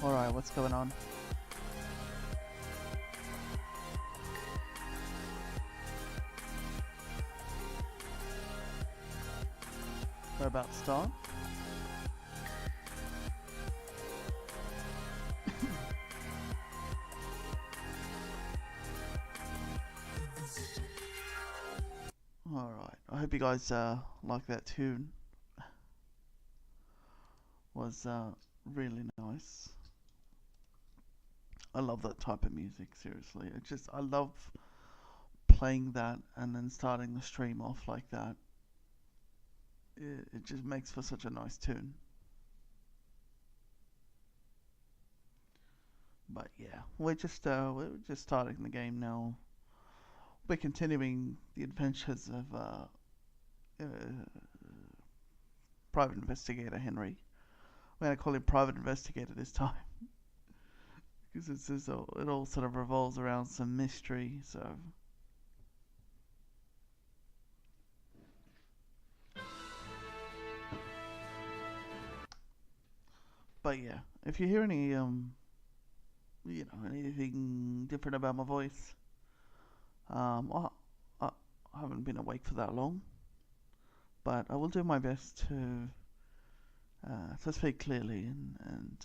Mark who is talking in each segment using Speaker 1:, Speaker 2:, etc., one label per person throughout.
Speaker 1: Alright, what's going on? We're about to start. Alright, I hope you guys like that tune. Was really nice. I love that type of music, seriously. I love playing that and then starting the stream off like that. It just makes for such a nice tune. But yeah, we're just starting the game now. We're continuing the adventures of Private Investigator Henry. I'm gonna call him Private Investigator this time because it all sort of revolves around some mystery. So, but yeah, if you hear any anything different about my voice, I haven't been awake for that long, but I will do my best to speak clearly and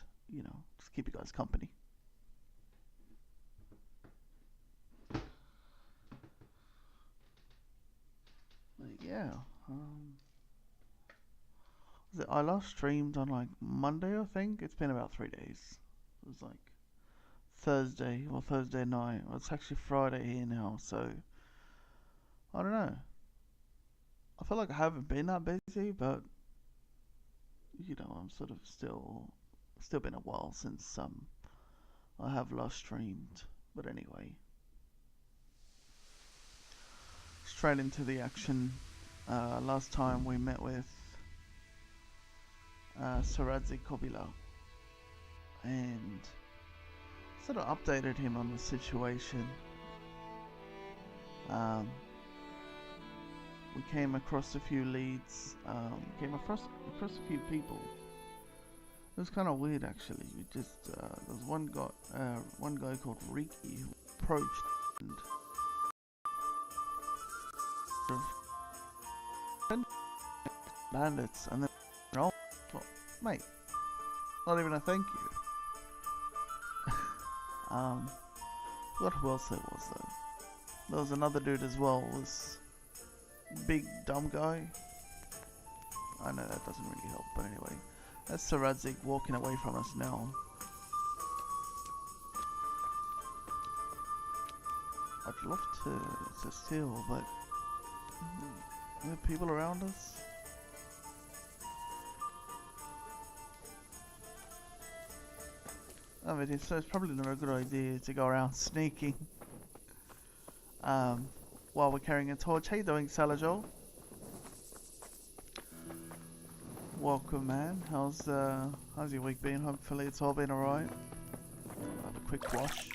Speaker 1: just keep you guys company. But yeah, I last streamed on like Monday, I think. It's been about 3 days. It was like Thursday night. Well, it's actually Friday here now, so I don't know. I feel like I haven't been that busy, but I'm sort of still been a while since I have last streamed. But anyway, straight into the action. Last time we met with Sir Radzig and sort of updated him on the situation. We came across a few leads, came across a few people. It was kind of weird actually. We just there was one guy called Riki who approached and bandits, and then well, mate, not even a thank you. What else there was though? There was another dude as well. Was big dumb guy. I know that doesn't really help, but anyway, that's Sir Radzig walking away from us now. I'd love to steal, but are there people around us? I mean, it's probably not a good idea to go around sneaking while we're carrying a torch. How you doing, Salajol? Welcome, man. How's your week been? Hopefully it's all been alright. Have a quick wash.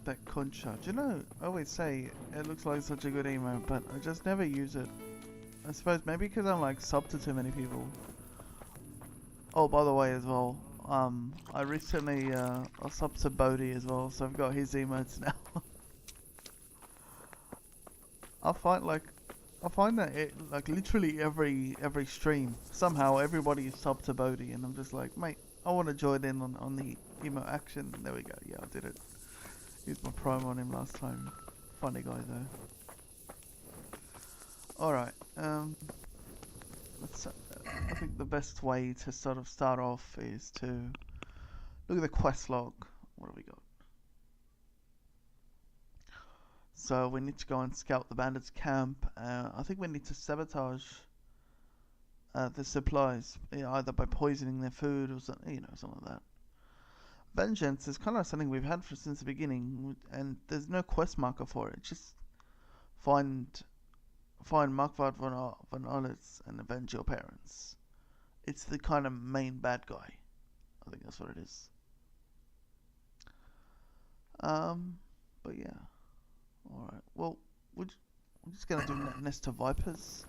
Speaker 1: That concha. Do you know, I always say it looks like such a good emote, but I just never use it. I suppose maybe because I'm like sub to too many people. Oh, by the way as well, I recently I subbed to Bodhi as well, so I've got his emotes now. I find that like literally every stream somehow everybody is sub to Bodhi, and I'm just like, mate, I want to join in on the emote action. There we go. Yeah, I did it. Used my prime on him last time. Funny guy though. All right. I think the best way to sort of start off is to look at the quest log. What have we got? So we need to go and scout the bandits' camp. I think we need to sabotage the supplies, either by poisoning their food or something like that. Vengeance is kind of something we've had since the beginning, and there's no quest marker for it. Just find Markvard von Olitz and avenge your parents. It's the kind of main bad guy. I think that's what it is. But yeah. Alright, well, we're just gonna do Nest of Vipers.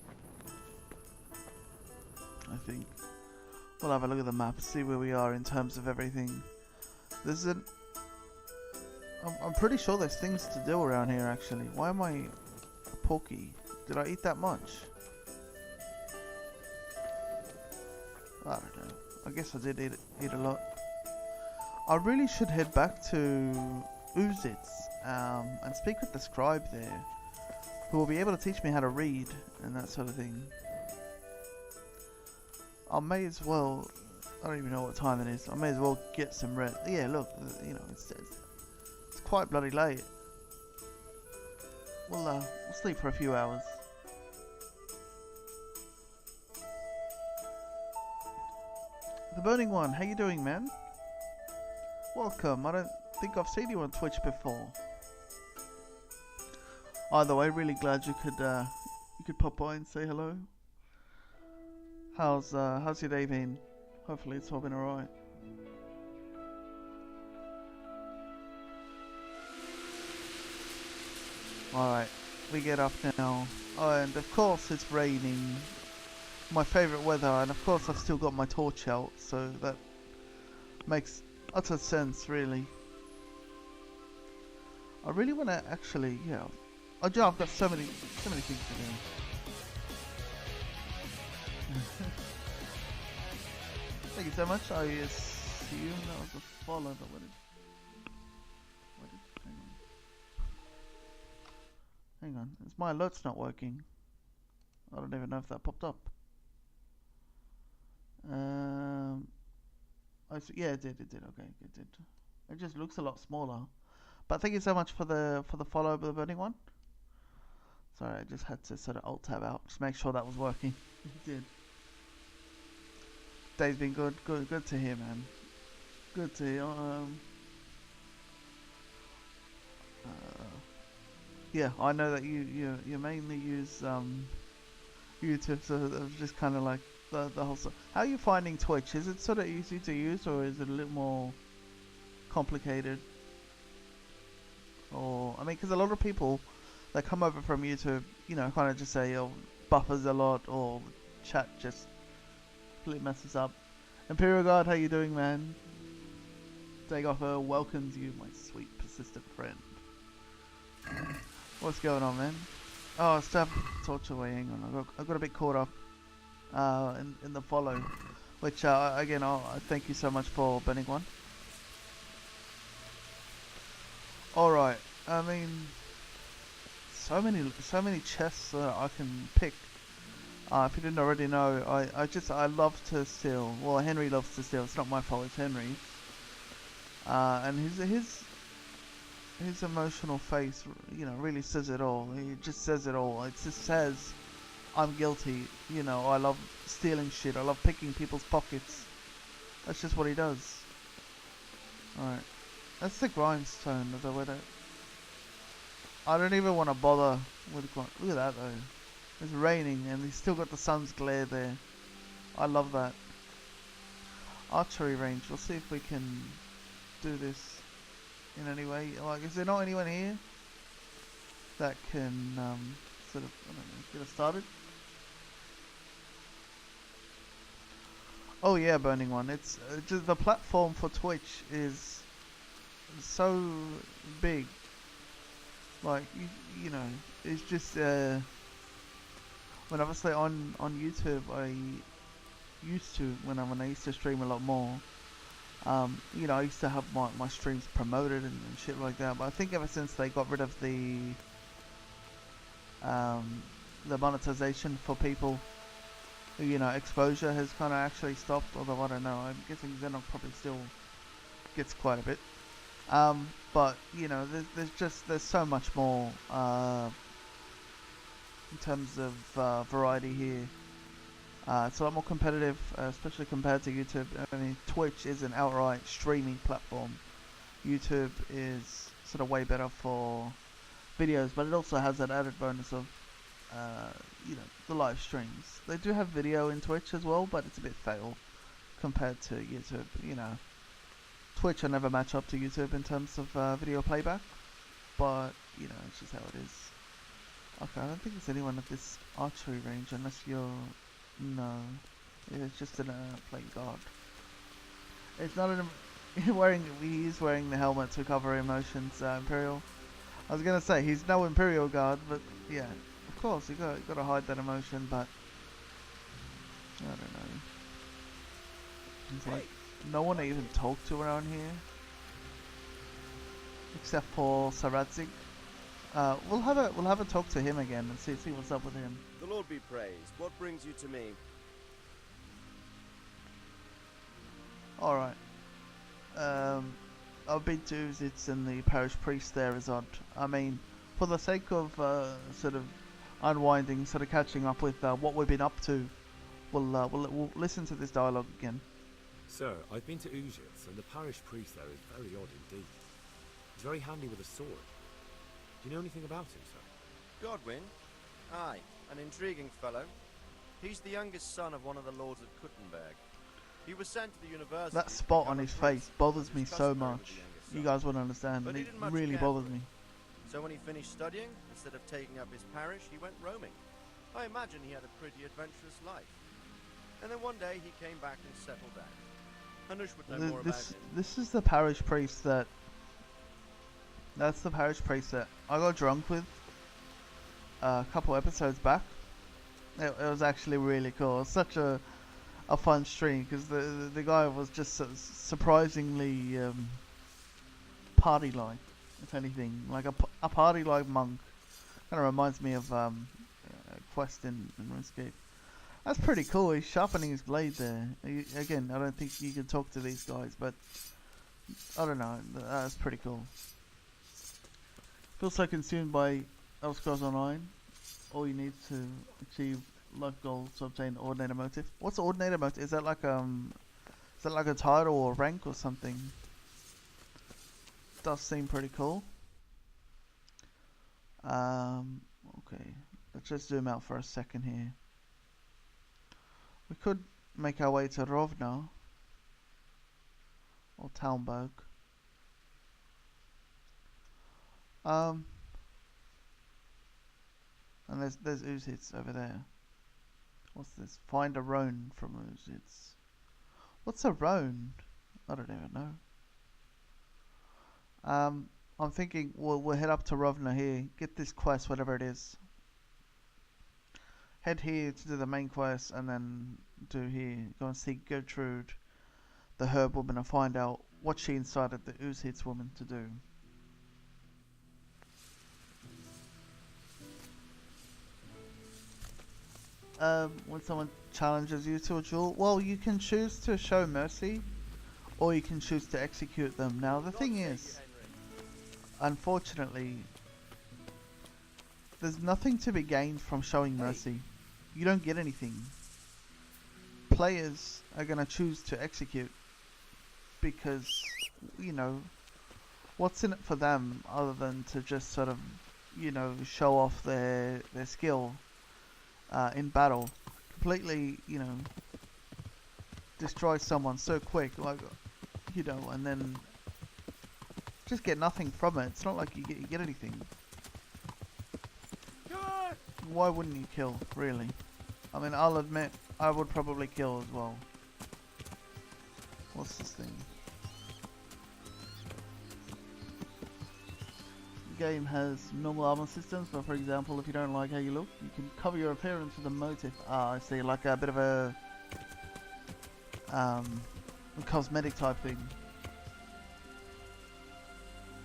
Speaker 1: I think. We'll have a look at the map, see where we are in terms of everything. There's an... I'm pretty sure there's things to do around here, actually. Why am I porky? Did I eat that much? I don't know. I guess I did eat a lot. I really should head back to Uzitz and speak with the scribe there, who will be able to teach me how to read and that sort of thing. I may as well... I don't even know what time it is. I may as well get some rest. Yeah, look, you know, it's quite bloody late. We'll sleep for a few hours. The Burning One, how you doing, man? Welcome. I don't think I've seen you on Twitch before. Either way, really glad you could pop by and say hello. How's your day been? Hopefully it's all been alright. Alright, we get up now. Oh, and of course it's raining. My favourite weather, and of course I've still got my torch out, so that makes utter sense, really. I really want to actually, yeah. I've got so many things to do. Thank you so much. I assume that was a follow, but what did hang on. Is my alert's not working? I don't even know if that popped up. Yeah, it did. Okay, it did. It just looks a lot smaller. But thank you so much for the follow of the Burning One. Sorry, I just had to sort of alt tab out, just make sure that was working. It did. Day's been good to hear, man. Good to hear. Yeah, I know that you mainly use YouTube, so it was just kind of like the whole. How are you finding Twitch? Is it sort of easy to use, or is it a little more complicated? Or I mean, because a lot of people that come over from YouTube, you know, kind of just say, "Oh, buffers a lot," or chat just completely messes up. Imperial Guard, how you doing, man? Dagoffer welcomes you, my sweet persistent friend. What's going on, man? Oh, I still have torch away. Hang on, I got a bit caught up in the follow, which again, I thank you so much for Burning One. All right, I mean, so many chests that I can pick. If you didn't already know, I love to steal. Well, Henry loves to steal. It's not my fault. It's Henry. And his emotional face, you know, really says it all. He just says it all. It just says, I'm guilty. You know, I love stealing shit. I love picking people's pockets. That's just what he does. Alright. That's the grindstone of the weather. I don't even want to bother with grind. Look at that, though. It's raining and he's still got the sun's glare there. I love that. Archery range. We'll see if we can do this in any way. Like, is there not anyone here that can sort of, I don't know, get us started? Oh yeah, Burning One. It's just the platform for Twitch is so big. Like you know, it's just. When obviously on YouTube, I used to when I used to stream a lot more. You know, I used to have my streams promoted and shit like that. But I think ever since they got rid of the monetization for people, you know, exposure has kind of actually stopped. Although I don't know, I'm guessing Xenon probably still gets quite a bit. But you know, there's so much more. In terms of variety here, it's a lot more competitive, especially compared to YouTube. I mean, Twitch is an outright streaming platform. YouTube is sort of way better for videos, but it also has that added bonus of, you know, the live streams. They do have video in Twitch as well, but it's a bit fail compared to YouTube. You know, Twitch will never match up to YouTube in terms of video playback, but you know, it's just how it is. Okay, I don't think there's anyone at this archery range unless you're... No. It's just in a playing guard. It's not an wearing. He's wearing the helmet to cover emotions. Imperial. I was gonna say he's no Imperial guard, but yeah, of course you got to hide that emotion. But I don't know. He's like no one to even talk to around here, except for Sir Radzig. We'll have a talk to him again and see what's up with him.
Speaker 2: The Lord be praised. What brings you to me?
Speaker 1: All right. I've been to Uzits and the parish priest there is odd. I mean, for the sake of sort of unwinding, sort of catching up with what we've been up to, we'll listen to this dialogue again.
Speaker 3: Sir, I've been to Uzits, and the parish priest there is very odd indeed. He's very handy with a sword. Do you know anything about him, sir?
Speaker 2: Godwin? Aye, an intriguing fellow. He's the youngest son of one of the lords of Kuttenberg. He was sent to the university.
Speaker 1: That spot on his face bothers me so much. You guys wouldn't understand. It really bothers me.
Speaker 2: So when he finished studying, instead of taking up his parish, he went roaming. I imagine he had a pretty adventurous life. And then one day he came back and settled down. Hanush would know more about him.
Speaker 1: This is the parish priest that... That's the parish priest that I got drunk with a couple episodes back. It was actually really cool. It was such a fun stream because the guy was just surprisingly party-like, if anything, like a party-like monk. Kind of reminds me of Quest in RuneScape. That's pretty cool. He's sharpening his blade there. Again, I don't think you can talk to these guys, but I don't know. That's pretty cool. Feel so consumed by Elder Scrolls Online. All you need to achieve life goals to obtain Ordinator Motive. What's Ordinator Motive? Is that like a title or rank or something? Does seem pretty cool. Okay, let's just zoom out for a second here. We could make our way to Rovna or Talmberg. And there's Uzits over there. What's this? Find a roan from Uzits. What's a roan? I don't even know. I'm thinking we'll head up to Rovna here, get this quest, whatever it is. Head here to do the main quest, and then do here. Go and see Gertrude, the herb woman, and find out what she incited the Uzits woman to do. When someone challenges you to a duel, well, you can choose to show mercy, or you can choose to execute them. Now, the thing is, unfortunately, there's nothing to be gained from showing mercy. You don't get anything. Players are going to choose to execute because, you know, what's in it for them other than to just sort of, you know, show off their skill in battle. Completely, you know, destroy someone so quick, like, you know, and then just get nothing from it. It's not like you get anything. Why wouldn't you kill, really? I mean, I'll admit, I would probably kill as well. What's this thing? The game has normal armor systems, but for example, if you don't like how you look, you can cover your appearance with a motive. Ah, I see, like a bit of a cosmetic type thing.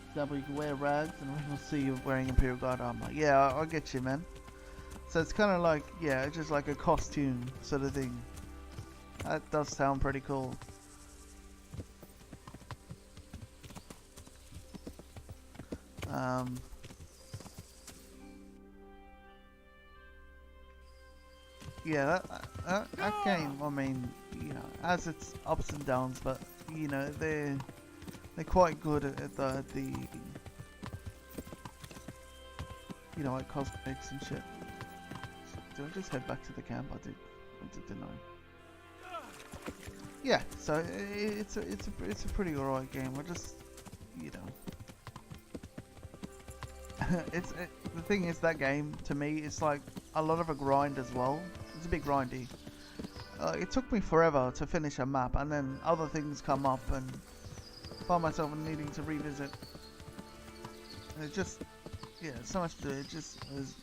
Speaker 1: For example, you can wear rags and we'll see you wearing Imperial Guard armor. Yeah, I'll get you, man. So it's kind of like, yeah, just like a costume sort of thing. That does sound pretty cool. Yeah, that game, I mean, you know, has its ups and downs, but you know, they're quite good at the you know, like cosmetics and shit. Did I just head back to the camp? I didn't I? Yeah, so it's a pretty alright game. I just, you know, the thing is, that game to me is like a lot of a grind as well. It's a bit grindy. it took me forever to finish a map, and then other things come up, and find myself needing to revisit. And it just, yeah, so much to do. It just is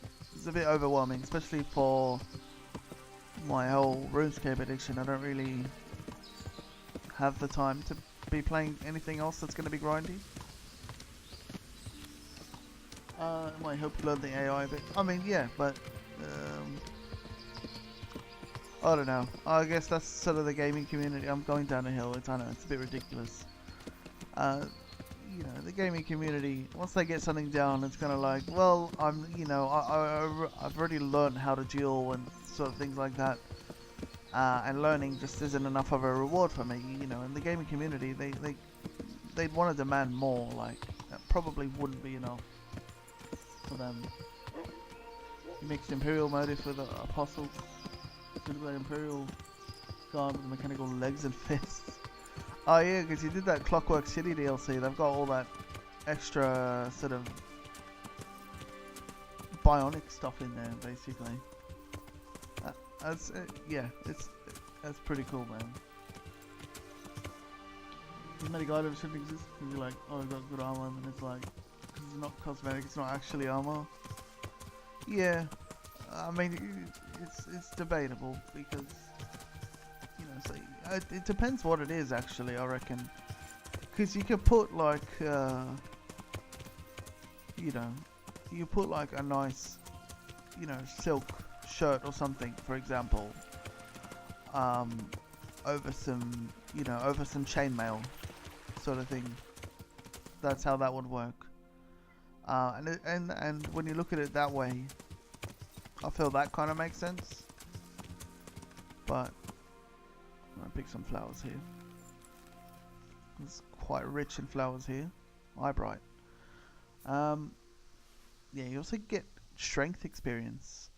Speaker 1: a bit overwhelming, especially for my whole RuneScape addiction. I don't really have the time to be playing anything else that's going to be grindy. I might help you learn the AI a bit. I mean, yeah, but I don't know. I guess that's sort of the gaming community. I'm going down a hill. I know it's a bit ridiculous. You know, the gaming community, once they get something down, it's kind of like, well, I've already learned how to duel and sort of things like that. And learning just isn't enough of a reward for me, you know. In the gaming community, they'd want to demand more. Like, that probably wouldn't be enough for them. Mixed Imperial motive with Apostles. Good like Imperial guard with mechanical legs and fists. Oh yeah, because you did that Clockwork City DLC. They've got all that extra sort of bionic stuff in there, basically. Yeah, that's pretty cool, man. Cosmetic items shouldn't exist because you're like, oh, I got good armor, and it's like, because it's not cosmetic, it's not actually armor. Yeah, I mean, it's debatable because, you know, so it depends what it is actually. I reckon, because you could put like, you know, you put like a nice, you know, silk shirt or something, for example, over some, you know, over some chainmail, sort of thing. That's how that would work. And when you look at it that way, I feel that kind of makes sense. But I'm gonna pick some flowers here. It's quite rich in flowers here. Eyebright. Yeah, you also get strength experience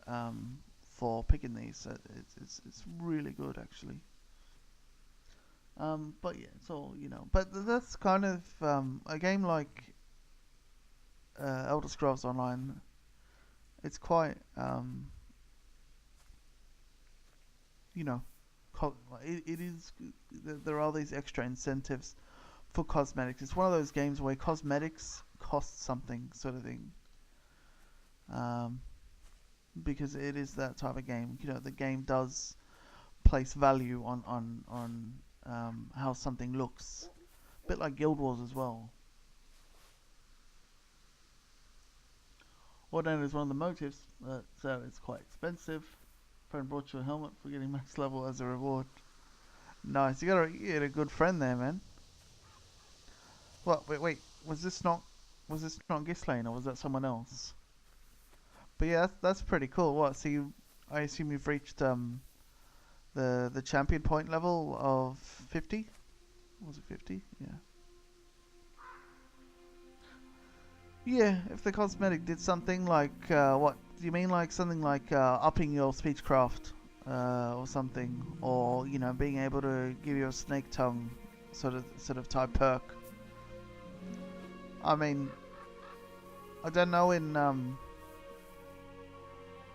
Speaker 1: for picking these. So it's really good actually. But yeah, it's all, you know. But that's kind of a game like Elder Scrolls Online. It's quite you know, it is. There are these extra incentives for cosmetics. It's one of those games where cosmetics cost something, sort of thing. Because it is that type of game. You know, the game does place value on how something looks. A bit like Guild Wars as well. Ordinary is one of the motives, so it's quite expensive. Friend brought you a helmet for getting max level as a reward. Nice, you got a good friend there, man. What? Wait, was this not Ghislaine, or was that someone else? But yeah, that's pretty cool. What? So I assume you've reached the champion point level of 50? Was it 50? Yeah. Yeah, if the cosmetic did something like, what do you mean, like something like upping your speechcraft or something, or you know, being able to give you a snake tongue sort of type perk. I mean, I don't know in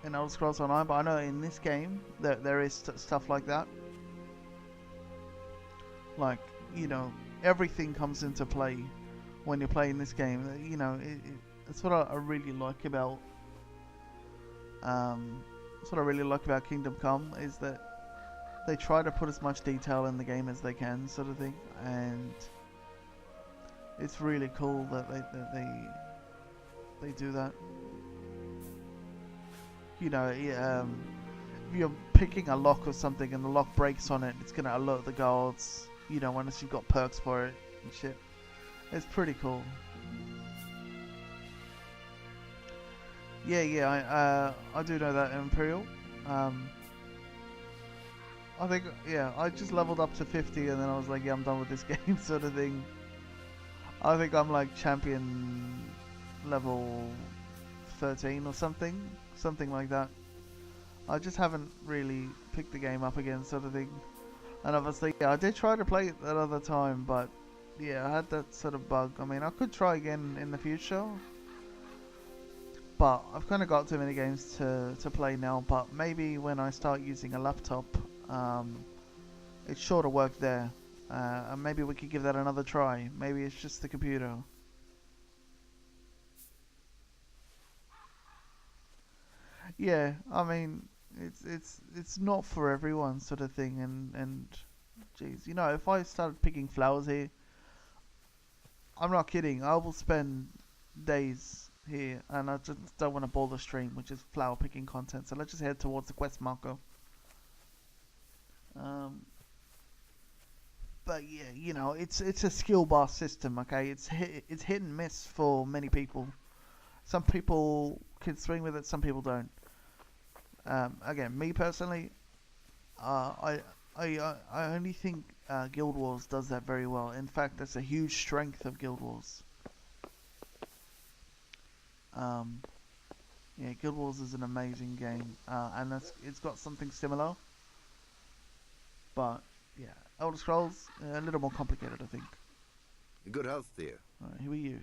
Speaker 1: Elder Scrolls Online, but I know in this game there is stuff like that. Like, you know, everything comes into play when you're playing this game. You know, it's what I really like about Kingdom Come, is that they try to put as much detail in the game as they can, sort of thing, and it's really cool that they do that. You know, if you're picking a lock or something and the lock breaks on it, it's gonna alert the guards. You know, once you've got perks for it and shit. It's pretty cool. Yeah, I do know that Imperial. I think, yeah, I just leveled up to 50 and then I was like, yeah, I'm done with this game, sort of thing. I think I'm like champion level 13 or something like that. I just haven't really picked the game up again, sort of thing. And obviously, yeah, I did try to play it that other time, but yeah, I had that sort of bug. I mean, I could try again in the future, but I've kind of got too many games to play now. But maybe when I start using a laptop, Um, it's sure to work there. And maybe we could give that another try. Maybe it's just the computer. Yeah, I mean, it's not for everyone, sort of thing. And geez, if I started picking flowers here, I'm not kidding. I will spend days here, and I just don't want to bore the stream, which is flower picking content. So let's just head towards the quest marker. Um, but yeah, it's a skill bar system. Okay, it's hit and miss for many people. Some people can swing with it, some people don't. Again, me personally, I only think Guild Wars does that very well. In fact, that's a huge strength of Guild Wars. Um, yeah, Guild Wars is an amazing game, and it's got something similar. But yeah, Elder Scrolls a little more complicated, I think.
Speaker 4: Good health, dear.
Speaker 1: Alright, who are you?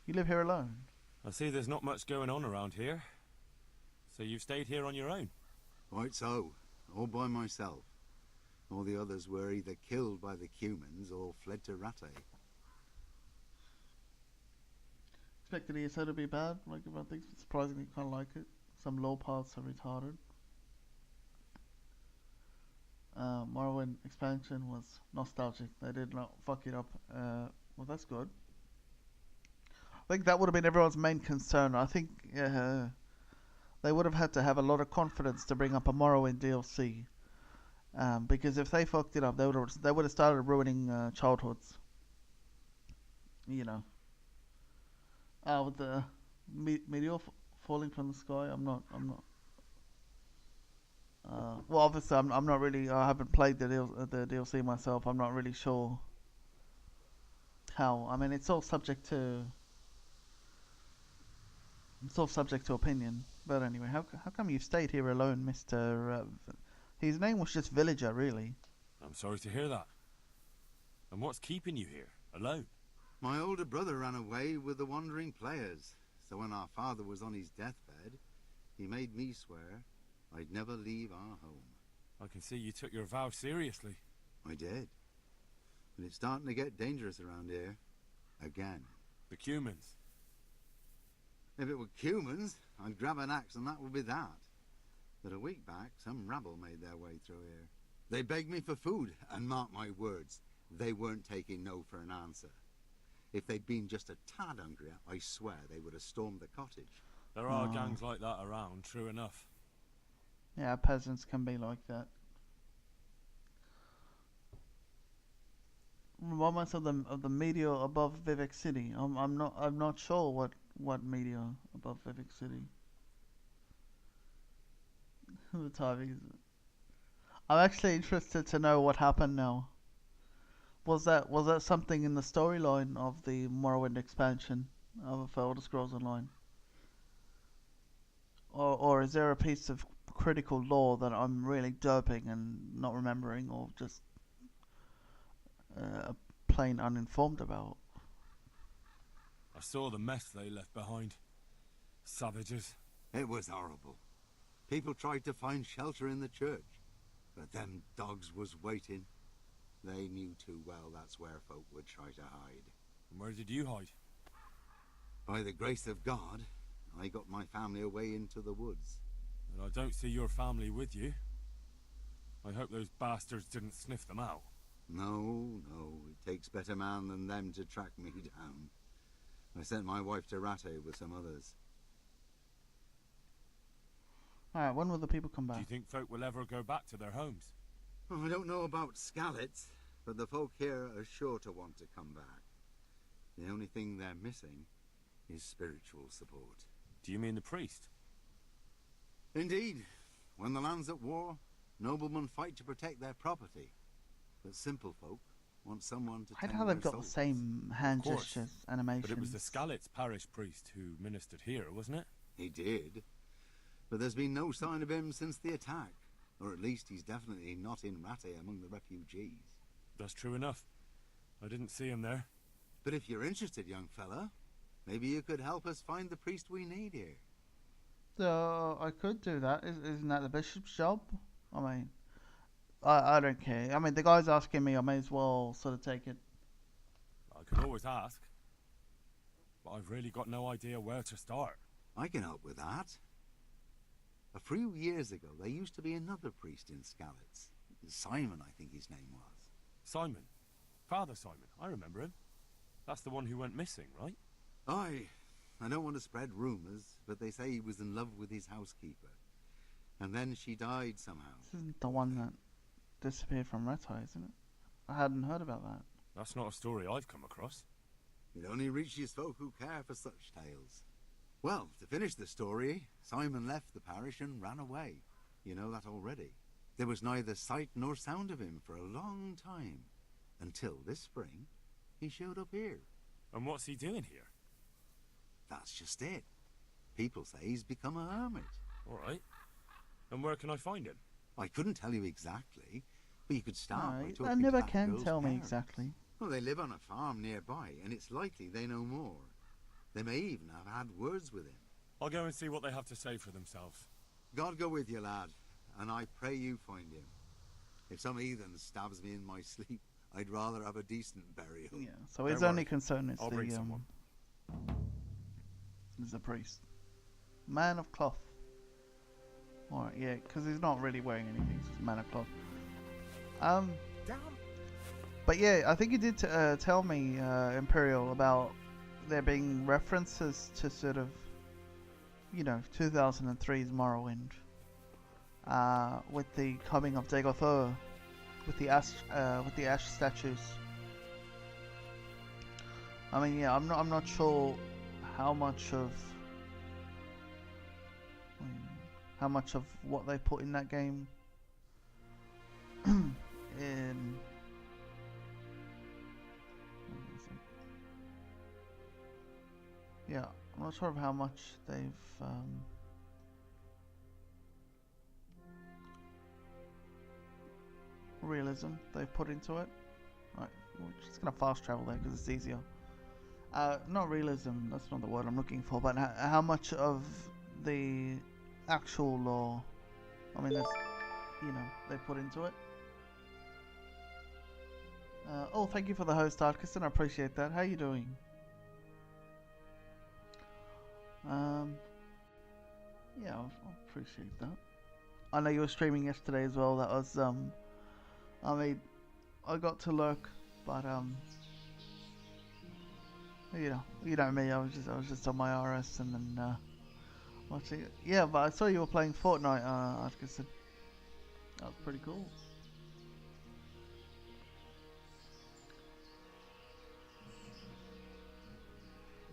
Speaker 1: You live here alone.
Speaker 3: I see there's not much going on around here. So you've stayed here on your own?
Speaker 4: Quite so. All by myself. All the others were either killed by the humans or fled to Rattay.
Speaker 1: Expected ESO to be bad, like everyone thinks, but surprisingly kind of like it. Some low paths are retarded. Morrowind expansion was nostalgic. They did not fuck it up. Well, that's good. I think that would have been everyone's main concern. I think they would have had to have a lot of confidence to bring up a Morrowind DLC. Because if they fucked it up, they would have started ruining childhoods. With the meteor falling from the sky. I'm not. Well, obviously, I'm not really. I haven't played the DLC myself. I'm not really sure how. I mean, it's all subject to. It's all subject to opinion. But anyway, how come you've stayed here alone, Mister? His name was just Villager, really.
Speaker 3: I'm sorry to hear that. And what's keeping you here, alone?
Speaker 4: My older brother ran away with the wandering players. So when our father was on his deathbed, he made me swear I'd never leave our home.
Speaker 3: I can see you took your vow seriously.
Speaker 4: I did. But it's starting to get dangerous around here. Again.
Speaker 3: The humans.
Speaker 4: If it were humans, I'd grab an axe and that would be that. But a week back, some rabble made their way through here. They begged me for food, and mark my words, they weren't taking no for an answer. If they'd been just a tad hungrier, I swear they would have stormed the cottage.
Speaker 3: There are gangs like that around, true enough.
Speaker 1: Yeah, peasants can be like that. Remind myself of the meteor above Vivek City. I'm not sure what meteor above Vivek City. The timing is. I'm actually interested to know what happened now. Was that something in the storyline of the Morrowind expansion of Elder Scrolls Online? Or is there a piece of critical lore that I'm really derping and not remembering, or just plain uninformed about?
Speaker 3: I saw the mess they left behind. Savages.
Speaker 4: It was horrible. People tried to find shelter in the church, but them dogs was waiting. They knew too well that's where folk would try to hide.
Speaker 3: And where did you hide?
Speaker 4: By the grace of God, I got my family away into the woods.
Speaker 3: And I don't see your family with you. I hope those bastards didn't sniff them out.
Speaker 4: No, it takes better man than them to track me down. I sent my wife to Rattay with some others.
Speaker 1: Alright, when will the people come back?
Speaker 3: Do you think folk will ever go back to their homes?
Speaker 4: Oh, I don't know about Skalitz, but the folk here are sure to want to come back. The only thing they're missing is spiritual support.
Speaker 3: Do you mean the priest?
Speaker 4: Indeed. When the land's at war, noblemen fight to protect their property. But simple folk want someone to
Speaker 1: I hate
Speaker 4: tend
Speaker 1: how
Speaker 4: their
Speaker 1: they've got the
Speaker 4: souls.
Speaker 1: same hand
Speaker 3: Of course.
Speaker 1: gestures, animations.
Speaker 3: But it was the Skalitz parish priest who ministered here, wasn't it?
Speaker 4: He did. But there's been no sign of him since the attack. Or at least he's definitely not in Rattay among the refugees.
Speaker 3: That's true enough. I didn't see him there.
Speaker 4: But if you're interested, young fella, maybe you could help us find the priest we need here.
Speaker 1: So I could do that. Isn't that the bishop's job? I mean, I don't care. I mean, the guy's asking me, I may as well sort of take it.
Speaker 3: I could always ask. But I've really got no idea where to start.
Speaker 4: I can help with that. A few years ago, there used to be another priest in Skalitz. Simon, I think his name was.
Speaker 3: Simon. Father Simon. I remember him. That's the one who went missing, right?
Speaker 4: Aye. I don't want to spread rumours, but they say he was in love with his housekeeper. And then she died somehow.
Speaker 1: This isn't the one that disappeared from Ratai, isn't it? I hadn't heard about that.
Speaker 3: That's not a story I've come across.
Speaker 4: It only reaches folk who care for such tales. Well, to finish the story, Simon left the parish and ran away. You know that already. There was neither sight nor sound of him for a long time. Until this spring, he showed up here.
Speaker 3: And what's he doing here?
Speaker 4: That's just it. People say he's become a hermit.
Speaker 3: All right. And where can I find him?
Speaker 4: I couldn't tell you exactly, but you could start by
Speaker 1: No,
Speaker 4: talking
Speaker 1: I never
Speaker 4: to that
Speaker 1: can
Speaker 4: girl's
Speaker 1: tell me
Speaker 4: parents.
Speaker 1: exactly.
Speaker 4: Well, they live on a farm nearby, and it's likely they know more. They may even have had words with him.
Speaker 3: I'll go and see what they have to say for themselves.
Speaker 4: God go with you, lad, and I pray you find him. If some heathen stabs me in my sleep, I'd rather have a decent burial.
Speaker 1: Yeah, so his
Speaker 3: Don't
Speaker 1: only
Speaker 3: worry.
Speaker 1: concern is
Speaker 3: I'll bring someone.
Speaker 1: is the priest. Man of cloth. Alright, yeah, because he's not really wearing anything, so he's a man of cloth.
Speaker 3: Damn.
Speaker 1: But yeah, I think you did tell me, Imperial, about there being references to sort of, you know, 2003's Morrowind. With the coming of Dagothor, with the ash statues. I mean, yeah, I'm not sure how much of what they put in that game in. Yeah, I'm not sure of how much they've realism they've put into it. Right, we're just gonna fast travel there because it's easier. Not realism, that's not the word I'm looking for, but how much of the actual lore, I mean, there's, you know, they put into it. Oh, thank you for the host, Artkinson, I appreciate that. How you doing? Yeah, I appreciate that. I know you were streaming yesterday as well. That was, I mean, I got to lurk, but you know me. I was just on my RS and then watching it. Yeah, but I saw you were playing Fortnite, Atkinson. That was pretty cool.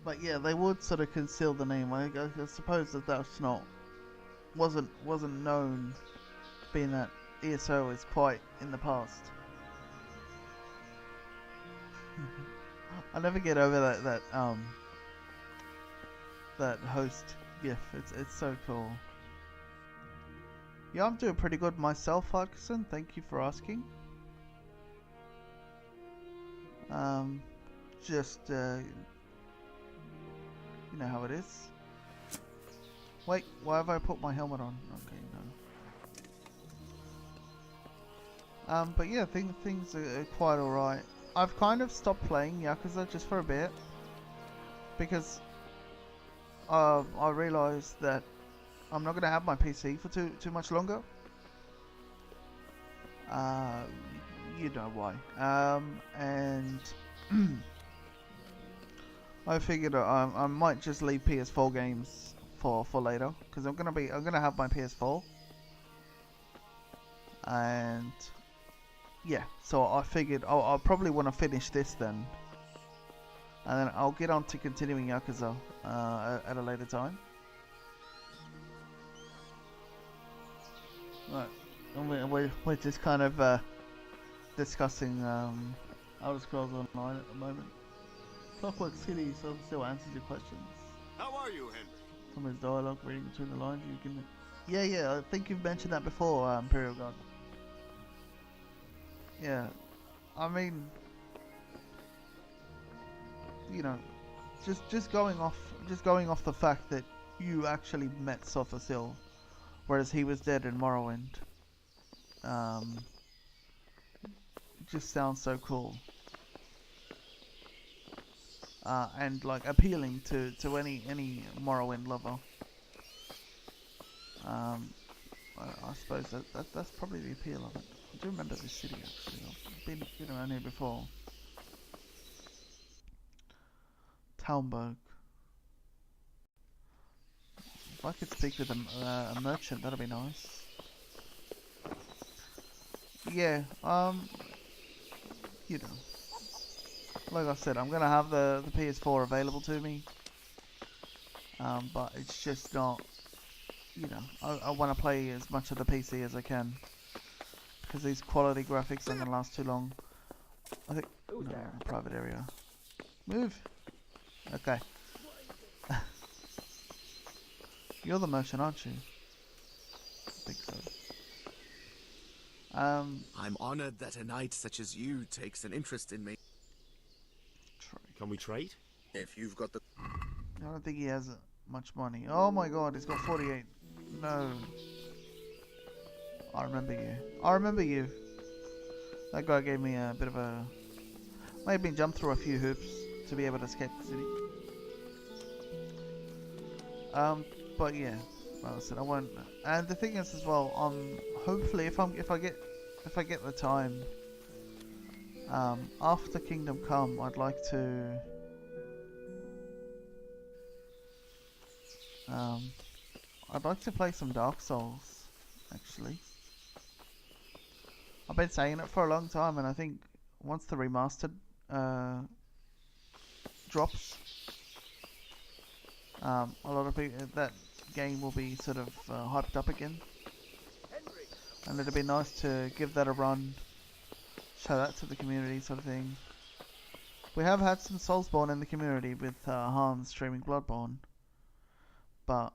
Speaker 1: But yeah, they would sort of conceal the name. I suppose that's wasn't known, being that ESO is quite in the past. I never get over that host gif. It's so cool. Yeah, I'm doing pretty good myself, Hutchinson. Thank you for asking. Just you know how it is. Wait, why have I put my helmet on? Okay, no. But yeah, things are quite alright. I've kind of stopped playing Yakuza just for a bit because I realised that I'm not going to have my PC for too much longer. You know why. And I figured I might just leave PS4 games for later because I'm gonna have my PS4, and yeah, so I figured I'll probably want to finish this then, and then I'll get on to continuing Yakuza at a later time. Right, and we're just kind of discussing Elder Scrolls Online at the moment. Clockwork City still answers your questions.
Speaker 5: How are you, Henry?
Speaker 1: Some of his dialogue, reading between the lines, you can... Yeah, I think you've mentioned that before, Imperial God. Yeah, I mean... You know, just going off the fact that you actually met Sothasil, whereas he was dead in Morrowind. it just sounds so cool. And like appealing to any Morrowind lover. I suppose that's probably the appeal of it. I do remember this city actually. I've been around here before. Talmberg. If I could speak with a merchant, that'd be nice. Yeah. You know. Like I said, I'm gonna have the PS4 available to me. But it's just not. You know, I want to play as much of the PC as I can. Because these quality graphics aren't going to last too long. I think... No, private area. Move! Okay. You're the merchant, aren't you? I think so.
Speaker 5: I'm honored that a knight such as you takes an interest in me.
Speaker 3: Can we trade?
Speaker 5: If you've got the...
Speaker 1: I don't think he has much money. Oh my god, he's got 48. No. I remember you. I remember you. That guy gave me a bit of a... Made me jump through a few hoops to be able to escape the city. But yeah, like I said, I won't. And the thing is as well, hopefully if I get the time, after Kingdom Come, I'd like to, play some Dark Souls. Actually, I've been saying it for a long time, and I think once the remastered drops, a lot of people, that game will be sort of hyped up again, and it'd be nice to give that a run, show that to the community, sort of thing. We have had some Soulsborne in the community with Hans streaming Bloodborne, but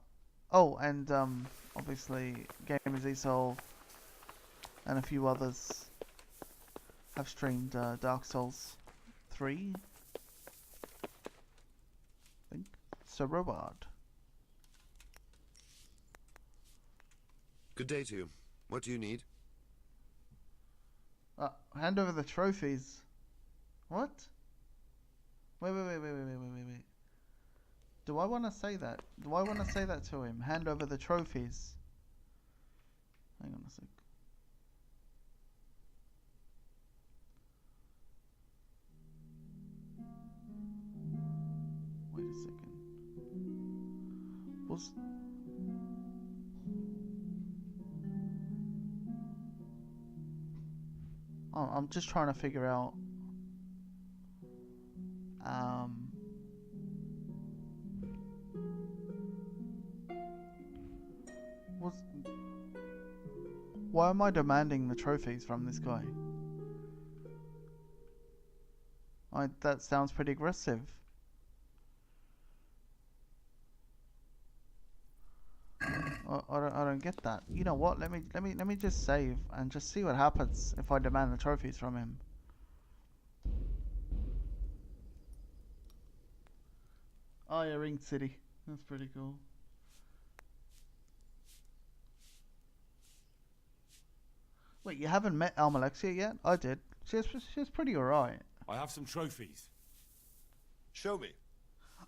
Speaker 1: and obviously Gamers eSoul and a few others have streamed Dark Souls 3, I think. Sir Radzig.
Speaker 6: Good day to you. What do you need?
Speaker 1: Hand over the trophies. What? Wait. Do I want to say that? Do I want to say that to him? Hand over the trophies. Hang on a sec. Wait a second. Was... Oh, I'm just trying to figure out. Why am I demanding the trophies from this guy? That sounds pretty aggressive. I don't get that. You know what? Let me just save and just see what happens if I demand the trophies from him. Oh yeah, Ring City. That's pretty cool. Wait, you haven't met Almalexia yet? I did. She's pretty alright.
Speaker 3: I have some trophies.
Speaker 6: Show me.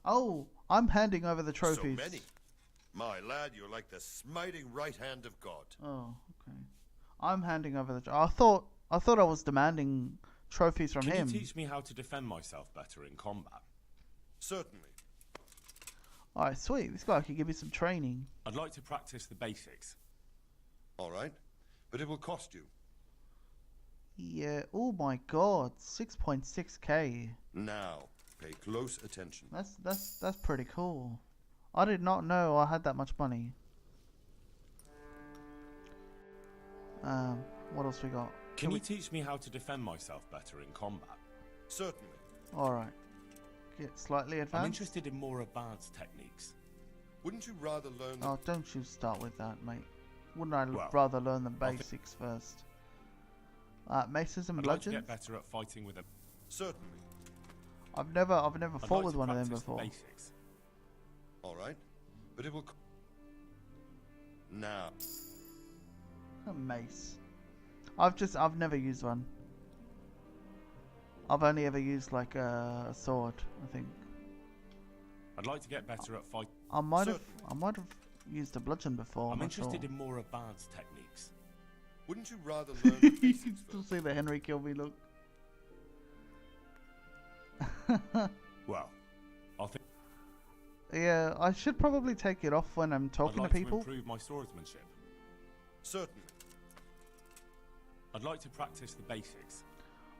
Speaker 1: Oh, I'm handing over the trophies.
Speaker 6: So many. My lad, you're like the smiting right hand of God.
Speaker 1: Oh, okay. I'm handing over the... I thought I was demanding trophies from him.
Speaker 3: Can you teach me how to defend myself better in combat?
Speaker 6: Certainly.
Speaker 1: Alright, sweet. This guy could give me some training.
Speaker 3: I'd like to practice the basics.
Speaker 6: All right. But it will cost you.
Speaker 1: Yeah. Oh my god. 6.6k.
Speaker 6: Now, pay close attention.
Speaker 1: That's pretty cool. I did not know I had that much money. What else we got?
Speaker 3: Can you teach me how to defend myself better in combat?
Speaker 6: Certainly.
Speaker 1: Alright. Get slightly advanced.
Speaker 3: I'm interested in more advanced techniques.
Speaker 6: Wouldn't you rather learn...
Speaker 1: Oh, don't you start with that, mate. Wouldn't I
Speaker 3: Well,
Speaker 1: rather learn the basics first? Maces and
Speaker 3: I'd like to
Speaker 1: bludgeons?
Speaker 3: get better at fighting with a...
Speaker 6: Certainly.
Speaker 1: I've never
Speaker 3: I'd
Speaker 1: fought
Speaker 3: like
Speaker 1: with
Speaker 3: to
Speaker 1: one of them
Speaker 3: practice the
Speaker 1: before.
Speaker 3: basics.
Speaker 6: All right. But it will... Now.
Speaker 1: A mace. I've never used one. I've only ever used like a sword, I think.
Speaker 3: I'd like to get better at fight.
Speaker 1: I might have used a bludgeon before.
Speaker 3: I'm
Speaker 1: not
Speaker 3: interested
Speaker 1: sure.
Speaker 3: in more advanced techniques.
Speaker 6: Wouldn't you rather learn the
Speaker 1: You
Speaker 6: basics
Speaker 1: can still
Speaker 6: first?
Speaker 1: see the Henry kill me look.
Speaker 3: Well, I think
Speaker 1: Yeah, I should probably take it off when I'm
Speaker 3: I'd
Speaker 1: talking
Speaker 3: like
Speaker 1: to
Speaker 3: to
Speaker 1: people.
Speaker 3: improve my swordsmanship.
Speaker 6: Certainly.
Speaker 3: I'd like to practice the basics.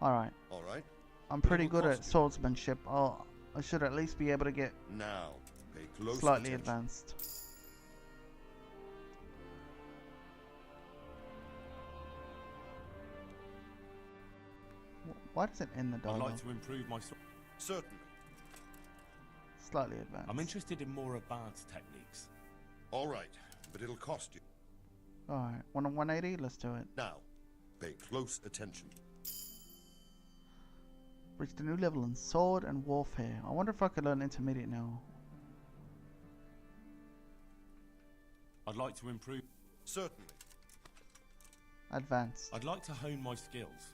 Speaker 1: Alright,
Speaker 6: All right.
Speaker 1: I'm
Speaker 6: But
Speaker 1: pretty
Speaker 6: it will
Speaker 1: good at
Speaker 6: cost you.
Speaker 1: swordsmanship. I should at least be able to get
Speaker 6: Now, pay close
Speaker 1: slightly
Speaker 6: attention.
Speaker 1: advanced. Why does it end the
Speaker 3: I'd
Speaker 1: dialogue?
Speaker 3: like to improve my sword.
Speaker 6: Certainly.
Speaker 1: Slightly advanced.
Speaker 3: I'm interested in more advanced techniques.
Speaker 6: All right, but it'll cost you.
Speaker 1: Alright, 180, let's do it.
Speaker 6: Now, pay close attention.
Speaker 1: Reached a new level in sword and warfare. I wonder if I could learn intermediate now.
Speaker 3: I'd like to improve.
Speaker 6: Certainly.
Speaker 1: Advanced.
Speaker 3: I'd like to hone my skills.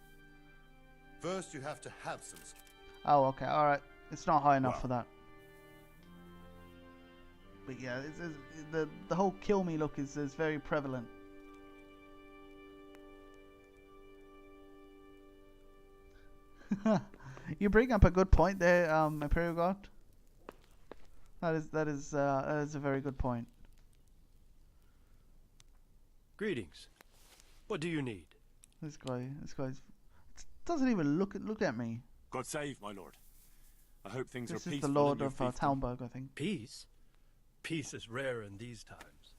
Speaker 6: First, you have to have some skill.
Speaker 1: Oh, okay, alright. It's not high enough
Speaker 3: Wow.
Speaker 1: for that. But yeah, the whole kill me look is very prevalent. You bring up a good point there, Imperial Guard. That is a very good point.
Speaker 7: Greetings. What do you need?
Speaker 1: This guy's doesn't even look at me.
Speaker 3: God save, my lord. I hope things
Speaker 1: This
Speaker 3: are
Speaker 1: is
Speaker 3: peaceful.
Speaker 1: the Lord
Speaker 3: in your
Speaker 1: of
Speaker 3: fiefdom.
Speaker 1: Talmberg, I think.
Speaker 7: Peace? Peace is rare in these times.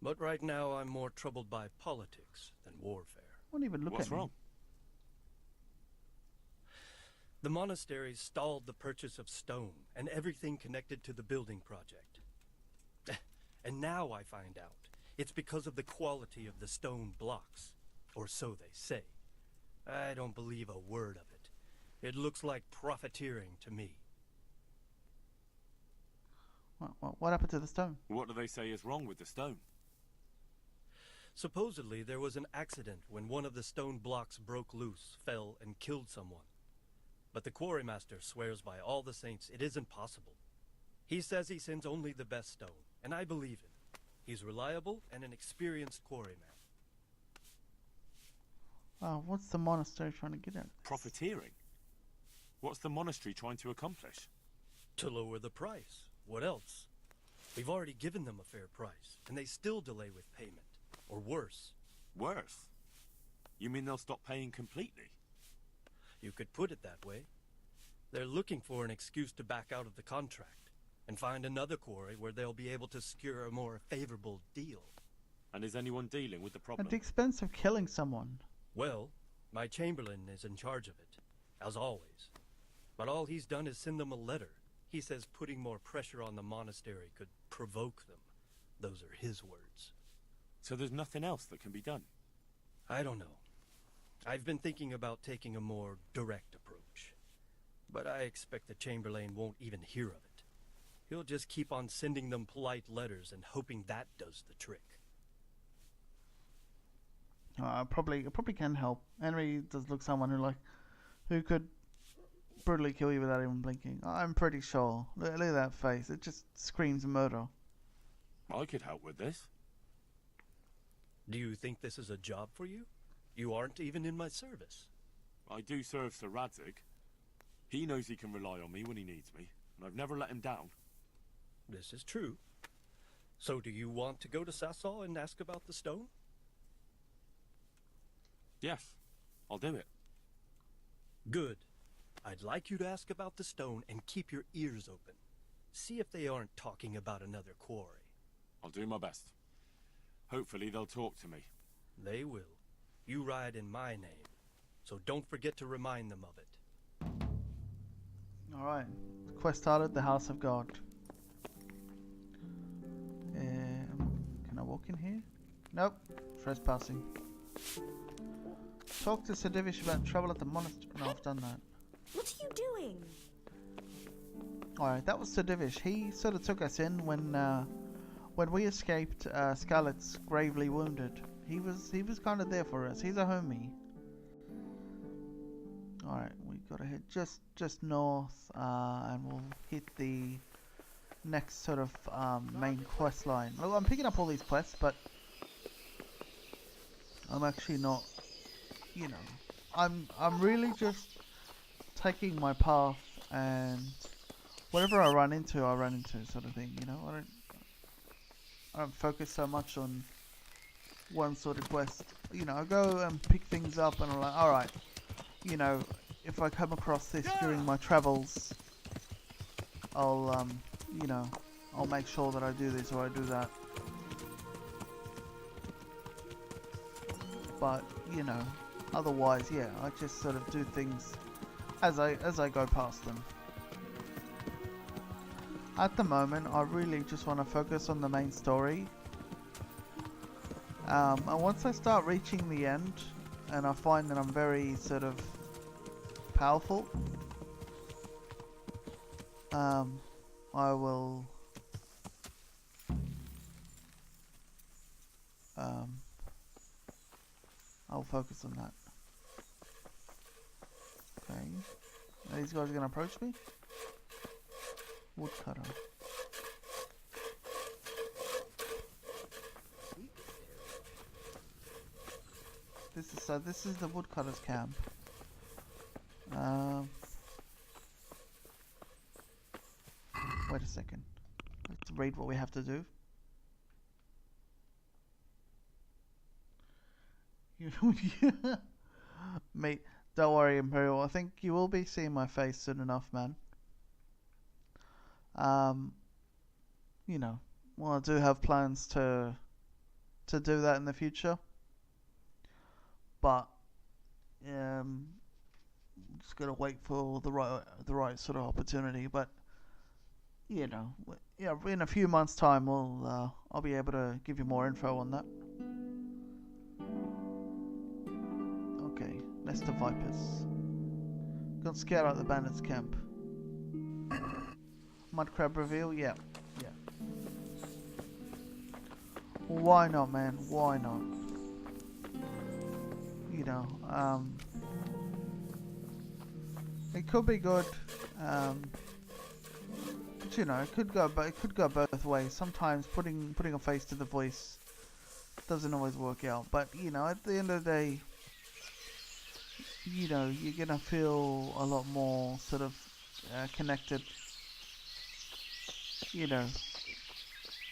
Speaker 7: But right now I'm more troubled by politics than warfare.
Speaker 1: Won't even look
Speaker 3: What's
Speaker 1: at me.
Speaker 3: wrong?
Speaker 7: The monastery stalled the purchase of stone and everything connected to the building project. And now I find out it's because of the quality of the stone blocks. Or so they say. I don't believe a word of it. It looks like profiteering to me.
Speaker 1: What happened to the stone?
Speaker 3: What do they say is wrong with the stone?
Speaker 7: Supposedly there was an accident when one of the stone blocks broke loose, fell, and killed someone. But the quarrymaster swears by all the saints it isn't possible. He says he sends only the best stone, and I believe him. He's reliable and an experienced quarryman.
Speaker 1: What's the monastery trying to get at?
Speaker 3: Profiteering? What's the monastery trying to accomplish?
Speaker 7: To lower the price. What else? We've already given them a fair price, and they still delay with payment. Or worse.
Speaker 3: Worse? You mean they'll stop paying completely?
Speaker 7: You could put it that way. They're looking for an excuse to back out of the contract, and find another quarry where they'll be able to secure a more favorable deal.
Speaker 3: And is anyone dealing with the problem?
Speaker 1: At the expense of killing someone.
Speaker 7: Well, my chamberlain is in charge of it, as always. But all he's done is send them a letter. He says putting more pressure on the monastery could provoke them. Those are his words.
Speaker 3: So there's nothing else that can be done?
Speaker 7: I don't know. I've been thinking about taking a more direct approach. But I expect the Chamberlain won't even hear of it. He'll just keep on sending them polite letters and hoping that does the trick.
Speaker 1: It probably can help. Henry does look someone who could brutally kill you without even blinking. I'm pretty sure. Look at that face. It just screams murder.
Speaker 3: I could help with this.
Speaker 7: Do you think this is a job for you? You aren't even in my service.
Speaker 3: I do serve Sir Radzig. He knows he can rely on me when he needs me, and I've never let him down.
Speaker 7: This is true. So do you want to go to Sasol and ask about the stone?
Speaker 3: Yes, I'll do it.
Speaker 7: Good. I'd like you to ask about the stone and keep your ears open. See if they aren't talking about another quarry.
Speaker 3: I'll do my best. Hopefully they'll talk to me.
Speaker 7: They will. You ride in my name, so don't forget to remind them of it.
Speaker 1: Alright. Quest started, the House of God. Can I walk in here? Nope. Trespassing. Talk to Sir Divish about trouble at the monastery. No, I've done that.
Speaker 8: What are you doing?
Speaker 1: Alright, that was Sir Divish. He sort of took us in when we escaped Scarlet's gravely wounded. He was kind of there for us. He's a homie. All right, we gotta head just north, and we'll hit the next sort of main quest line. Well, I'm picking up all these quests, but I'm actually not. You know, I'm really just taking my path, and whatever I run into, sort of thing. You know, I don't focus so much on one sort of quest. You know, I go and pick things up, and I'm like, all right. You know, if I come across this during my travels, I'll you know, I'll make sure that I do this or I do that. But you know, otherwise, yeah, I just sort of do things as I go past them. At the moment, I really just want to focus on the main story. And once I start reaching the end, and I find that I'm very sort of powerful, I will I'll focus on that. Okay, are these guys gonna approach me? Woodcutter. This is the woodcutter's camp. Wait a second. Let's read what we have to do. Mate, don't worry, Imperial. I think you will be seeing my face soon enough, man. You know, well, I do have plans to do that in the future, but just gotta wait for the right sort of opportunity. But you know, yeah, in a few months' time, I'll be able to give you more info on that. Okay, nest of vipers. Gone scout out the bandits' camp. Mud crab reveal, yeah. Why not, man? Why not? You know, it could be good. But you know, it could go both ways. Sometimes putting a face to the voice doesn't always work out. But you know, at the end of the day, you know, you're gonna feel a lot more sort of connected. You know,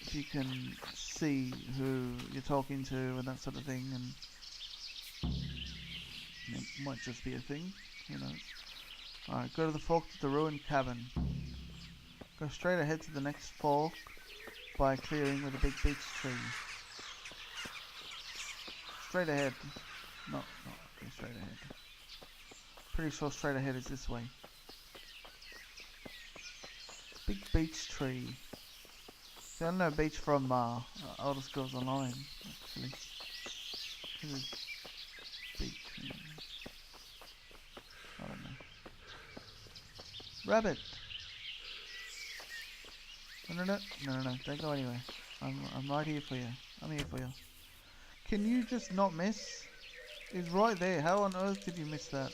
Speaker 1: if you can see who you're talking to and that sort of thing, and it might just be a thing, you know. Alright, go to the fork to the ruined cabin. Go straight ahead to the next fork by clearing with a big beech tree. Straight ahead. No, okay, straight ahead. Pretty sure straight ahead is this way. Big beech tree. See, I know beech from Elder Scrolls Online, actually. This is beech tree. I don't know. Rabbit! No, don't go anywhere. I'm right here for you. I'm here for you. Can you just not miss? It's right there. How on earth did you miss that?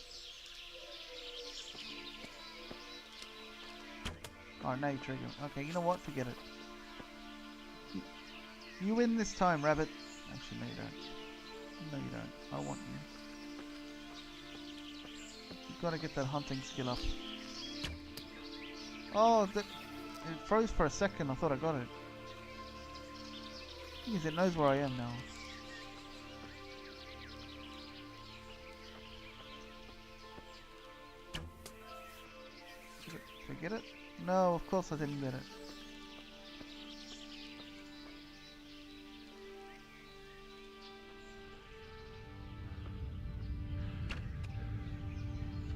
Speaker 1: Alright, now you trigger. Okay, you know what? Forget it. You win this time, rabbit. Actually, no you don't. No you don't. I want you. You've got to get that hunting skill up. Oh, it froze for a second. I thought I got it. Because it knows where I am now. Did I get it? No, of course I didn't get it.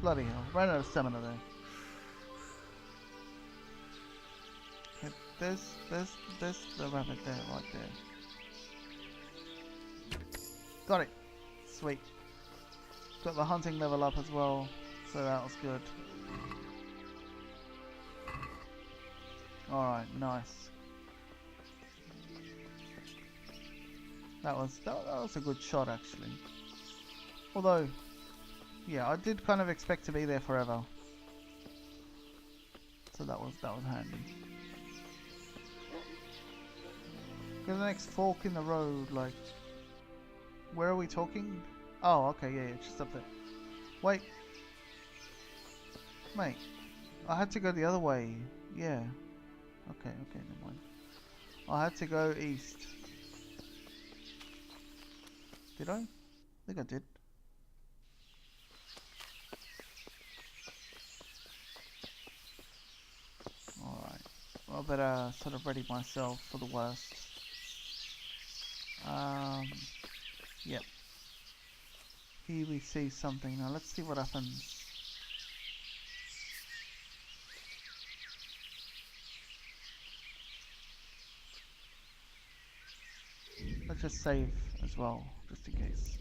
Speaker 1: Bloody hell. Ran out of stamina there. Okay, there's the rabbit there, right there. Got it. Sweet. Got the hunting level up as well, so that was good. Alright, nice. That was a good shot actually. Although, yeah, I did kind of expect to be there forever. So that was handy. Go to the next fork in the road, like, where are we talking? Oh, okay, yeah, just up there. Wait. Mate, I had to go the other way. Yeah. Okay, never mind. I had to go east. Did I? I think I did. Alright. Well, I better sort of ready myself for the worst. Yep. Here we see something. Now let's see what happens. Let's just save as well, just in case.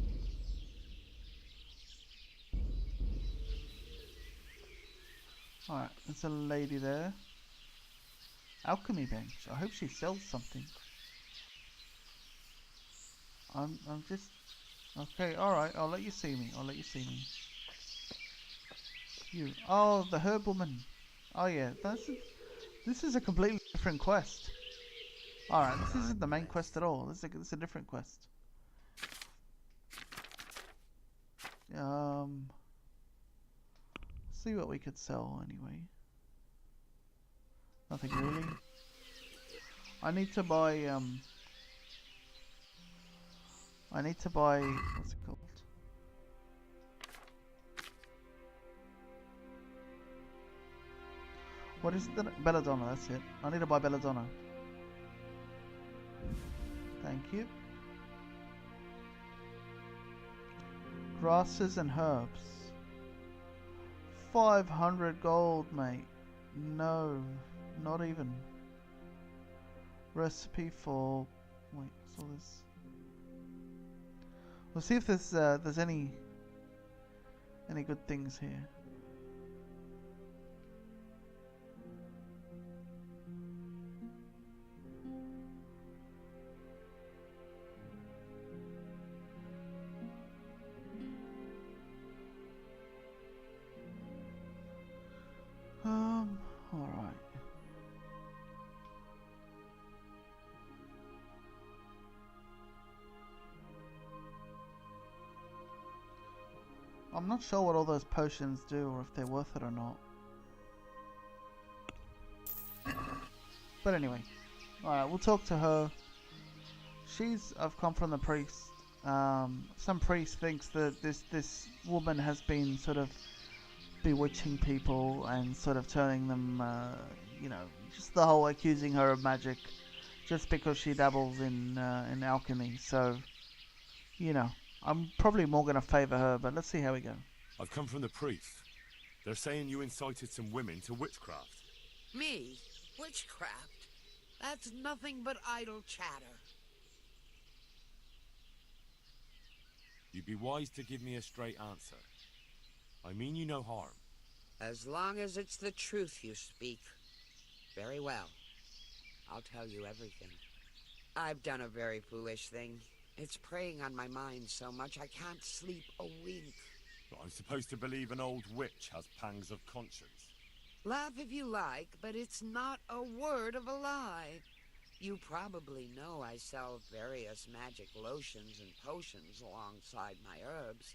Speaker 1: Alright, there's a lady there. Alchemy bench. I hope she sells something. I'm just... Okay, alright, I'll let you see me. You. Oh, the herb woman. Oh yeah, this is a completely different quest. Alright, this isn't the main quest at all. This is a different quest. See what we could sell anyway. Nothing really. I need to buy what's it called? What is the belladonna? That's it. I need to buy belladonna. Thank you. Grasses and herbs. 500 gold, mate. No, not even. Recipe for... Wait, what's all this? We'll see if there's any good things here. Alright. I'm not sure what all those potions do or if they're worth it or not. But anyway. Alright, we'll talk to her. I've come from the priest. Some priest thinks that this woman has been sort of bewitching people and sort of turning them, you know, just the whole accusing her of magic just because she dabbles in alchemy. So, you know, I'm probably more going to favour her, but let's see how we go.
Speaker 3: I've come from the priest. They're saying you incited some women to witchcraft.
Speaker 8: Me? Witchcraft? That's nothing but idle chatter.
Speaker 3: You'd be wise to give me a straight answer. I mean you no harm.
Speaker 8: As long as it's the truth you speak. Very well. I'll tell you everything. I've done a very foolish thing. It's preying on my mind so much I can't sleep a wink.
Speaker 3: I'm supposed to believe an old witch has pangs of conscience.
Speaker 8: Laugh if you like, but it's not a word of a lie. You probably know I sell various magic lotions and potions alongside my herbs.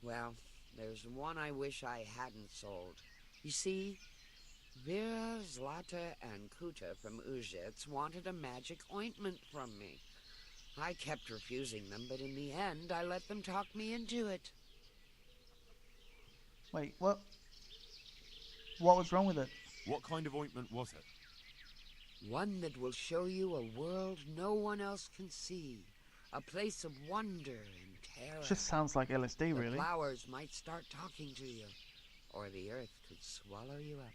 Speaker 8: Well, there's one I wish I hadn't sold. You see, Vera, Zlata, and Kuta from Uzhitz wanted a magic ointment from me. I kept refusing them, but in the end, I let them talk me into it.
Speaker 1: Wait, what? What was wrong with it?
Speaker 3: What kind of ointment was it?
Speaker 8: One that will show you a world no one else can see. A place of wonder and terror.
Speaker 1: Just sounds like LSD, really.
Speaker 8: The flowers might start talking to you, or the earth could swallow you up.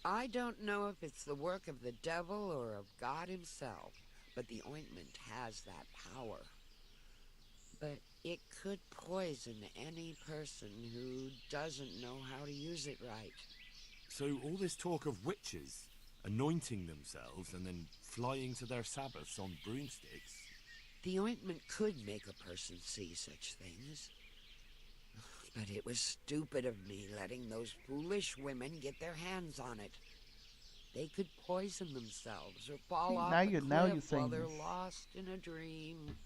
Speaker 8: I don't know if it's the work of the devil or of God himself, but the ointment has that power. But it could poison any person who doesn't know how to use it right.
Speaker 3: So all this talk of witches anointing themselves and then flying to their sabbaths on broomsticks.
Speaker 8: The ointment could make a person see such things. But it was stupid of me letting those foolish women get their hands on it. They could poison themselves or fall off a cliff while they're lost in a dream.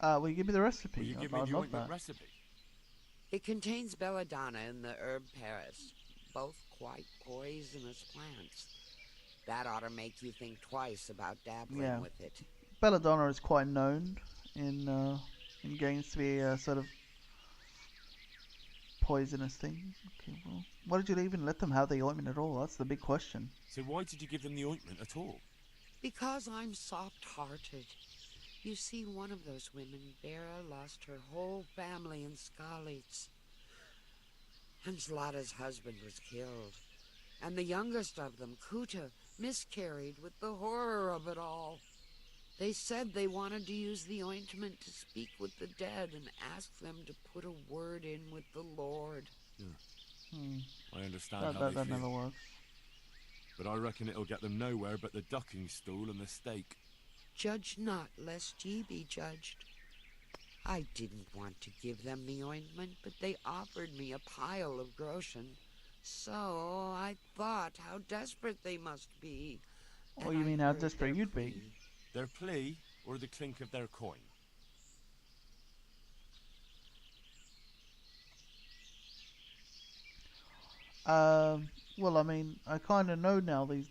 Speaker 1: Will you give me the recipe?
Speaker 3: Will you give me the ointment recipe?
Speaker 8: It contains belladonna and the herb Paris, both quite poisonous plants. That ought to make you think twice about dabbling with it.
Speaker 1: Belladonna is quite known in games to be a sort of poisonous thing. Okay, well, why did you even let them have the ointment at all? That's the big question.
Speaker 3: So why did you give them the ointment at all?
Speaker 8: Because I'm soft-hearted. You see, one of those women, Vera, lost her whole family in Skalitz. And Zlata's husband was killed. And the youngest of them, Kuta, miscarried with the horror of it all. They said they wanted to use the ointment to speak with the dead and ask them to put a word in with the Lord.
Speaker 3: I understand how they feel.
Speaker 1: That never works.
Speaker 3: But I reckon it'll get them nowhere but the ducking stool and the stake.
Speaker 8: Judge not, lest ye be judged. I didn't want to give them the ointment, but they offered me a pile of groschen. So I thought how desperate they must be.
Speaker 1: Oh, you mean how desperate you'd be?
Speaker 3: Their plea or the clink of their coin?
Speaker 1: Well, I mean, I kind of know now these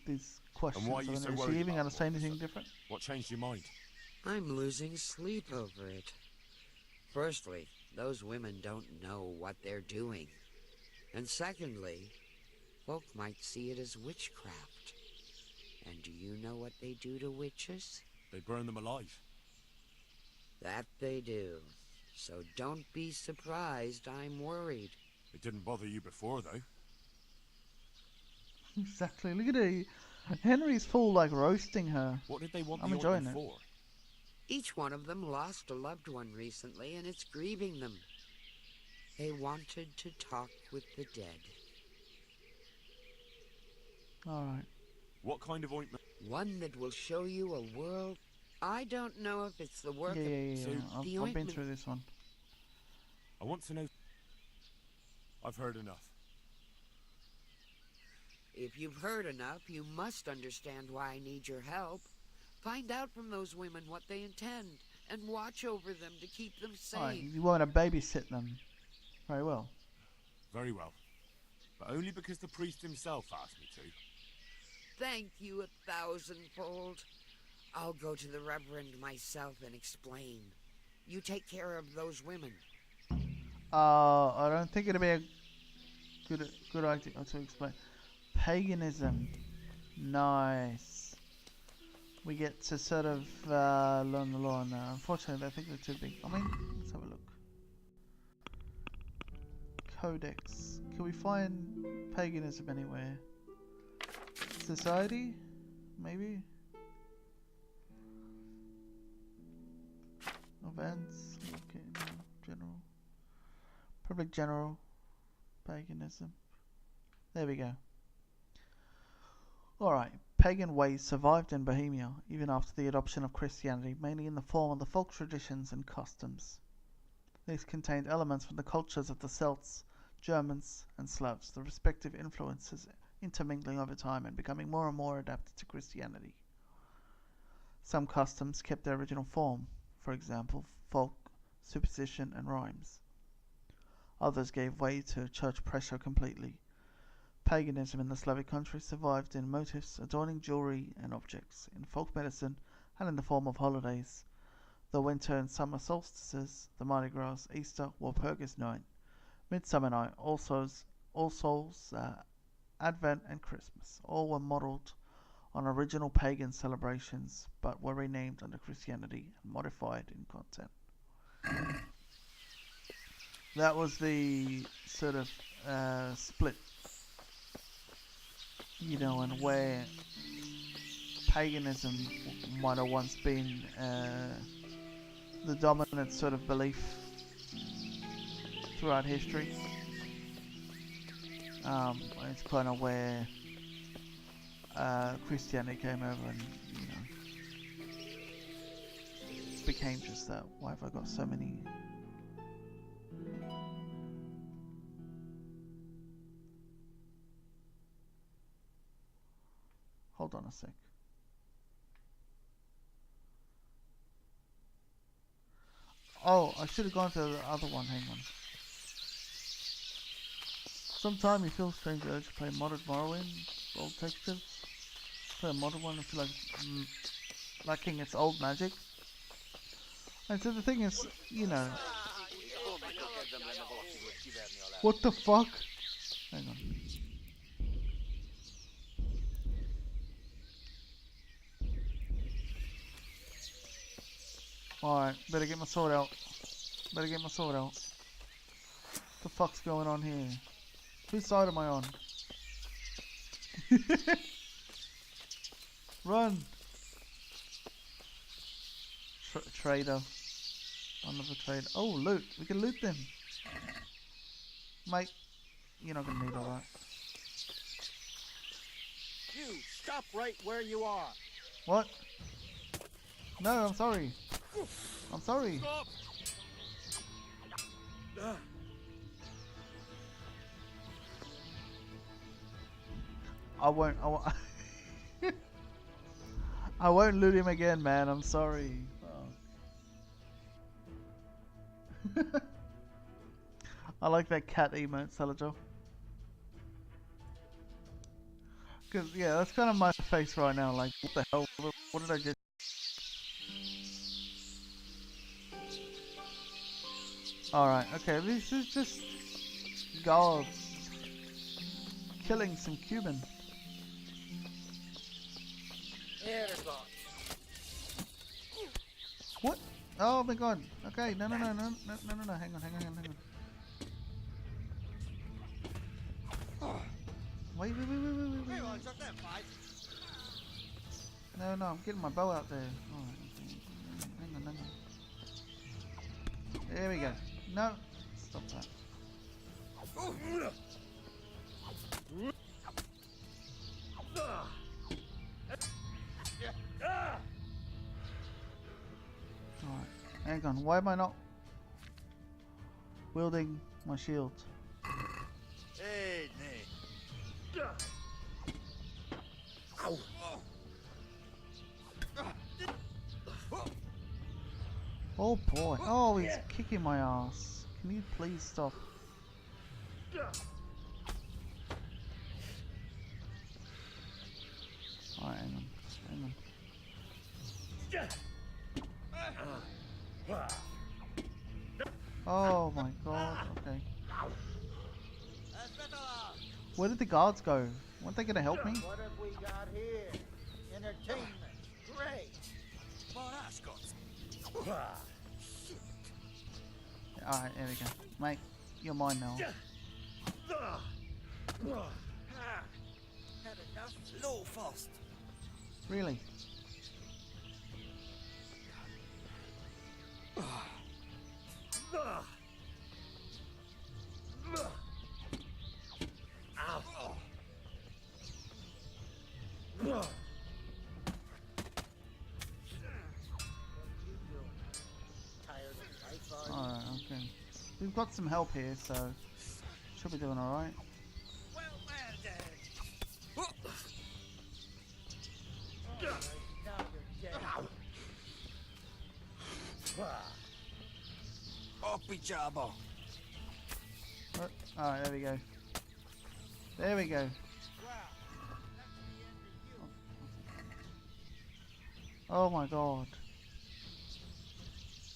Speaker 1: questions.
Speaker 3: And why are you so worried?
Speaker 1: Is she even going to say anything different?
Speaker 3: What changed your mind?
Speaker 8: I'm losing sleep over it. Firstly, those women don't know what they're doing. And secondly, folk might see it as witchcraft. And do you know what they do to witches?
Speaker 3: They burn them alive.
Speaker 8: That they do. So don't be surprised I'm worried.
Speaker 3: It didn't bother you before, though.
Speaker 1: Exactly. Look at it. Henry's full like roasting her.
Speaker 3: What did they want
Speaker 1: I'm
Speaker 3: the
Speaker 1: enjoying
Speaker 3: ointment
Speaker 1: it.
Speaker 3: for?
Speaker 8: Each one of them lost a loved one recently, and it's grieving them. They wanted to talk with the dead.
Speaker 1: Alright.
Speaker 3: What kind of ointment?
Speaker 8: One that will show you a world. I don't know if it's the work of...
Speaker 1: Yeah. I've been through this one.
Speaker 3: I want to know... I've heard enough.
Speaker 8: If you've heard enough, you must understand why I need your help. Find out from those women what they intend, and watch over them to keep them safe.
Speaker 1: Right, you want to babysit them. Very well.
Speaker 3: Very well. But only because the priest himself asked me to.
Speaker 8: Thank you 1,000-fold. I'll go to the Reverend myself and explain. You take care of those women.
Speaker 1: I don't think it'd be a good idea to explain. Paganism. Nice. We get to sort of learn the law now. Unfortunately, I think they're too big. I mean, let's have a look. Codex. Can we find paganism anywhere? Society? Maybe? Events? Okay, no. General. Public general. Paganism. There we go. Alright. Pagan ways survived in Bohemia, even after the adoption of Christianity, mainly in the form of the folk traditions and customs. These contained elements from the cultures of the Celts, Germans, and Slavs, the respective influences intermingling over time and becoming more and more adapted to Christianity. Some customs kept their original form, for example, folk, superstition, and rhymes. Others gave way to church pressure completely. Paganism in the Slavic countries survived in motifs adorning jewelry and objects, in folk medicine, and in the form of holidays. The winter and summer solstices, the Mardi Gras, Easter, Walpurgis Night, Midsummer Night, All Souls, Advent, and Christmas, all were modelled on original pagan celebrations, but were renamed under Christianity and modified in content. That was the sort of split, you know, and where paganism might have once been the dominant sort of belief throughout history. It's kind of where Christianity came over and, you know, became just that. Why have I got so many? Hold on a sec. Oh, I should have gone to the other one. Hang on. Sometime you feel strange urge to play modded Morrowind, old textures. Play a modded one and feel like lacking its old magic. And so the thing is, you know. What the fuck? Hang on. Alright, better get my sword out. Better get my sword out. What the fuck's going on here? Whose side am I on? Run! Trader. Another trader. Oh, loot. We can loot them. Mate, you're not gonna need all that.
Speaker 9: You, stop right where you are.
Speaker 1: What? No, I'm sorry. I'm sorry.
Speaker 9: Stop.
Speaker 1: I won't. I won't loot him again, man. I'm sorry. Oh. I like that cat emote, Salajo. Cause yeah, that's kind of my face right now. Like, what the hell? What did I just? Alright, okay, this is just guards killing some Cuban. What? Oh my god. Okay, no, hang on. Wait. No, I'm getting my bow out there. Alright, hang on. There we go. No, stop that. Alright, hang on. Why am I not wielding my shield?
Speaker 6: Hey, Nate.
Speaker 9: Ow.
Speaker 1: Oh boy. Oh, he's kicking my ass. Can you please stop? Alright, hang on. Oh my god, okay. Where did the guards go? Weren't they gonna help me?
Speaker 9: What have we got here? Entertainment. Great.
Speaker 1: Alright, there we go. Mate, you're mine now.
Speaker 9: Had enough? Low fast.
Speaker 1: Really? Alright, okay. We've got some help here, so should be doing alright. Alright, there we go. There we go. Oh my god.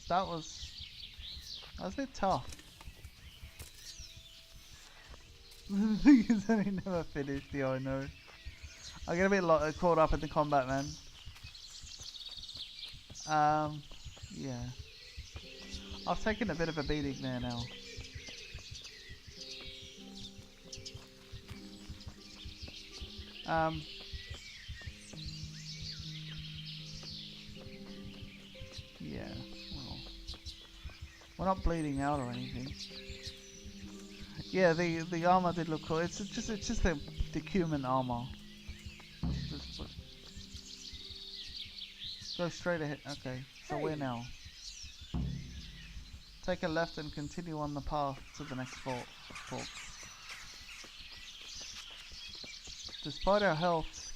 Speaker 1: That was a bit tough. The thing is, I never finished. Yeah, I know. I get a bit caught up in the combat, man. Yeah. I've taken a bit of a beating there now. Yeah, well, we're not bleeding out or anything. Yeah, the armor did look cool. It's just the human armor. Go straight ahead. Okay, so where now? Take a left and continue on the path to the next fork. Despite our health,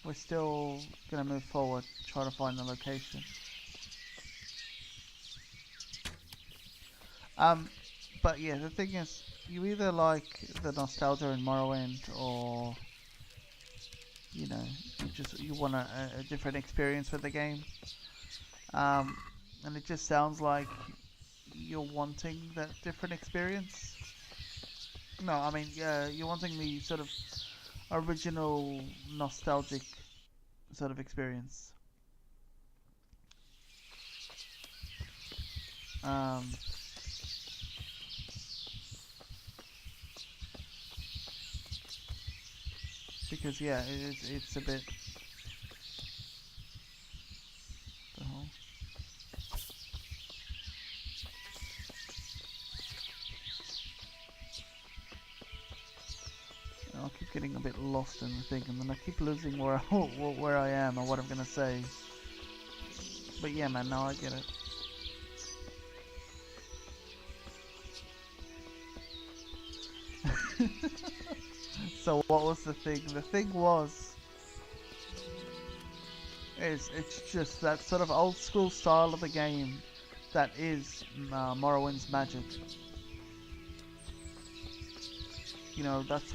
Speaker 1: we're still gonna move forward, try to find the location. But yeah, the thing is, you either like the nostalgia in Morrowind, or you know, you want a different experience with the game. And it just sounds like you're wanting that different experience. No, I mean, you're wanting the sort of original nostalgic sort of experience. Because yeah, it's a bit. The hell? I keep getting a bit lost in the thing, and then I keep losing where I am or what I'm gonna say. But yeah, man, now I get it. So what was the thing? The thing was, it's just that sort of old school style of the game that is Morrowind's magic. You know, that's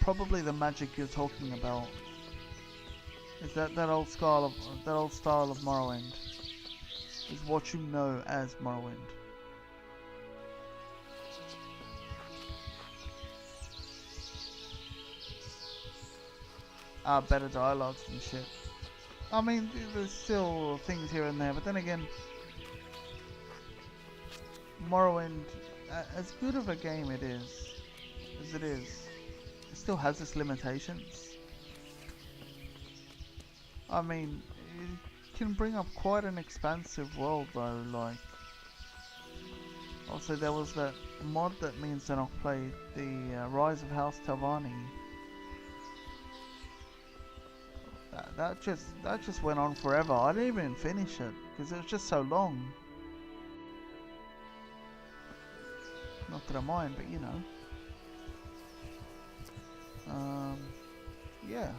Speaker 1: probably the magic you're talking about. Is that old style of Morrowind is what you know as Morrowind. Better dialogues and shit. I mean, there's still things here and there, but then again, Morrowind, as good of a game it is, it still has its limitations. I mean, it can bring up quite an expansive world though, like, also there was that mod that me and Zenok played, the Rise of House Telvanni. That just went on forever. I didn't even finish it because it was just so long. Not that I mind, but you know. Yeah.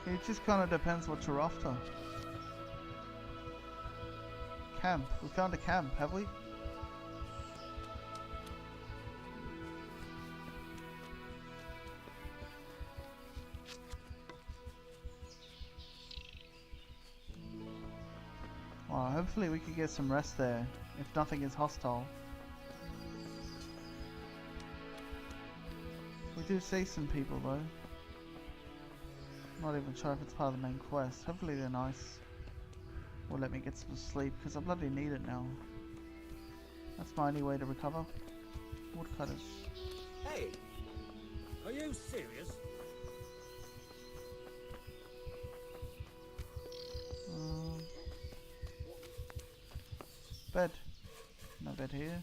Speaker 1: It just kind of depends what you're after. Camp. We found a camp, have we? Well, hopefully we can get some rest there, if nothing is hostile. We do see some people though. Not even sure if it's part of the main quest. Hopefully they're nice. Or let me get some sleep, because I bloody need it now. That's my only way to recover. Woodcutters.
Speaker 3: Hey! Are you serious?
Speaker 1: Bed. No bed here.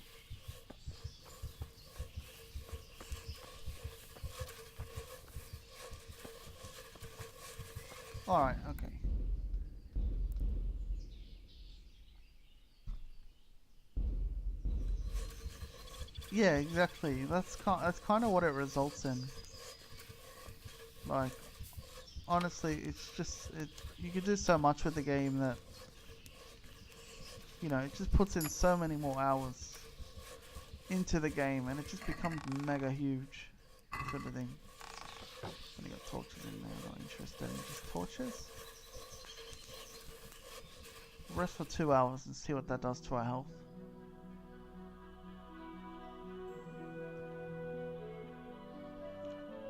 Speaker 1: Alright, okay. Yeah, exactly. That's kind of what it results in. Like, honestly, it's just you can do so much with the game that, you know, it just puts in so many more hours into the game, and it just becomes mega huge, sort of thing. Only got torches in there. Not interested in just torches. Rest for 2 hours and see what that does to our health.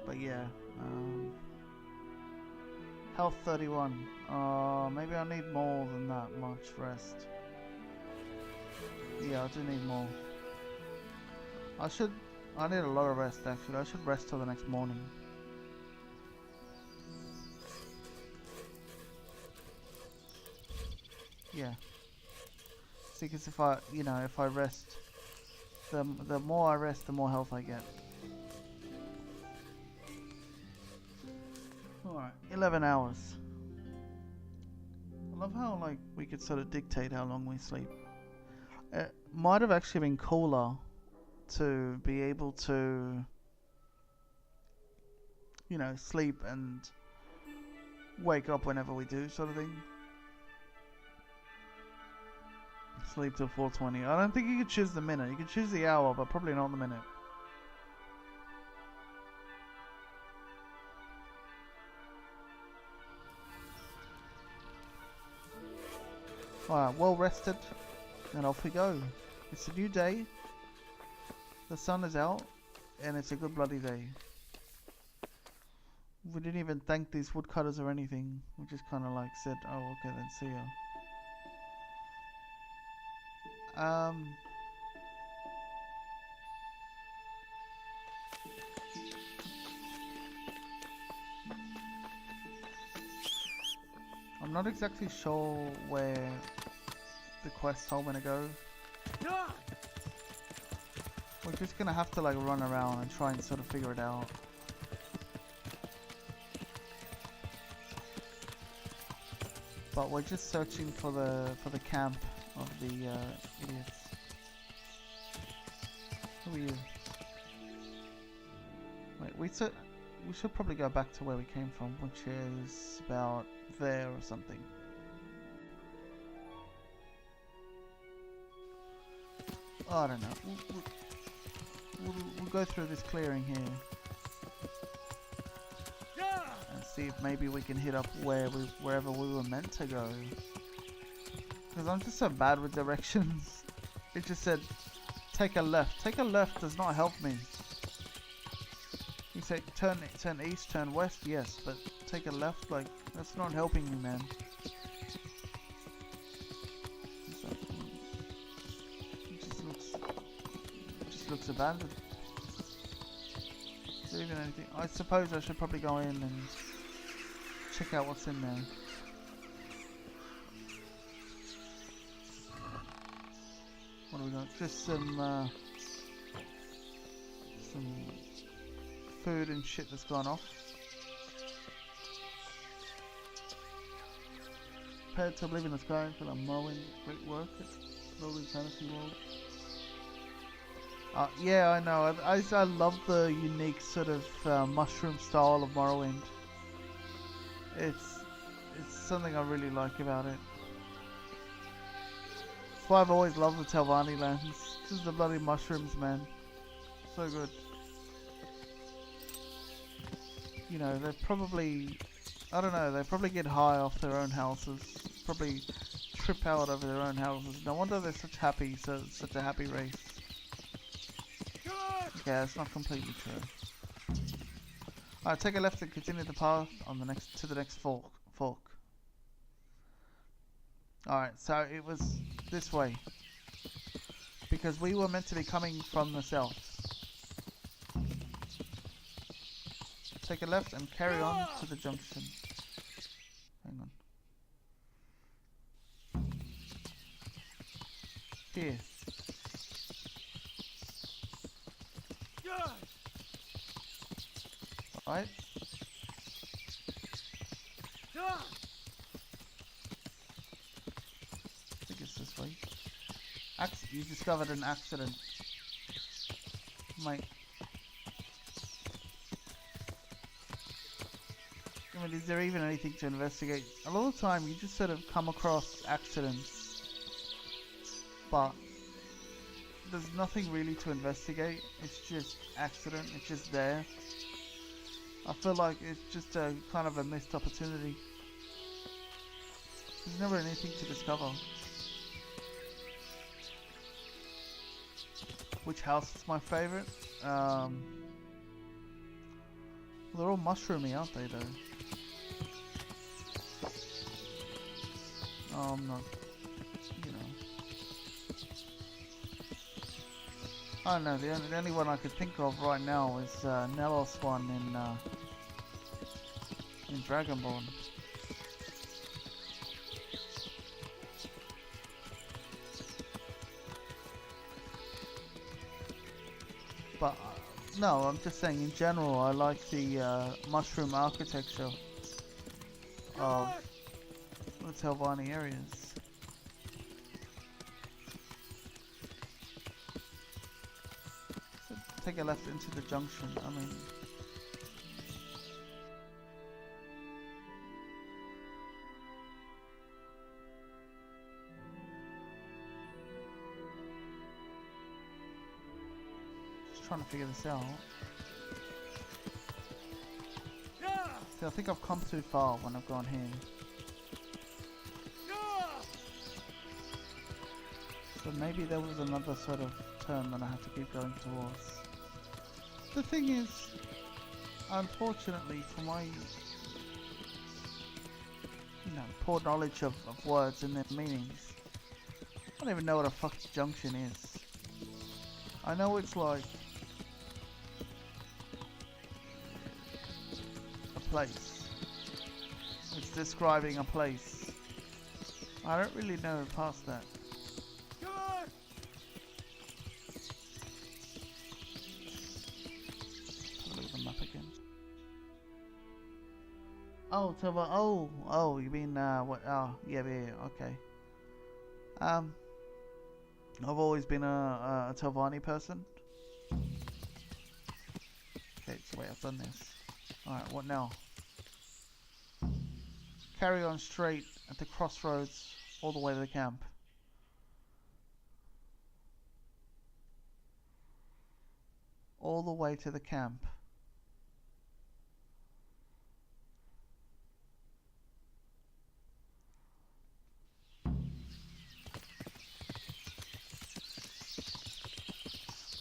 Speaker 1: But yeah, health 31. Maybe I need more than that much rest. Yeah, I do need more. I need a lot of rest actually. I should rest till the next morning. Yeah. See, because if I rest, the more I rest, the more health I get. Alright, 11 hours. love how like we could sort of dictate how long we sleep. It might have actually been cooler to be able to, you know, sleep and wake up whenever we do, sort of thing. Sleep till 4:20. I don't think you could choose the minute. You could choose the hour, but probably not the minute. Alright, well rested, and off we go. It's a new day. The sun is out, and it's a good bloody day. We didn't even thank these woodcutters or anything. We just kind of like said, oh, okay, then see ya. I'm not exactly sure where the quest told me to go. We're just gonna have to like run around and try and sort of figure it out. But we're just searching for the camp of the idiots. Who are you? Wait, we should probably go back to where we came from, which is about there or something. Oh, I don't know. We'll go through this clearing here and see if maybe we can hit up wherever we were meant to go. Because I'm just so bad with directions. It just said take a left. Take a left does not help me. You say turn east, turn west, yes, but take a left, like that's not helping me, man. It just looks abandoned. Is there even anything? I suppose I should probably go in and check out what's in there. What do we got? Just some food and shit that's gone off. Prepared to live in the sky for the mowing. Great work at Slowly Fantasy World. Yeah, I know. I love the unique sort of mushroom style of Morrowind. It's something I really like about it. That's why I've always loved the Telvanni lands. Just the bloody mushrooms, man. So good. You know, they probably, I don't know, they probably get high off their own houses. Probably trip out over their own houses. No wonder they're such a happy race. Okay, that's not completely true. Alright, take a left and continue the path on to the next fork. Alright, so it was this way. Because we were meant to be coming from the south. Take a left and carry on to the junction. Hang on. Here. Right. I think it's this way. You discovered an accident. Mate. I mean, is there even anything to investigate? A lot of the time you just sort of come across accidents, but there's nothing really to investigate. It's just accident, it's just there. I feel like it's just a kind of a missed opportunity. There's never anything to discover. Which house is my favorite? They're all mushroomy, aren't they, though? Oh, I'm not, you know. I don't know, the only one I could think of right now is Nelos one in Dragonborn. But no, I'm just saying in general I like the mushroom architecture of the Telvanni areas. So take a left into the junction. I mean, just trying to figure this out. See, I think I've come too far when I've gone here. So maybe there was another sort of turn that I had to keep going towards. The thing is, unfortunately for my, poor knowledge of words and their meanings, I don't even know what a fucking junction is. I know it's like a place. It's describing a place. I don't really know past that. Oh, Tova. Oh, you mean what? Oh, yeah, okay. I've always been a Telvanni person. Okay, so wait, I've done this. All right, what now? Carry on straight at the crossroads, all the way to the camp. All the way to the camp.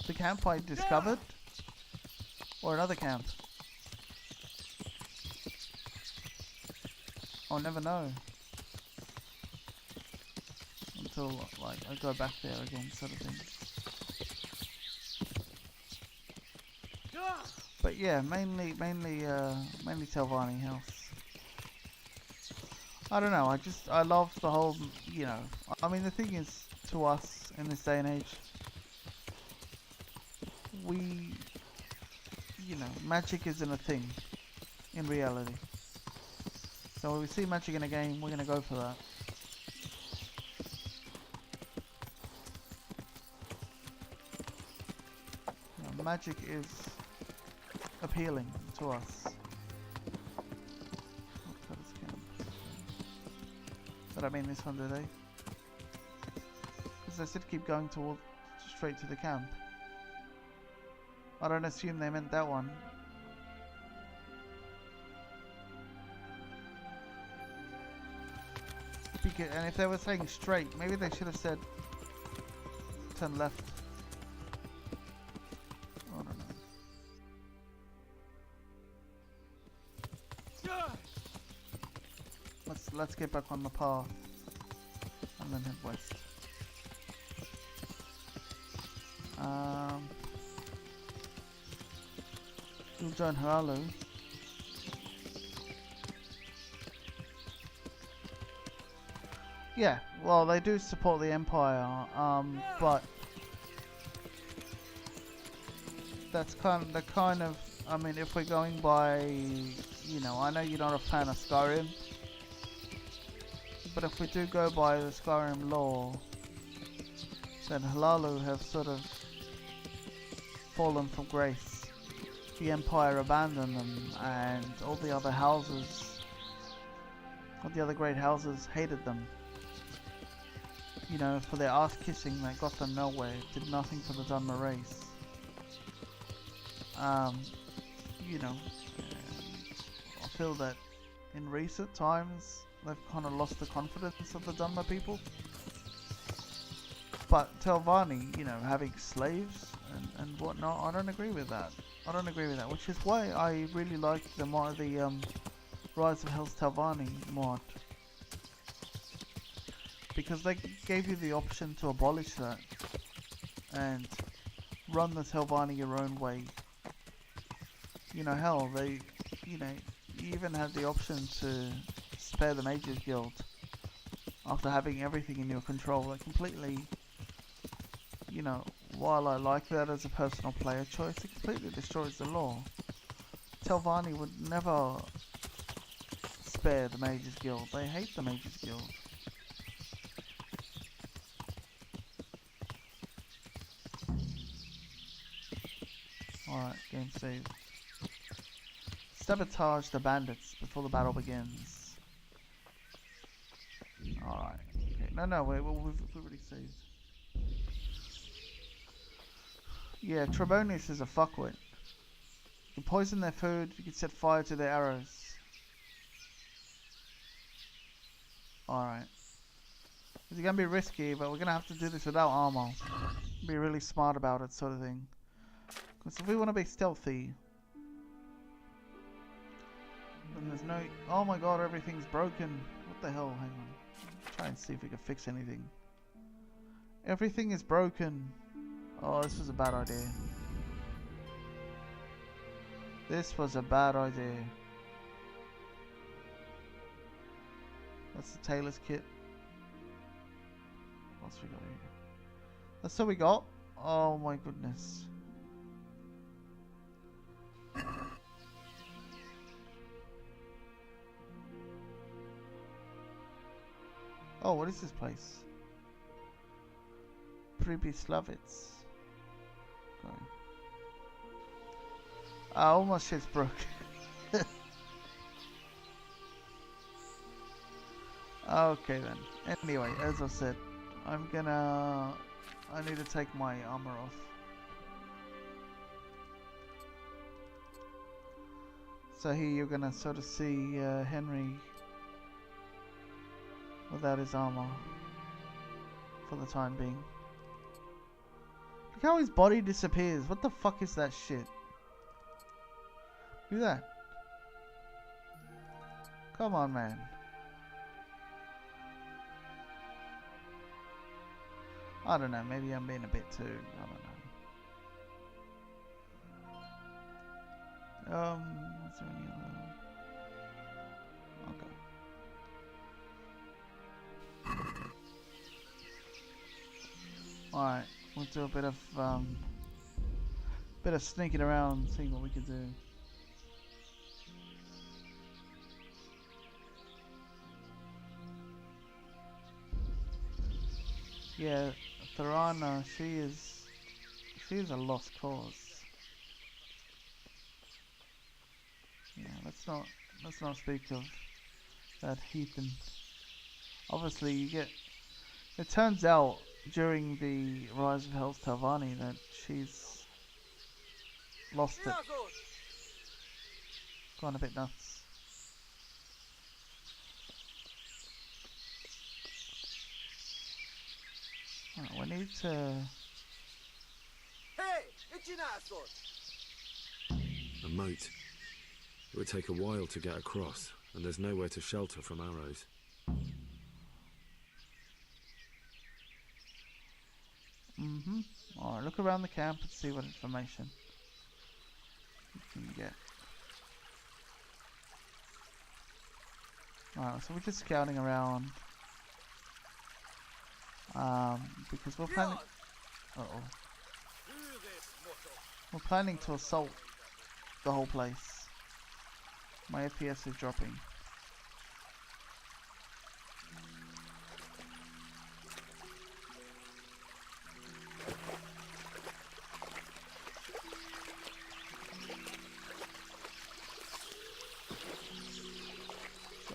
Speaker 1: The camp I discovered? Or another camp? I'll never know. Until, like, I go back there again, sort of thing. But yeah, mainly Telvanni house. I don't know, I love the whole, I mean, the thing is, to us, in this day and age, we, magic isn't a thing in reality. So when we see magic in a game, we're gonna go for that. Magic is appealing to us. But I mean this one today. Because they said keep going straight to the camp. I don't assume they meant that one. And if they were saying straight, maybe they should have said turn left. I don't know. Let's get back on the path and then head west. We'll join Halalu. Yeah, well, they do support the Empire, but that's kind of, I mean, if we're going by, I know you're not a fan of Skyrim, but if we do go by the Skyrim lore, then Halalu have sort of fallen from grace. The Empire abandoned them, and all the other houses, all the other great houses hated them. For their ass kissing that got them nowhere, did nothing for the Dunmer race. I feel that in recent times they've kind of lost the confidence of the Dunmer people. But Telvanni, having slaves and whatnot, I don't agree with that. Which is why I really like the Rise of Hell's Telvanni mod. Because they gave you the option to abolish that and run the Telvanni your own way. Hell, they, you even had the option to spare the Mages Guild after having everything in your control. Like completely, while I like that as a personal player choice, it completely destroys the lore. Telvanni would never spare the Mages Guild. They hate the Mages Guild. Alright, game save. Sabotage the bandits before the battle begins. Alright. Okay. No, wait, we've already saved. Yeah, Trebonius is a fuckwit. You can poison their food, you can set fire to their arrows. Alright. It's gonna be risky, but we're gonna have to do this without armor. Be really smart about it, sort of thing. Because if we want to be stealthy, then there's no... Oh my god, everything's broken. What the hell? Hang on. Try and see if we can fix anything. Everything is broken. Oh, this was a bad idea. This was a bad idea. That's the tailor's kit. What's we got here? That's what we got? Oh my goodness. Oh, what is this place? Pribyslavitz. Okay. All my shit's broke. Okay then. Anyway, as I said, I need to take my armor off. So here you're gonna sort of see Henry without his armor for the time being. Look how his body disappears. What the fuck is that shit? Look at that. Come on, man. I don't know, maybe I'm being a bit too, I don't know. Is there any other... Okay. Alright, we'll do a bit of sneaking around, seeing what we can do. Yeah, Tharana, she is a lost cause. Yeah, let's not speak of that heathen. Obviously, it turns out during the Rise of Hell's Tavani that she's lost it. Gone a bit nuts. Right, we need to...
Speaker 3: A moat. It would take a while to get across, and there's nowhere to shelter from arrows.
Speaker 1: Alright, look around the camp and see what information you can get. Alright, so we're just scouting around. Because we're planning... We're planning to assault the whole place. My FPS is dropping.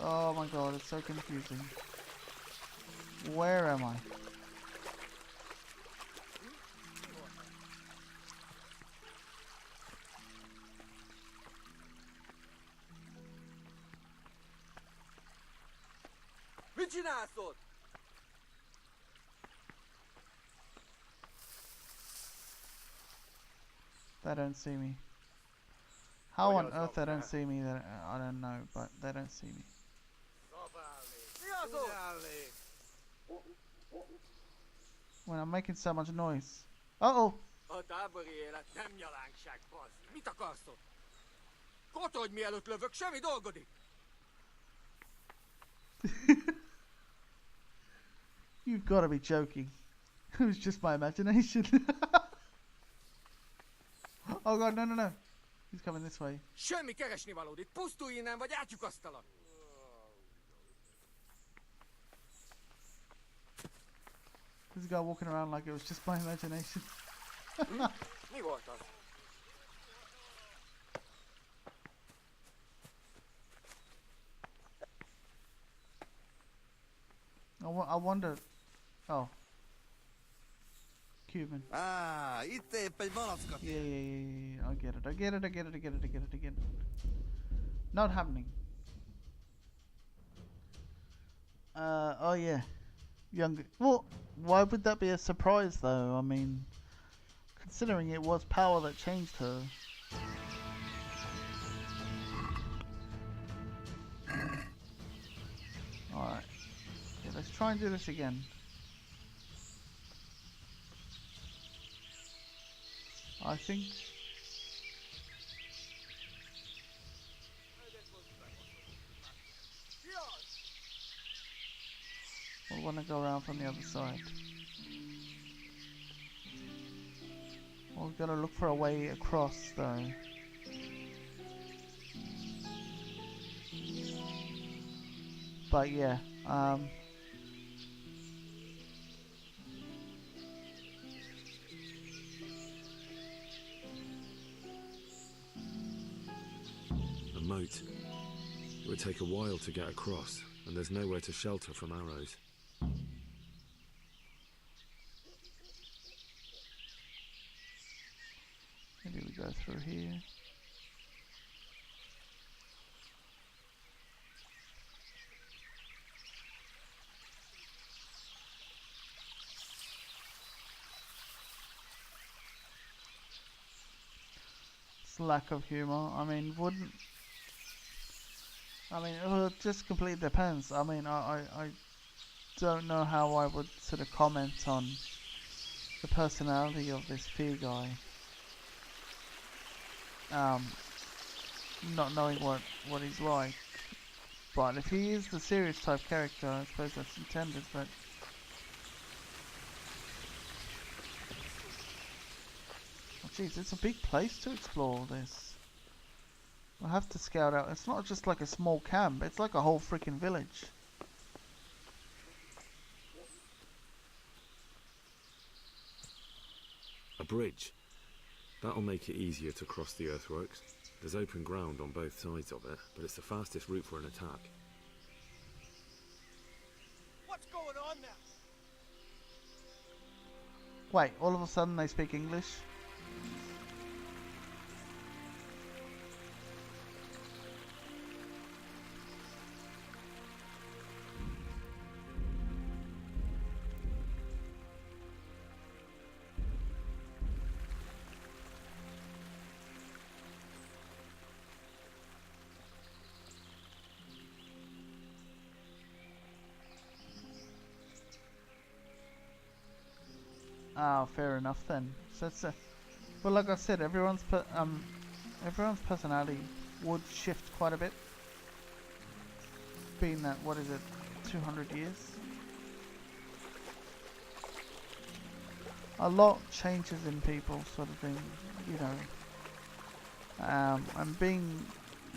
Speaker 1: Oh my god, it's so confusing. Where am I? They don't see me. How on earth they don't see me, that I don't know, but they don't see me. When I'm making so much noise. Uh-oh!
Speaker 10: A tábori élet nem nyalánkság, bazd. Mit akarsz ott? Kotolj, mielőtt lövök, semmi dolgodik!
Speaker 1: You've got to be joking. It was just my imagination. Oh god, no. He's coming this way.
Speaker 10: Semmi keresnivalód, itt pusztulj innen, vagy átlyukasztalak!
Speaker 1: This guy walking around like it was just my imagination.
Speaker 10: Mi volt az?
Speaker 1: I wonder. Oh. Cuban.
Speaker 11: Itt épp egy malackat.
Speaker 1: Yeah. I get it. Not happening. Oh yeah. Younger. Well, why would that be a surprise though? I mean, considering it was power that changed her. Alright. Okay, let's try and do this again. I think we'll want to go around from the other side. We're gonna look for a way across though. But yeah,
Speaker 3: A moat. It would take a while to get across, and there's nowhere to shelter from arrows.
Speaker 1: maybe we go through here. It's lack of humor. I mean, it just completely depends. I mean, I don't know how I would sort of comment on the personality of this Fear guy. Not knowing what he's like. But if he is the serious type character, I suppose that's intended, but... Oh, jeez, it's a big place to explore this. We'll have to scout out. It's not just like a small camp, it's like a whole freaking village.
Speaker 3: A bridge. That'll make it easier to cross the earthworks. There's open ground on both sides of it, but it's the fastest route for an attack.
Speaker 10: What's going on there?
Speaker 1: Wait, all of a sudden they speak English? Oh, fair enough then. So it's well, like I said, everyone's personality would shift quite a bit. Being that, what is it, 200 years? A lot changes in people, sort of thing, you know. And being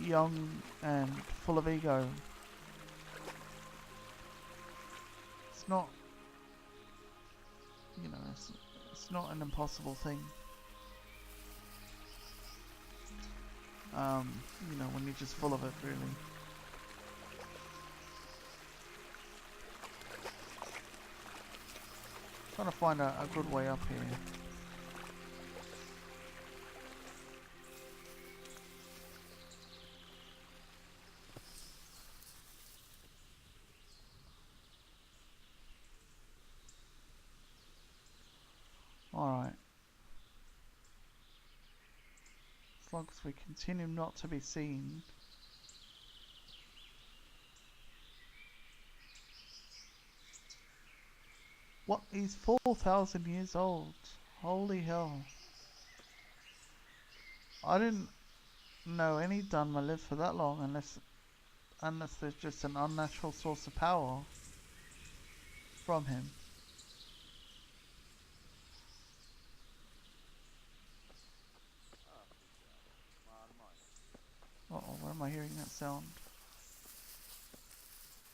Speaker 1: young and full of ego, it's not, you know, it's not an impossible thing. You know, when you're just full of it, really. Trying to find a good way up here. Alright. As long as we continue not to be seen. What? He's 4,000 years old. Holy hell. I didn't know any Dunmer lived for that long unless there's just an unnatural source of power from him. Uh-oh, where am I hearing that sound?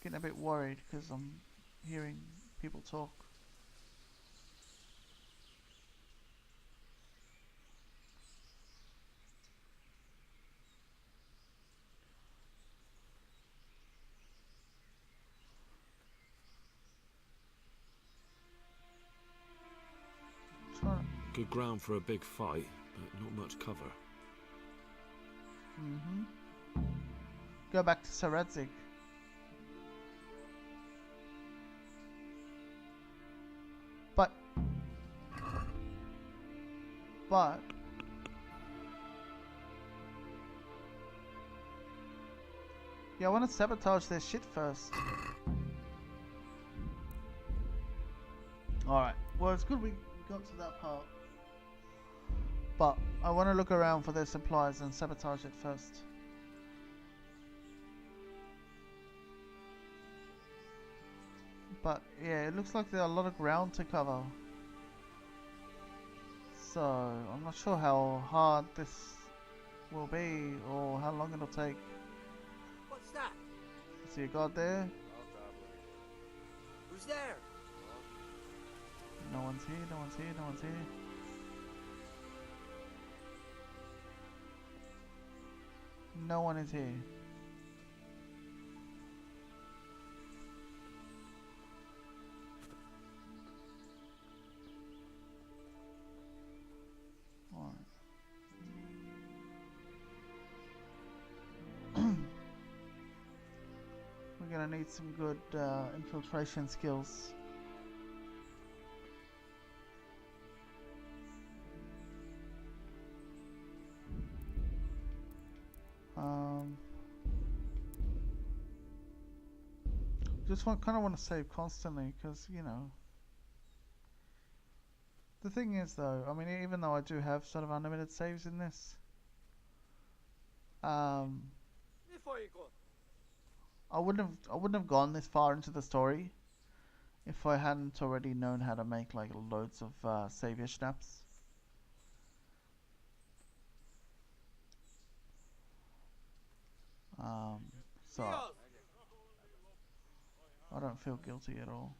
Speaker 1: Getting a bit worried because I'm hearing people talk.
Speaker 3: Good ground for a big fight, but not much cover.
Speaker 1: Go back to Sir Radzig. But yeah, I want to sabotage their shit first. Alright, well it's good we got to that part. But I want to look around for their supplies and sabotage it first. But yeah, it looks like there's a lot of ground to cover. So I'm not sure how hard this will be or how long it'll take.
Speaker 10: What's that?
Speaker 1: See a guard there?
Speaker 10: Who's there?
Speaker 1: No one's here, no one's here, no one's here. No one is here. Alright. We're gonna need some good infiltration skills. Just kind of want to save constantly because, you know, the thing is though, I mean, even though I do have sort of unlimited saves in this, I wouldn't have gone this far into the story if I hadn't already known how to make like loads of savior snaps. So I don't feel guilty at all.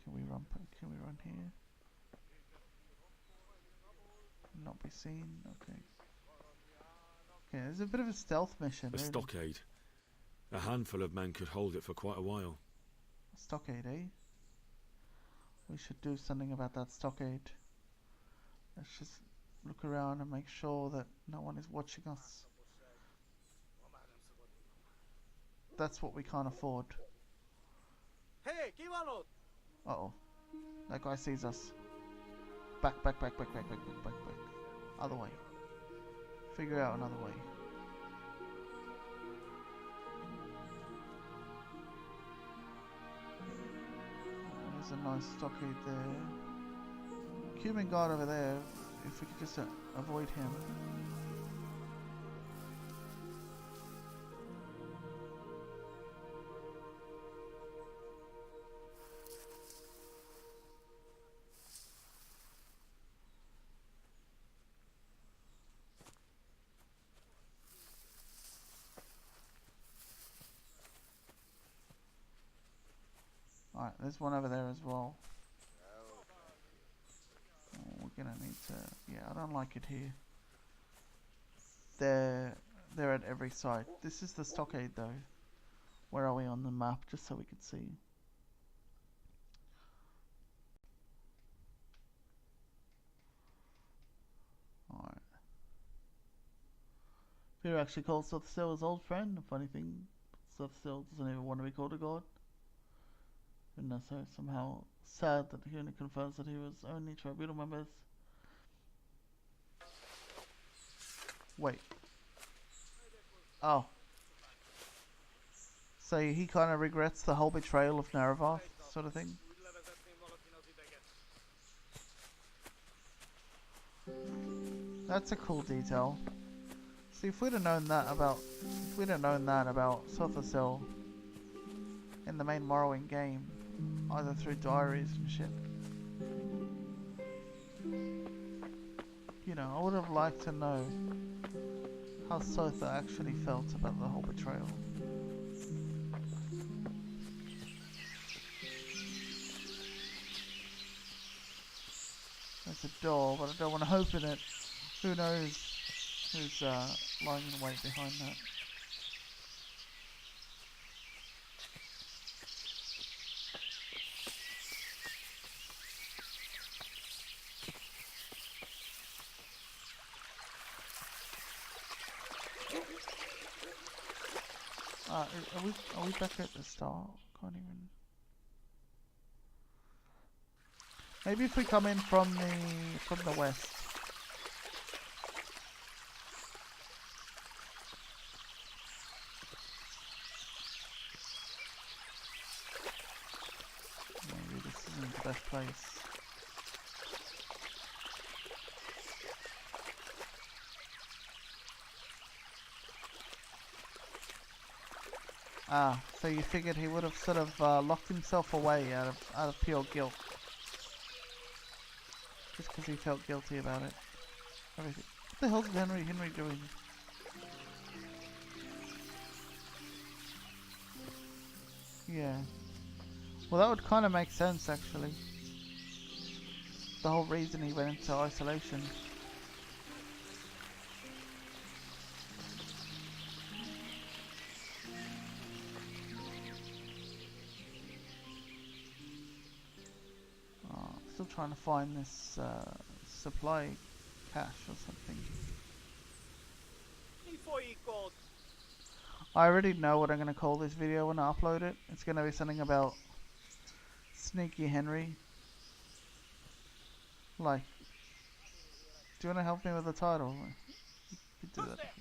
Speaker 1: Can we run here? Not be seen. Okay. Okay, there's a bit of a stealth mission.
Speaker 3: A stockade. A handful of men could hold it for quite a while.
Speaker 1: A stockade, eh? We should do something about that stockade. Let's just look around and make sure that no one is watching us. That's what we can't afford.
Speaker 10: Hey, Kivano!
Speaker 1: Uh-oh. That guy sees us. Back. Other way. Figure out another way. There's a nice stockade there. Cuban guard over there. If we could just avoid him. Alright, there's one over there as well. Oh, we're gonna need to... Yeah, I don't like it here. They're at every site. This is the stockade though. Where are we on the map, just so we can see? Alright. Peter actually calls Sothisil his old friend. A funny thing, Sothisil doesn't even want to be called a god. And so somehow sad that he only confirms that he was only tribunal members. Wait. Oh. So he kind of regrets the whole betrayal of Naravath, sort of thing. That's a cool detail. See, if we'd have known that about Sothisil in the main Morrowind game, either through diaries and shit, you know, I would have liked to know how Sotha actually felt about the whole betrayal. There's a door, but I don't want to open it. Who knows who's lying in wait behind that. are we back at the start? Can't even. Maybe if we come in from the west. Maybe this isn't the best place. Ah, so you figured he would have sort of locked himself away out of pure guilt, just because he felt guilty about it. Everything. What the hell's Henry doing? Yeah. Well, that would kind of make sense, actually. The whole reason he went into isolation. Still trying to find this supply cache or something. I already know what I'm going to call this video when I upload it. It's going to be something about Sneaky Henry. Like, do you want to help me with the title? You could do that.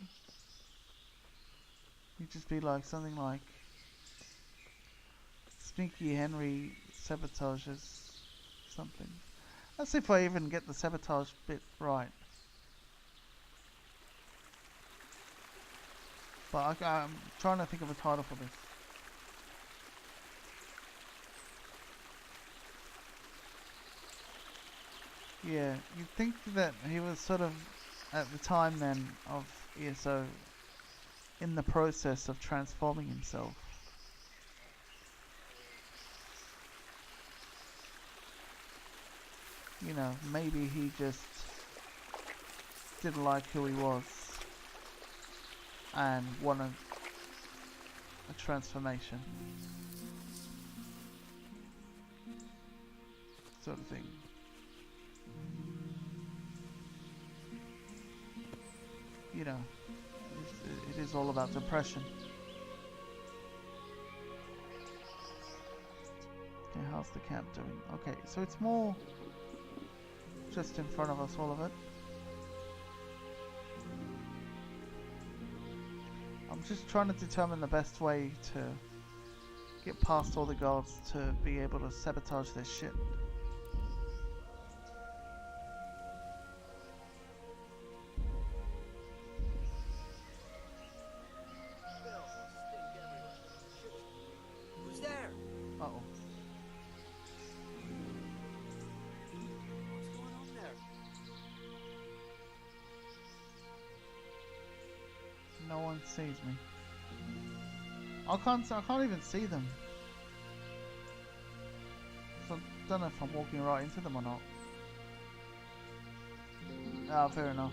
Speaker 1: You'd just be like something like Sneaky Henry sabotages something. Let's see if I even get the sabotage bit right. But I'm trying to think of a title for this. Yeah, you'd think that he was sort of, at the time then, of ESO, in the process of transforming himself. You know, maybe he just didn't like who he was and wanted a transformation. Sort of thing. You know, it is all about depression. Okay, how's the camp doing? Okay, so it's more just in front of us, all of it. I'm just trying to determine the best way to get past all the guards to be able to sabotage their shit.
Speaker 10: Who's there?
Speaker 1: Uh-oh.
Speaker 10: What's going on there?
Speaker 1: No one sees me. I can't even see them. So I don't know if I'm walking right into them or not. Ah, fair enough.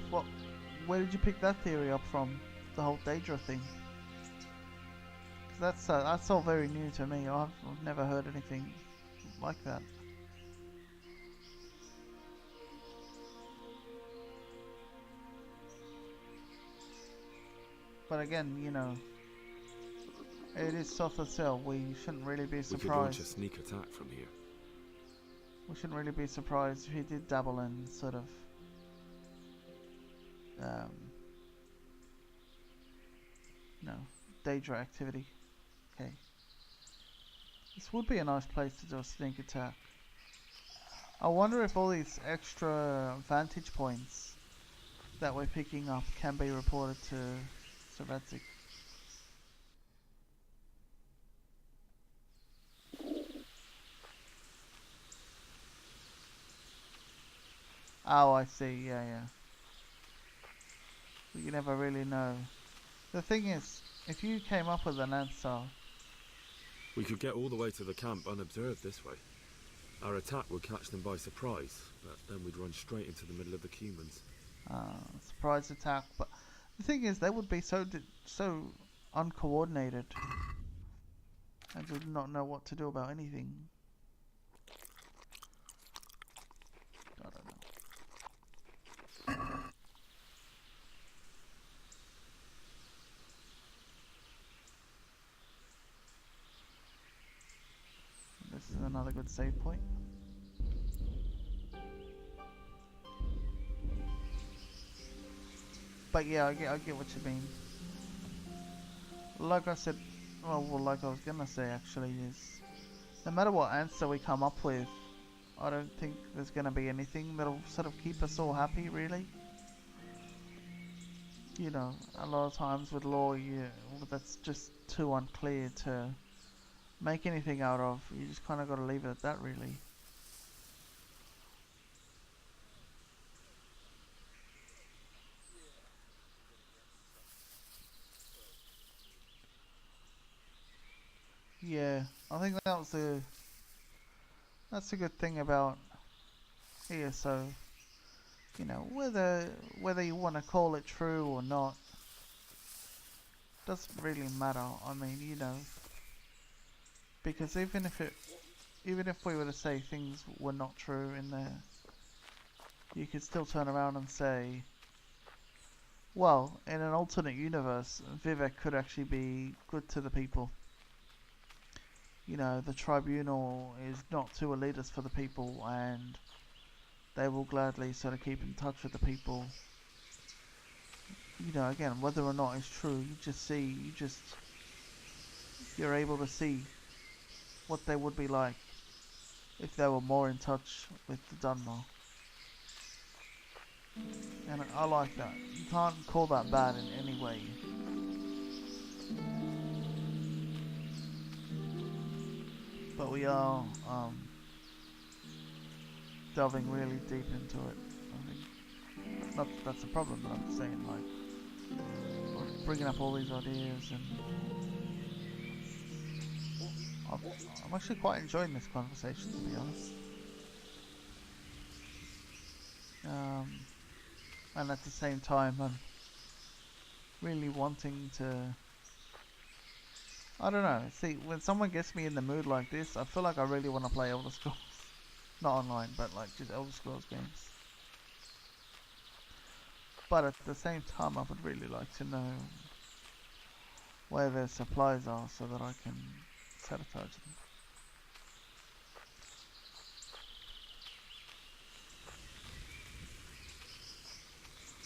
Speaker 1: Where did you pick that theory up from? The whole Daedra thing? 'Cause that's all very new to me. I've never heard anything like that. But again, you know, it is Sotha Cell. We shouldn't really be surprised.
Speaker 3: We could launch a sneak attack from here.
Speaker 1: We shouldn't really be surprised if he did dabble in sort of Daedra activity. Okay. This would be a nice place to do a sneak attack. I wonder if all these extra vantage points that we're picking up can be reported to Sir Radzig. Oh, I see. Yeah. But you never really know. The thing is, if you came up with an answer...
Speaker 3: We could get all the way to the camp unobserved this way. Our attack would catch them by surprise, but then we'd run straight into the middle of the humans.
Speaker 1: Surprise attack, but the thing is, they would be so uncoordinated and would not know what to do about anything. I don't know. is another good save point. But yeah, I get what you mean. Like I said, well, like I was gonna say actually, is no matter what answer we come up with, I don't think there's gonna be anything that'll sort of keep us all happy, really. You know, a lot of times with law, that's just too unclear to make anything out of. You just kind of got to leave it at that, really. Yeah, I think that's a good thing about ESO. You know, whether you want to call it true or not, doesn't really matter. I mean, you know, because even if we were to say things were not true in there, you could still turn around and say, well, in an alternate universe, Vivek could actually be good to the people. You know, the tribunal is not too elitist for the people, and they will gladly sort of keep in touch with the people. You know, again, whether or not it's true, you're able to see what they would be like if they were more in touch with the Dunmore. And I like that. You can't call that bad in any way. But we are delving really deep into it. I think not that that's a problem, but I'm saying like bringing up all these ideas, and I'm actually quite enjoying this conversation, to be honest. And at the same time, I'm really wanting to. I don't know. See, when someone gets me in the mood like this, I feel like I really want to play Elder Scrolls. Not online, but like just Elder Scrolls games. But at the same time, I would really like to know where their supplies are so that I can sabotage them.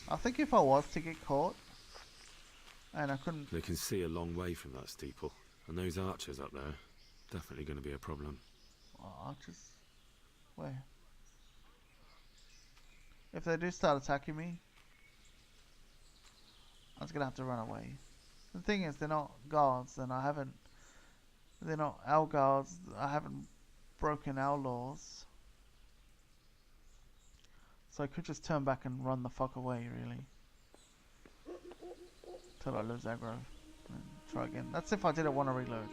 Speaker 1: I think if I was to get caught, and I couldn't...
Speaker 3: They can see a long way from that steeple, and those archers up there, definitely going to be a problem.
Speaker 1: Archers? Where? If they do start attacking me, I'm just going to have to run away. The thing is, they're not guards, and they're not our guards, I haven't broken our laws. So I could just turn back and run the fuck away, really. Till I lose aggro. And try again. That's if I didn't want to reload.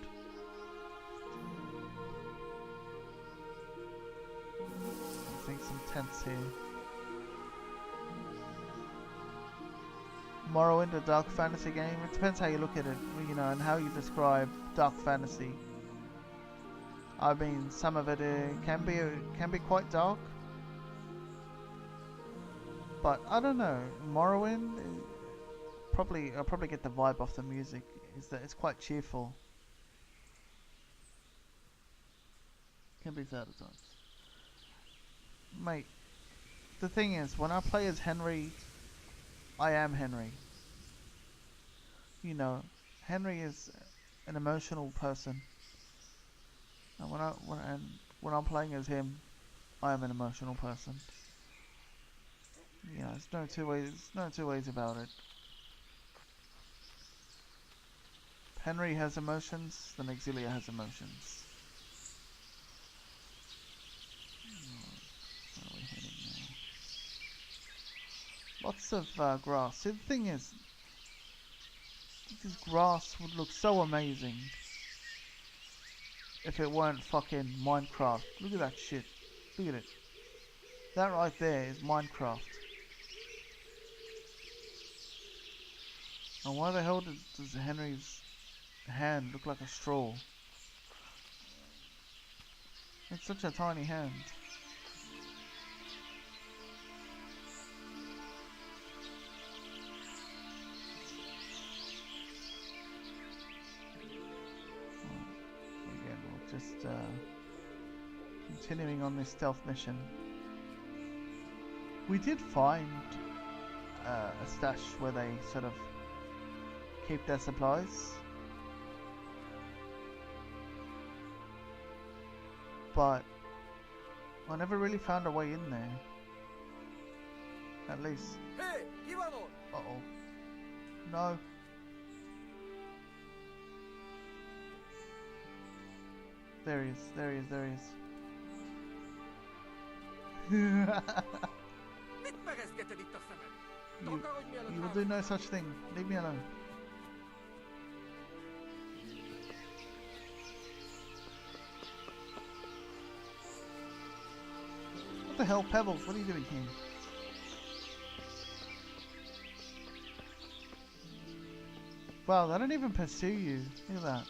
Speaker 1: I think some tents here. Morrowind, a dark fantasy game? It depends how you look at it, you know, and how you describe dark fantasy. I mean, some of it can be quite dark. But I don't know, Morrowind, I'll probably get the vibe off the music, is that it's quite cheerful. Can be sad at times. Mate, the thing is, when I play as Henry, I am Henry. You know, Henry is an emotional person. And when I'm playing as him, I am an emotional person. You know, there's no two ways about it. Henry has emotions, then Exilia has emotions. Where are we heading now? Lots of grass. See, the thing is, this grass would look so amazing if it weren't fucking Minecraft. Look at that shit. Look at it. That right there is Minecraft. And why the hell does Henry's hand look like a straw? It's such a tiny hand. Again, we'll just continuing on this stealth mission. We did find a stash where they sort of keep their supplies, but I never really found a way in there. At least.
Speaker 10: Hey, Ivano!
Speaker 1: Uh-oh. No. There he is, there he is, there he is. You will do no such thing. Leave me alone. What the hell, Pebbles? What are you doing here? Wow, they don't even pursue you. Look at that.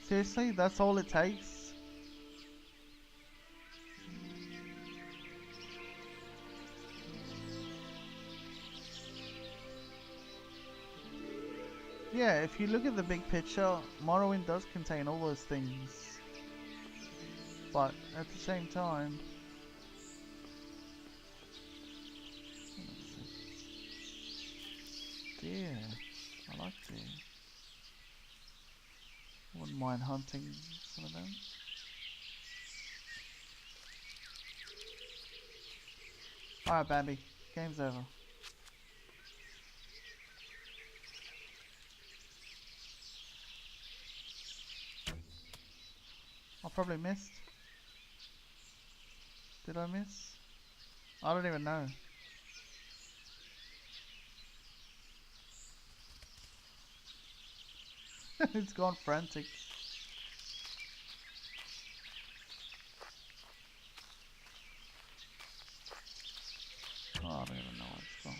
Speaker 1: Seriously? That's all it takes? Yeah, if you look at the big picture, Morrowind does contain all those things. But at the same time... deer. I like deer. Wouldn't mind hunting some of them. Alright, Bambi. Game's over. I probably missed. Did I miss? I don't even know. It's gone frantic. Oh, I don't even know where it's gone.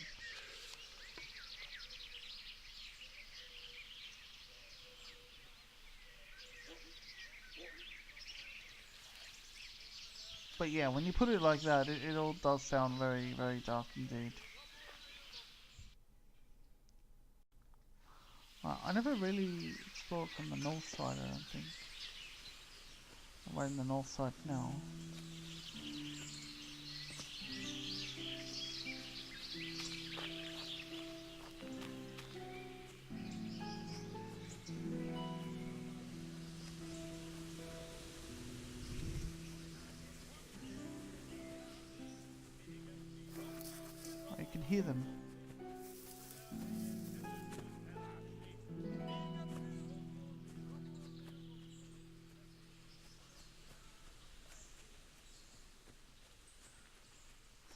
Speaker 1: But yeah, when you put it like that, it all does sound very, very dark indeed. I never really explored from the north side, I don't think. We're in the north side now. Oh, you can hear them.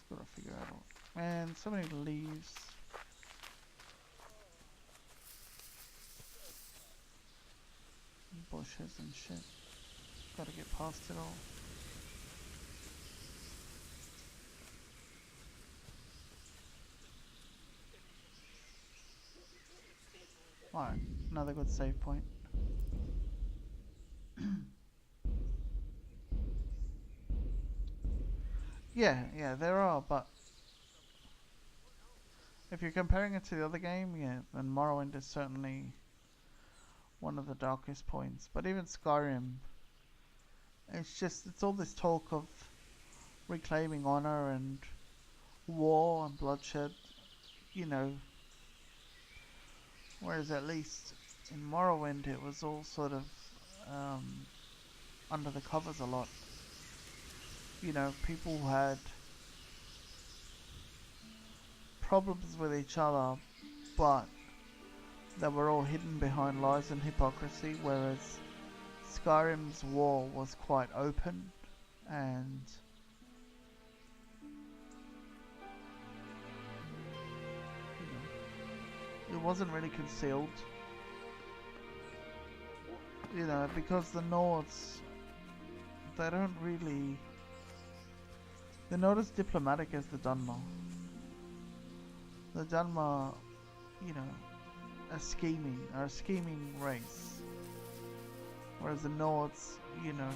Speaker 1: Gotta figure out. Man, so many leaves. Bushes and shit. Gotta get past it all. Alright, another good save point. Yeah, there are, but if you're comparing it to the other game, yeah, then Morrowind is certainly one of the darkest points. But even Skyrim, it's all this talk of reclaiming honor and war and bloodshed, you know. Whereas at least in Morrowind it was all sort of under the covers a lot. You know, people had problems with each other, but they were all hidden behind lies and hypocrisy, whereas Skyrim's war was quite open and it wasn't really concealed. You know, because the Nords, they don't really... they're not as diplomatic as the Dunmer. The Dunmer, you know, are a scheming race. Whereas the Nords, you know,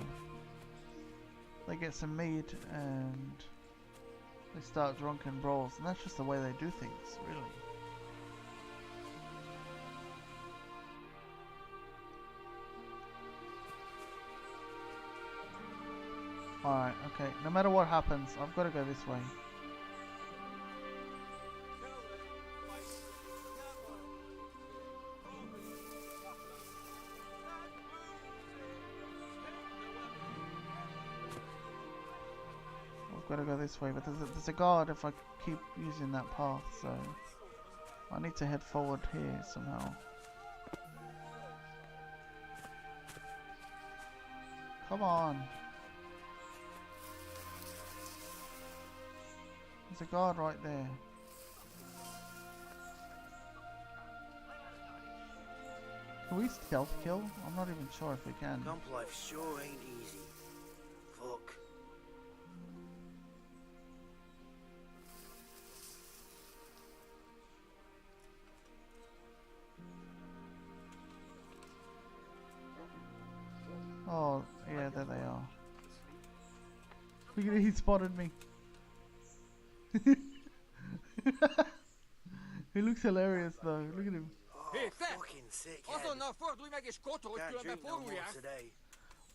Speaker 1: they get some meat and they start drunken brawls, and that's just the way they do things, really. Alright, okay. No matter what happens, I've got to go this way. I've got to go this way, but there's a guard if I keep using that path, so I need to head forward here somehow. Come on. There's a guard right there. Can we stealth kill? I'm not even sure if we can.
Speaker 12: Camp life sure ain't easy. Fuck.
Speaker 1: Oh, yeah, there they are. Look at it, he spotted me. He looks hilarious though, look at him.
Speaker 10: Hé, te!
Speaker 12: Fucking sick.
Speaker 10: Azonnal fordulj meg és kotolj,
Speaker 12: Can't
Speaker 10: különben
Speaker 12: drink no more
Speaker 10: forulják!
Speaker 12: today.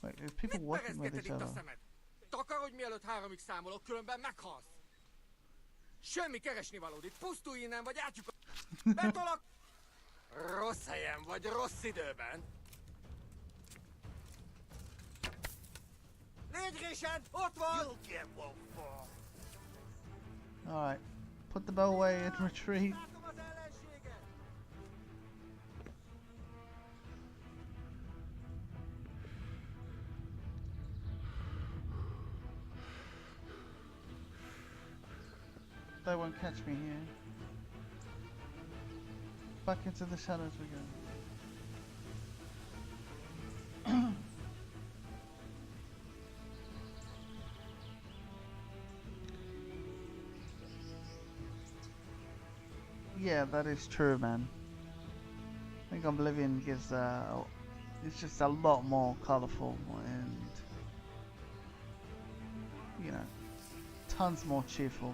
Speaker 1: Wait, there's people
Speaker 10: Mit
Speaker 1: working with
Speaker 10: perezgeted
Speaker 1: each
Speaker 10: itt a
Speaker 1: other.
Speaker 10: szemed? Takarodj mielőtt 3-ig számolok, különben meghalsz! Semmi keresni valód itt, pusztulj innen, vagy átjuk a... Betolak! Rossz helyen vagy, rossz időben! Légy résed, ott van!
Speaker 12: You'll get one for.
Speaker 1: Alright, put the bow away and retreat.
Speaker 10: Látom az ellenséget!
Speaker 1: They won't catch me here. Back into the shadows we go. Yeah, that is true, man. I think Oblivion gives it's just a lot more colourful and, you know, tons more cheerful.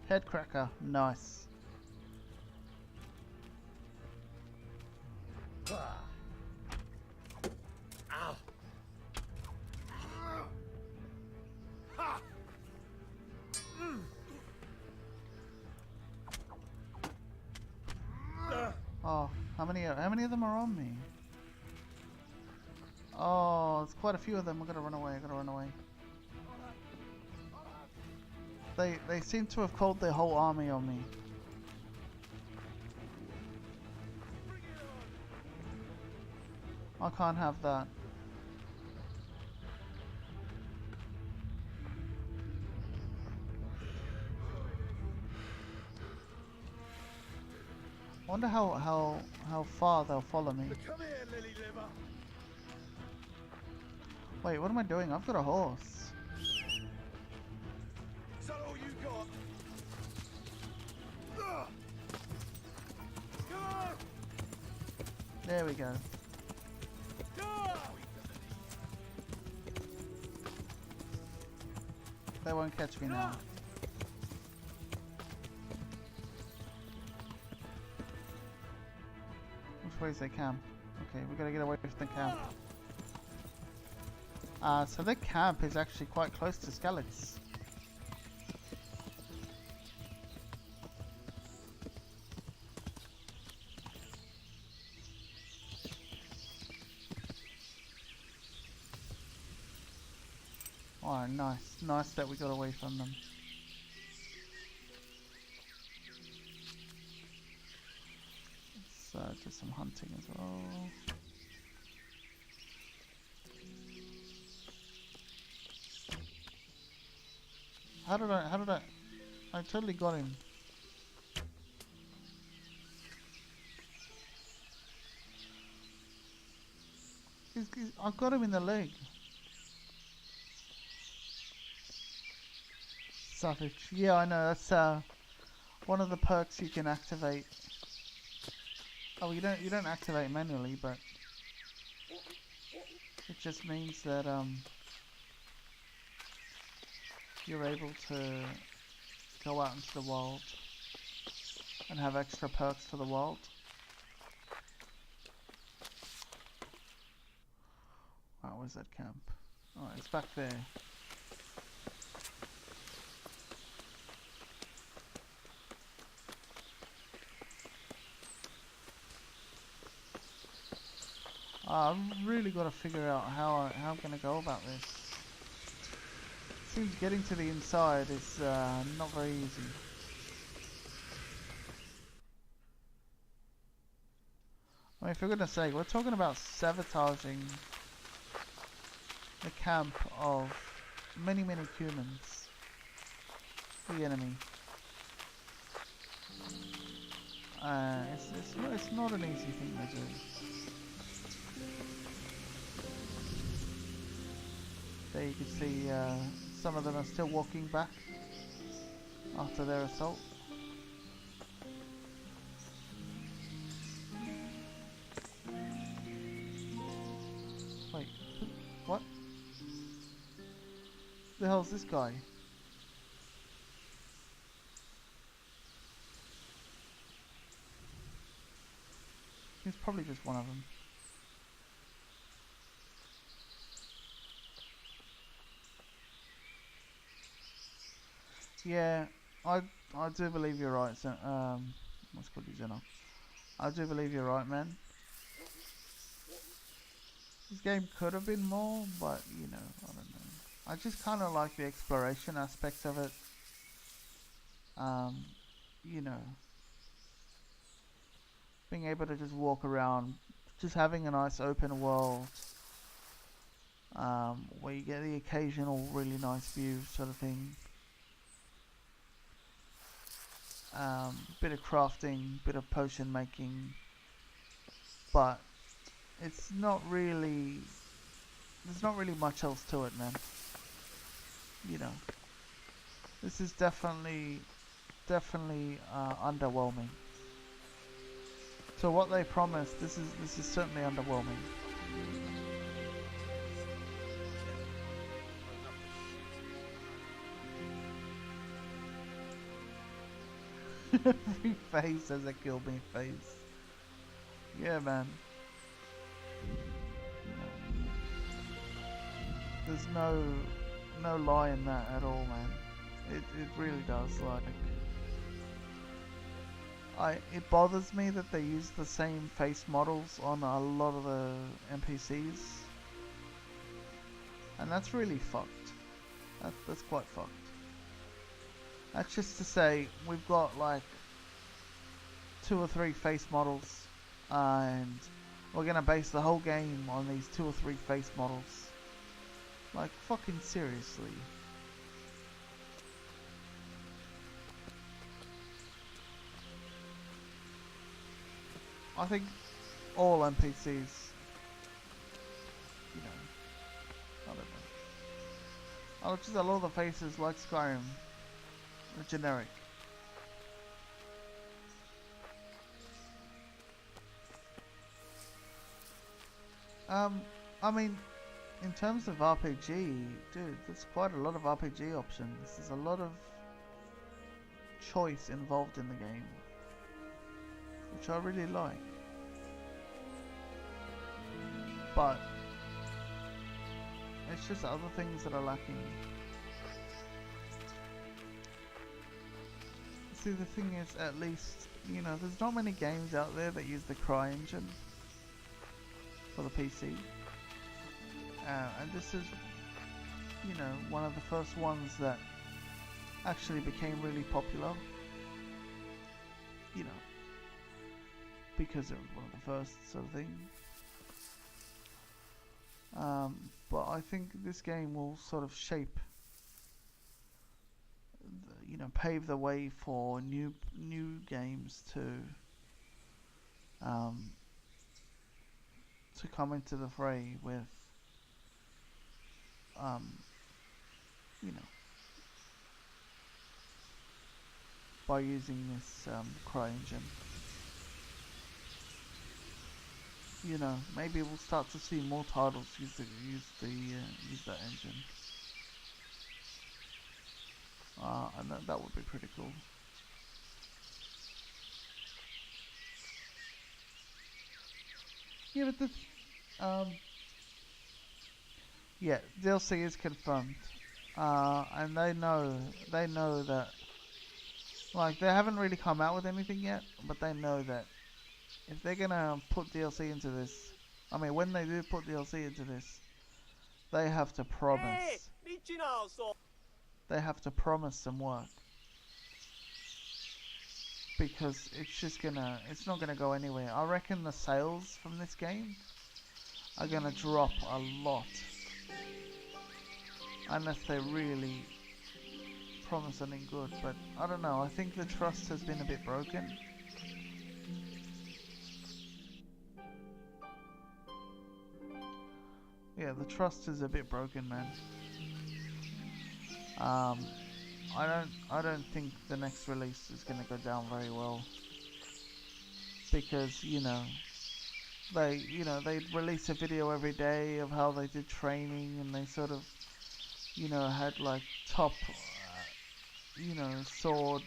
Speaker 1: Head cracker, nice.
Speaker 3: Ow.
Speaker 1: Oh, how many of them are on me? Oh, there's quite a few of them. I gotta run away. I gotta run away. They seem to have called their whole army on me. I can't have that. I wonder how far they'll follow me.
Speaker 6: Come here, lily liver.
Speaker 1: Wait, what am I doing? I've got a horse.
Speaker 6: Is that all you got? Ugh. Come on!
Speaker 1: There we go. They won't catch me now. Which way is their camp? Okay, we gotta get away from the camp. So their camp is actually quite close to Skelet's. Oh, nice. Nice that we got away from them. Let's do some hunting as well. How did I totally got him. I got him in the leg. Savage. Yeah, I know. That's one of the perks you can activate. Oh, you don't activate manually, but it just means that you're able to go out into the world and have extra perks to the world. Wow, where's that camp? Oh, it's back there. I've really got to figure out how I'm going to go about this. Seems getting to the inside is not very easy. I mean, for goodness sake, we're talking about sabotaging the camp of many humans. The enemy. It's not an easy thing to do. There you can see some of them are still walking back after their assault. Wait, what? The hell's this guy? He's probably just one of them. Yeah, I do believe you're right, so, what's called you, Jenna? I do believe you're right, man. This game could have been more, but, you know, I don't know. I just kind of like the exploration aspect of it. You know, being able to just walk around, just having a nice open world, where you get the occasional really nice view sort of thing. Bit of crafting, bit of potion making, but it's not really, there's not really much else to it, man. You know, this is definitely underwhelming. So what they promised, this is certainly underwhelming. Every face has a kill me face. Yeah, man. There's no lie in that at all, man. It really does. Like, it bothers me that they use the same face models on a lot of the NPCs, and that's really fucked. That's quite fucked. That's just to say, we've got like 2 or 3 face models, and we're gonna base the whole game on these 2 or 3 face models. Like, fucking seriously. I think all NPCs, you know, I don't know. Just a lot of the faces, like Skyrim, are generic. I mean, in terms of RPG, dude, there's quite a lot of RPG options. There's a lot of choice involved in the game, which I really like. But it's just other things that are lacking. See, the thing is, at least, you know, there's not many games out there that use the Cry engine for the PC. And this is, you know, one of the first ones that actually became really popular. You know, because it was one of the first sort of thing. But I think this game will sort of shape, you know, pave the way for new games to come into the fray with, you know, by using this Cry engine. You know, maybe we'll start to see more titles use that engine. and that would be pretty cool. Yeah, but yeah, DLC is confirmed, and they know that, like, they haven't really come out with anything yet, but they know that if they're gonna put DLC into this, I mean, when they do put DLC into this, they have to promise. They have to promise some work, because it's not gonna go anywhere. I reckon the sales from this game are gonna drop a lot, unless they really promise something good. But I don't know, I think the trust has been a bit broken. Yeah, the trust is a bit broken, man. I don't think the next release is gonna go down very well, because they release a video every day of how they did training, and they sort of had like top sword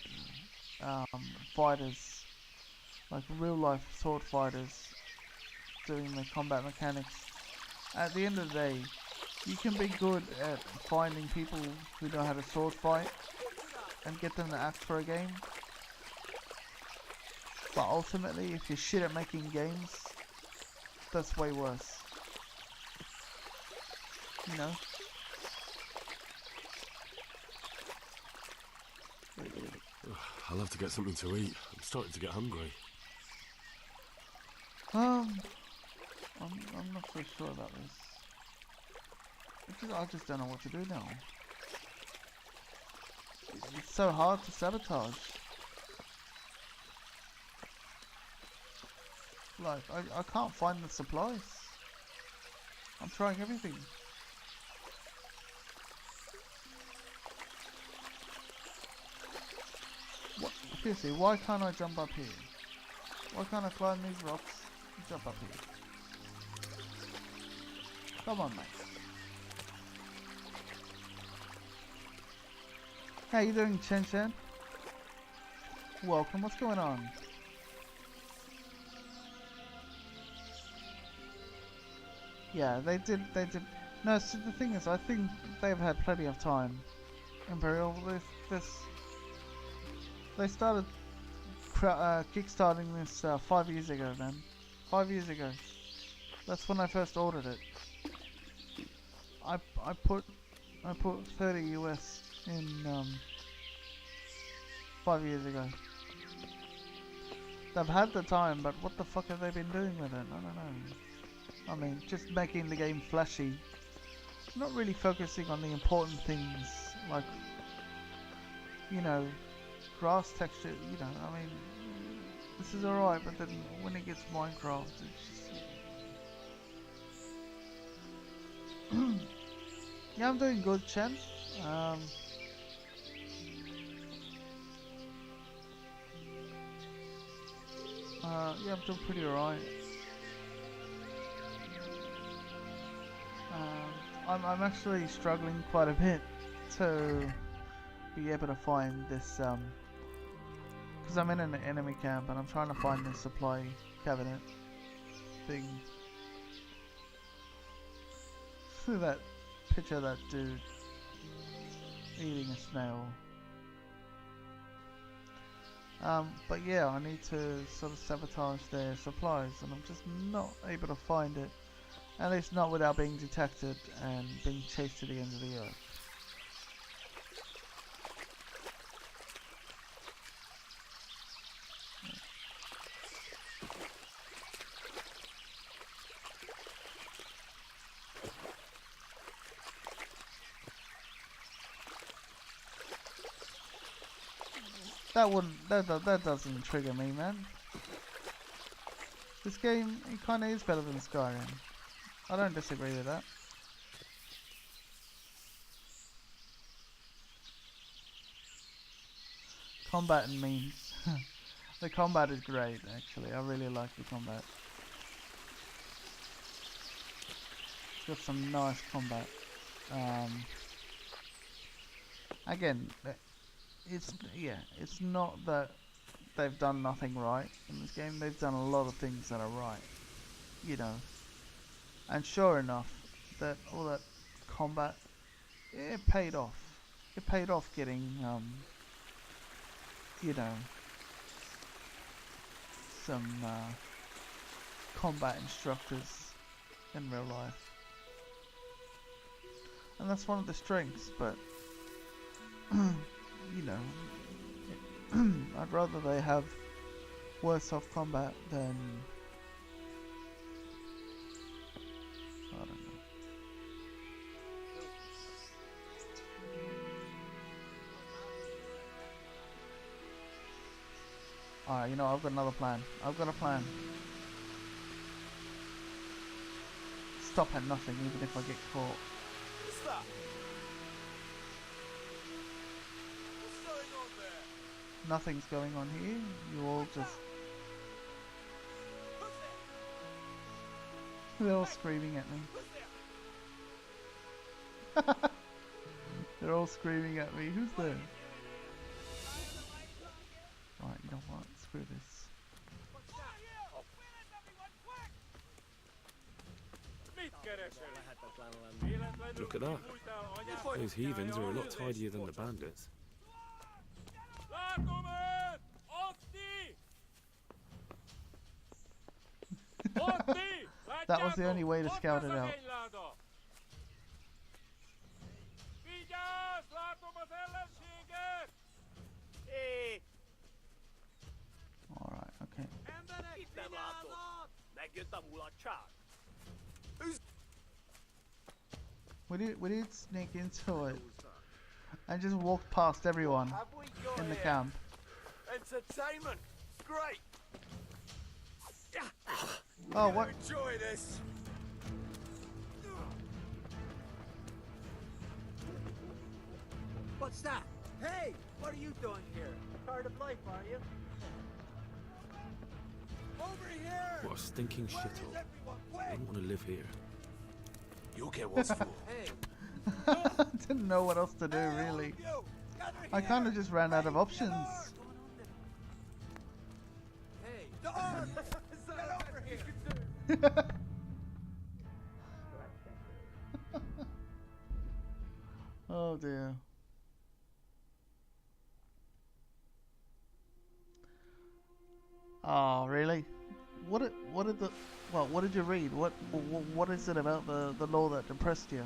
Speaker 1: fighters, like real life sword fighters, doing the combat mechanics. At the end of the day, you can be good at finding people who know how to sword fight and get them to act for a game, but ultimately, if you're shit at making games, that's way worse. You know?
Speaker 3: I'll have to get something to eat. I'm starting to get hungry.
Speaker 1: I'm not so sure about this. I just don't know what to do now. It's so hard to sabotage. Like, I can't find the supplies. I'm trying everything. What? Seriously, why can't I jump up here? Why can't I climb these rocks and jump up here? Come on, mate. How you doing, Chen Chen? Welcome, what's going on? Yeah, they did. No, so the thing is, I think they've had plenty of time. Imperial, they started kickstarting this 5 years ago, man. 5 years ago. That's when I first ordered it. I put 30 US in 5 years ago. They've had the time, but what the fuck have they been doing with it? I don't know. I mean, just making the game flashy. Not really focusing on the important things, like, grass texture, I mean, this is alright, but then when it gets Minecraft, it's just... Yeah, I'm doing good, Chen. Yeah, I'm doing pretty alright. I'm actually struggling quite a bit to be able to find this, because I'm in an enemy camp and I'm trying to find this supply cabinet thing. That picture of that dude eating a snail. But yeah, I need to sort of sabotage their supplies, and I'm just not able to find it. At least not without being detected and being chased to the end of the earth. That doesn't trigger me, man. This game, it kinda is better than Skyrim. I don't disagree with that. Combat and memes. The combat is great, actually. I really like the combat. It's got some nice combat. Again, it's not that they've done nothing right in this game. They've done a lot of things that are right, you know. And sure enough, that all that combat, it paid off. It paid off getting, you know, some combat instructors in real life. And that's one of the strengths, but, you know, I'd rather they have worse off combat than, I don't know. Alright, you know, I've got another plan. I've got a plan. Stop at nothing, even if I get caught.
Speaker 10: What's that? What's going on there?
Speaker 1: Nothing's going on here. You all just... They're all screaming at me. They're all screaming at me. Who's there? Right, you know what? Screw this.
Speaker 3: Look at that. Those heathens are a lot tidier than the bandits.
Speaker 1: That was the only way to scout it out. Alright, okay. We did sneak into it and just walk past everyone in the camp.
Speaker 10: Entertainment, great.
Speaker 1: Oh, what?
Speaker 10: Enjoy this.
Speaker 12: What's that? Hey, what are you doing here? Part of life, are you?
Speaker 10: Over here.
Speaker 3: What a stinking shithole. I don't want to live here.
Speaker 10: You'll get what's for.
Speaker 12: Hey.
Speaker 1: I didn't know what else to do, really. I kind of just ran out of options.
Speaker 12: Hey.
Speaker 10: Get over here.
Speaker 1: Oh dear. Oh, really? What did you read? What is it about the law that depressed you?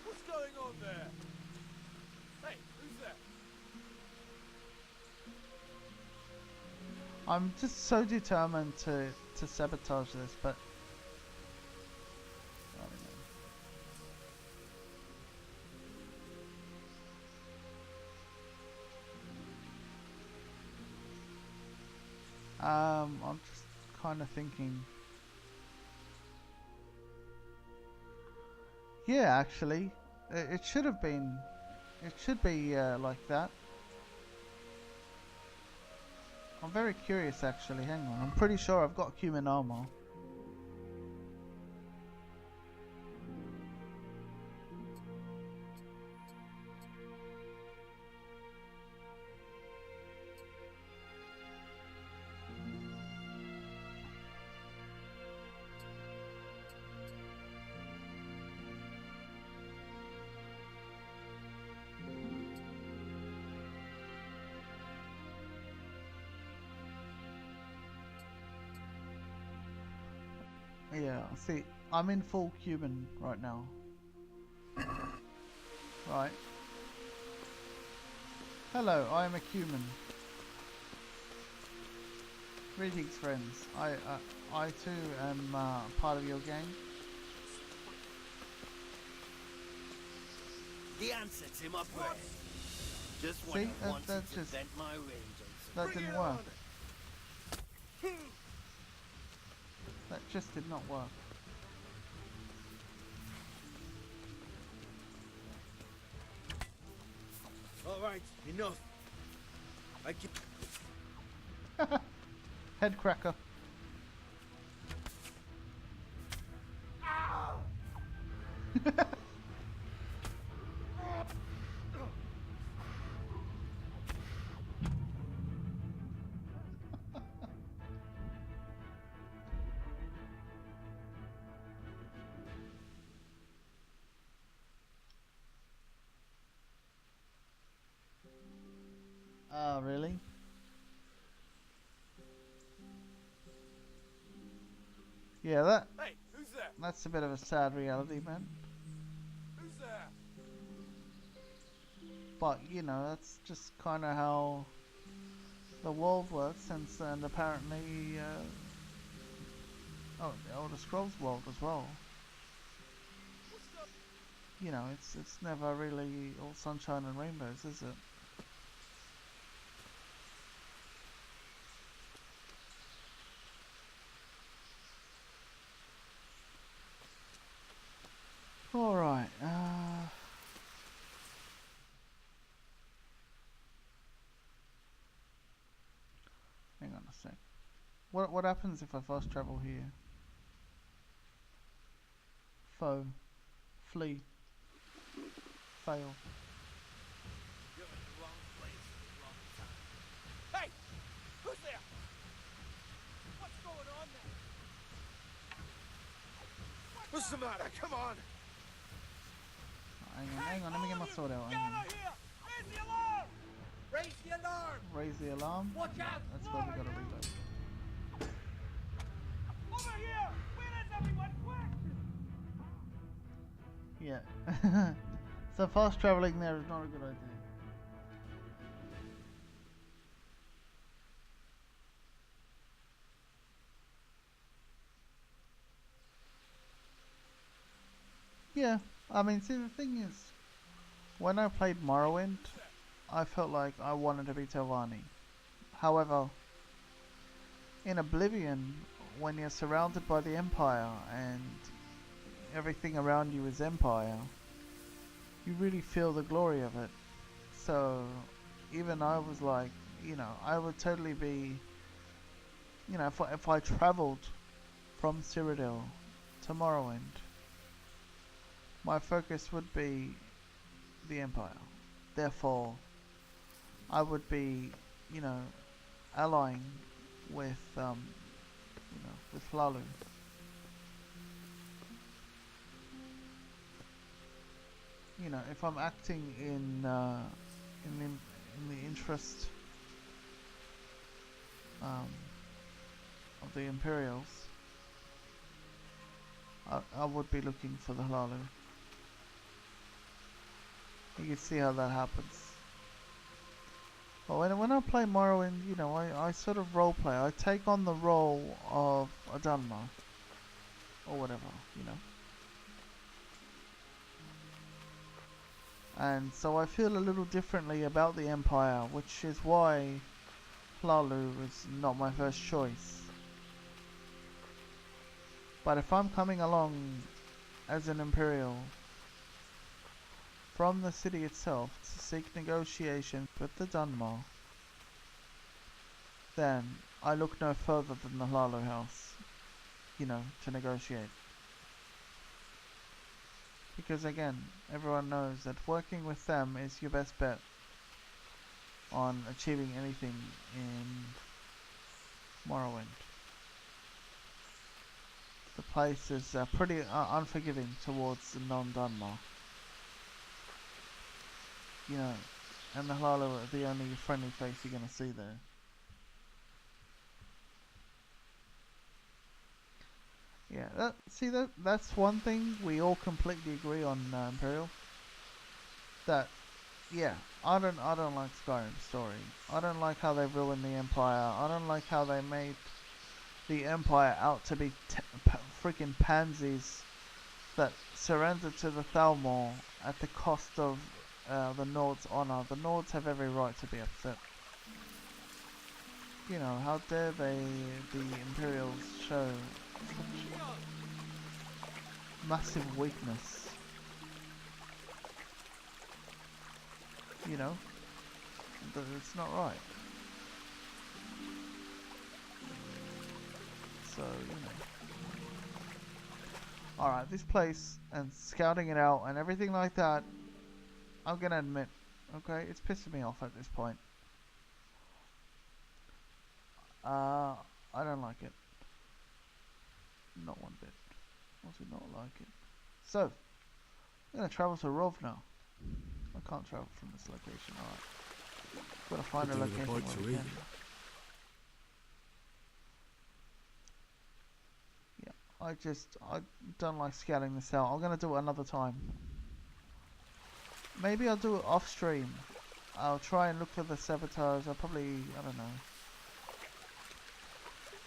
Speaker 10: What's going on there? Hey, who's there?
Speaker 1: I'm just so determined to sabotage this, but I don't know. I'm just kind of thinking. Yeah, actually, it should have been. It should be like that. I'm very curious, actually. Hang on, I'm pretty sure I've got human armor. Yeah, see, I'm in full human right now. Right. Hello, I am a human. Greetings, friends. I too am part of your gang.
Speaker 12: The answer's in my brain. Just when
Speaker 1: See,
Speaker 12: I wanted
Speaker 1: that
Speaker 12: to
Speaker 1: just
Speaker 12: vent my rage on
Speaker 1: that didn't work. That just did not work.
Speaker 12: All right, enough. I keep.
Speaker 1: Head cracker. Yeah, that
Speaker 10: Hey, who's there?
Speaker 1: that's a bit of a sad reality, man.
Speaker 10: Who's there?
Speaker 1: But you know, that's just kind of how the world works, and apparently, oh, the Elder Scrolls world as well. You know, it's never really all sunshine and rainbows, is it? All right. Hang on a sec. What happens if I fast travel here? Foe. Flee. Fail.
Speaker 10: You're in the wrong place at the wrong time. Hey! Who's there? What's going on there? What's the matter? Come on!
Speaker 1: Hang on, let me get my sword out.
Speaker 10: Get out of here! Raise the alarm! Raise the alarm!
Speaker 1: Raise the alarm.
Speaker 10: Watch out!
Speaker 1: That's where we gotta reload.
Speaker 10: Over here! Where is everyone? Quick!
Speaker 1: Yeah. So fast traveling there is not a good idea. Yeah, I mean, see, the thing is, when I played Morrowind, I felt like I wanted to be Telvanni. However, in Oblivion, when you're surrounded by the Empire and everything around you is Empire, you really feel the glory of it. So, even I was like, you know, I would totally be, you know, if I traveled from Cyrodiil to Morrowind, my focus would be the Empire. Therefore, I would be, you know, allying with, you know, with Hlalu. You know, if I'm acting in the interest of the Imperials, I would be looking for the Hlalu. You can see how that happens. But when I play Morrowind, you know, I sort of roleplay. I take on the role of a Dunmer. Or whatever, you know. And so I feel a little differently about the Empire, which is why Hlalu was not my first choice. But if I'm coming along as an Imperial from the city itself to seek negotiations with the Dunmer, then I look no further than the Hlalu house, you know, to negotiate. Because again, everyone knows that working with them is your best bet on achieving anything in Morrowind. The place is pretty unforgiving towards the non-Dunmer. You know, and the Hlalu are the only friendly face you're going to see there. Yeah, that's one thing we all completely agree on, Imperial. That, yeah, I don't like Skyrim's story. I don't like how they ruined the Empire. I don't like how they made the Empire out to be freaking pansies that surrendered to the Thalmor at the cost of the Nord's honor. The Nords have every right to be upset. You know, how dare the Imperials show such massive weakness. You know, it's not right. So, you know. Alright, this place and scouting it out and everything like that, I'm gonna admit, okay, it's pissing me off at this point. I don't like it. Not one bit. I do not like it. So, I'm going to travel to Rov now. I can't travel from this location, alright. Gotta find a location where we can. Yeah. I don't like scouting this out. I'm gonna do it another time. Maybe I'll do it off stream. I'll try and look for the sabotage. I don't know.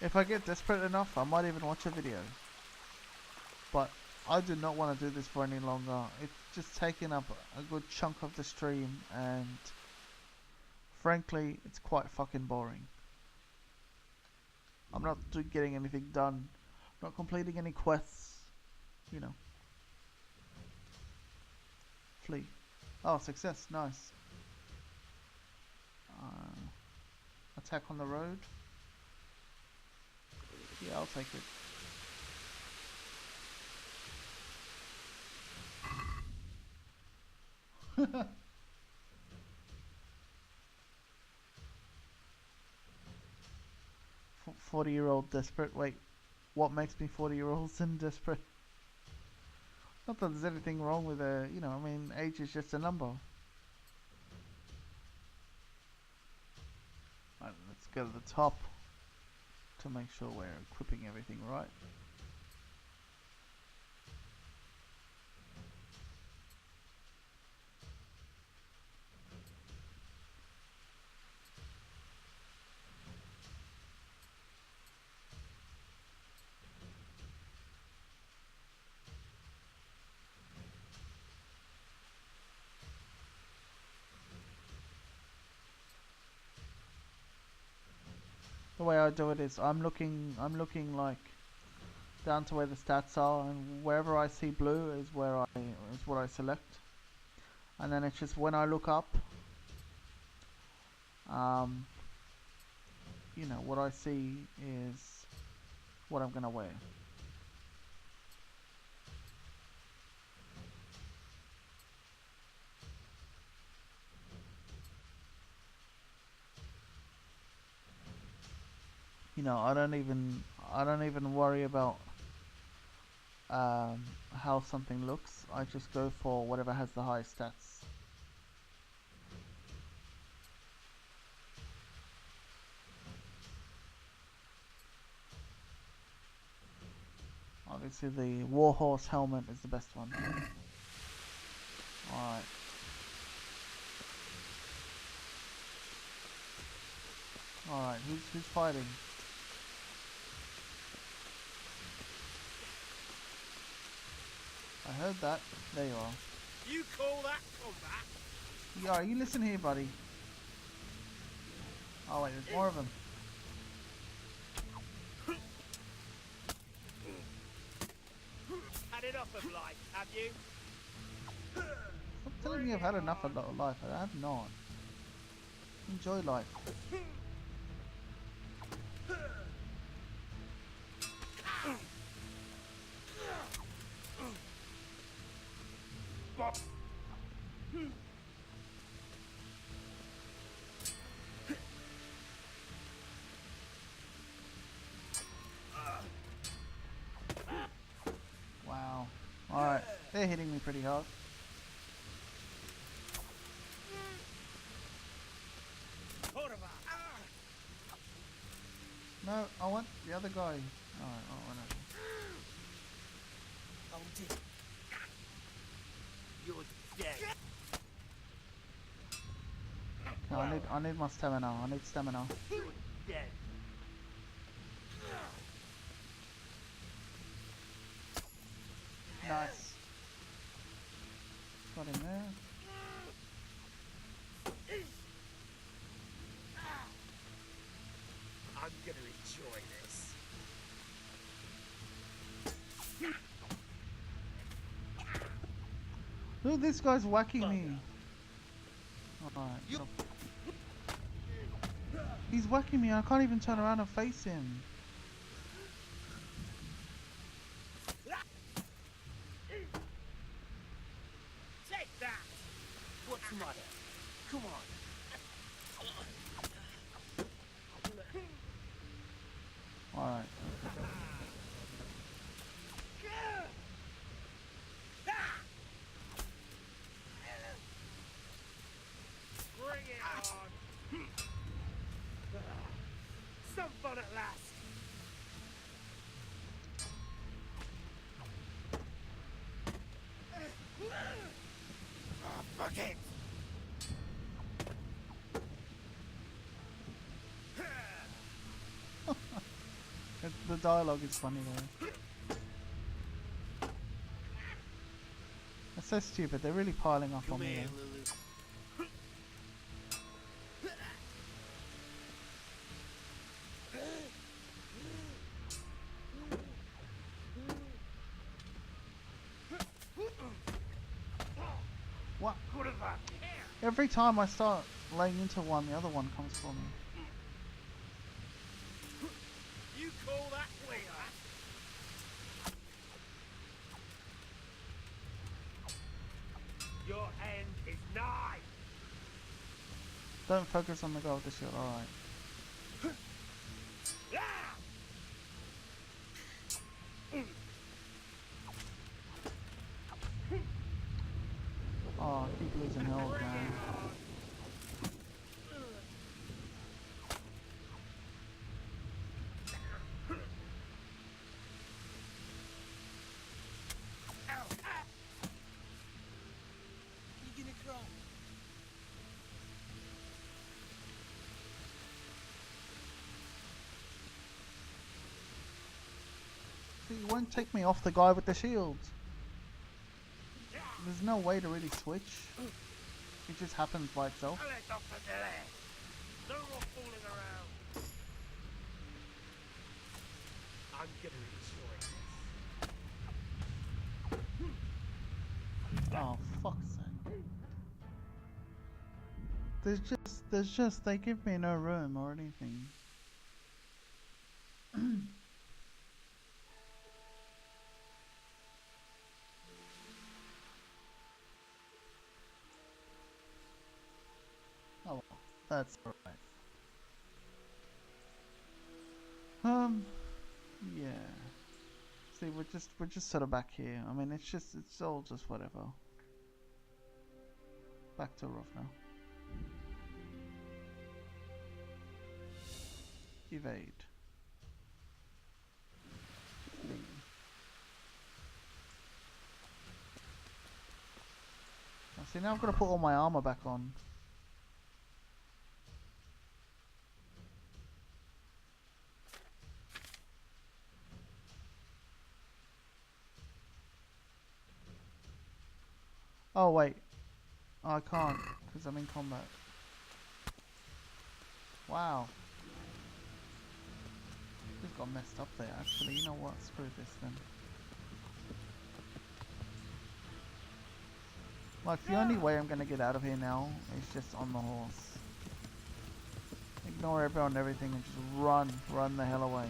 Speaker 1: If I get desperate enough, I might even watch a video. But I do not want to do this for any longer. It's just taking up a good chunk of the stream, and frankly, it's quite fucking boring. I'm not getting anything done, not completing any quests, you know. Flee. Oh, success, nice. Attack on the road. Yeah, I'll take it. For 40-year-old desperate. Wait, what makes me 40-year-olds and desperate? Not that there's anything wrong with you know, I mean, age is just a number. Alright, let's go to the top to make sure we're equipping everything right. The way I do it is I'm looking like down to where the stats are, and wherever I see blue is what I select. And then it's just when I look up, you know, what I see is what I'm gonna wear. You know, I don't even worry about how something looks. I just go for whatever has the highest stats. Obviously the warhorse helmet is the best one. Alright. Alright, who's fighting? I heard that. There you are.
Speaker 10: You call that combat?
Speaker 1: Yeah, you listen here, buddy. Oh wait, there's more of them.
Speaker 10: Had enough of life, have you?
Speaker 1: Stop telling me I've had enough of life. I have not. Enjoy life. Wow. Alright, they're hitting me pretty hard. No, I want the other guy. Alright, whatever.
Speaker 10: You're dead.
Speaker 1: No, I need my stamina. I need stamina.
Speaker 10: You're dead.
Speaker 1: Nice. Got him there.
Speaker 10: I'm gonna enjoy this.
Speaker 1: Look, this guy's whacking me. Alright. He's whacking me. I can't even turn around and face him.
Speaker 10: Take that! What's the matter? Come on.
Speaker 1: Alright.
Speaker 10: Bring it on! Some fun at last!
Speaker 1: The dialogue is funny though. It's so stupid. They're really piling up on me. What? Every time I start laying into one, the other one comes for me.
Speaker 10: You call that clear? Your end is nigh.
Speaker 1: Don't focus on the guy with the shield. Alright. Oh, I keep losing health, man. See, it won't take me off the guy with the shield. There's no way to really switch. It just happens by itself.
Speaker 10: No more fooling around. I'm gonna enjoy this.
Speaker 1: Oh, fuck's sake. There's just, they give me no room or anything. Oh, well, that's alright. Yeah. See, we're just sort of back here. I mean, it's all just whatever. Back to rough now. Evade. Flee. Now, see, now I've got to put all my armor back on. Oh wait, I can't because I'm in combat. Wow, just got messed up there. Actually, you know what? Screw this then. Like the only way I'm gonna get out of here now is just on the horse. Ignore everyone and everything and just run the hell away.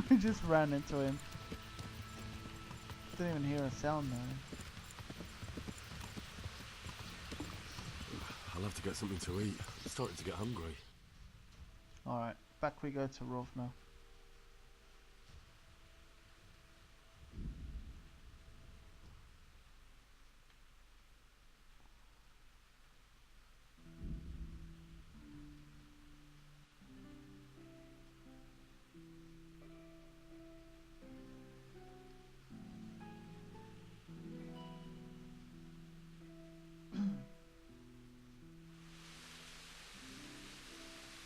Speaker 1: I just ran into him. Didn't even hear a sound though.
Speaker 3: I'll have to get something to eat. I'm starting to get hungry.
Speaker 1: Alright, back we go to Rolf now.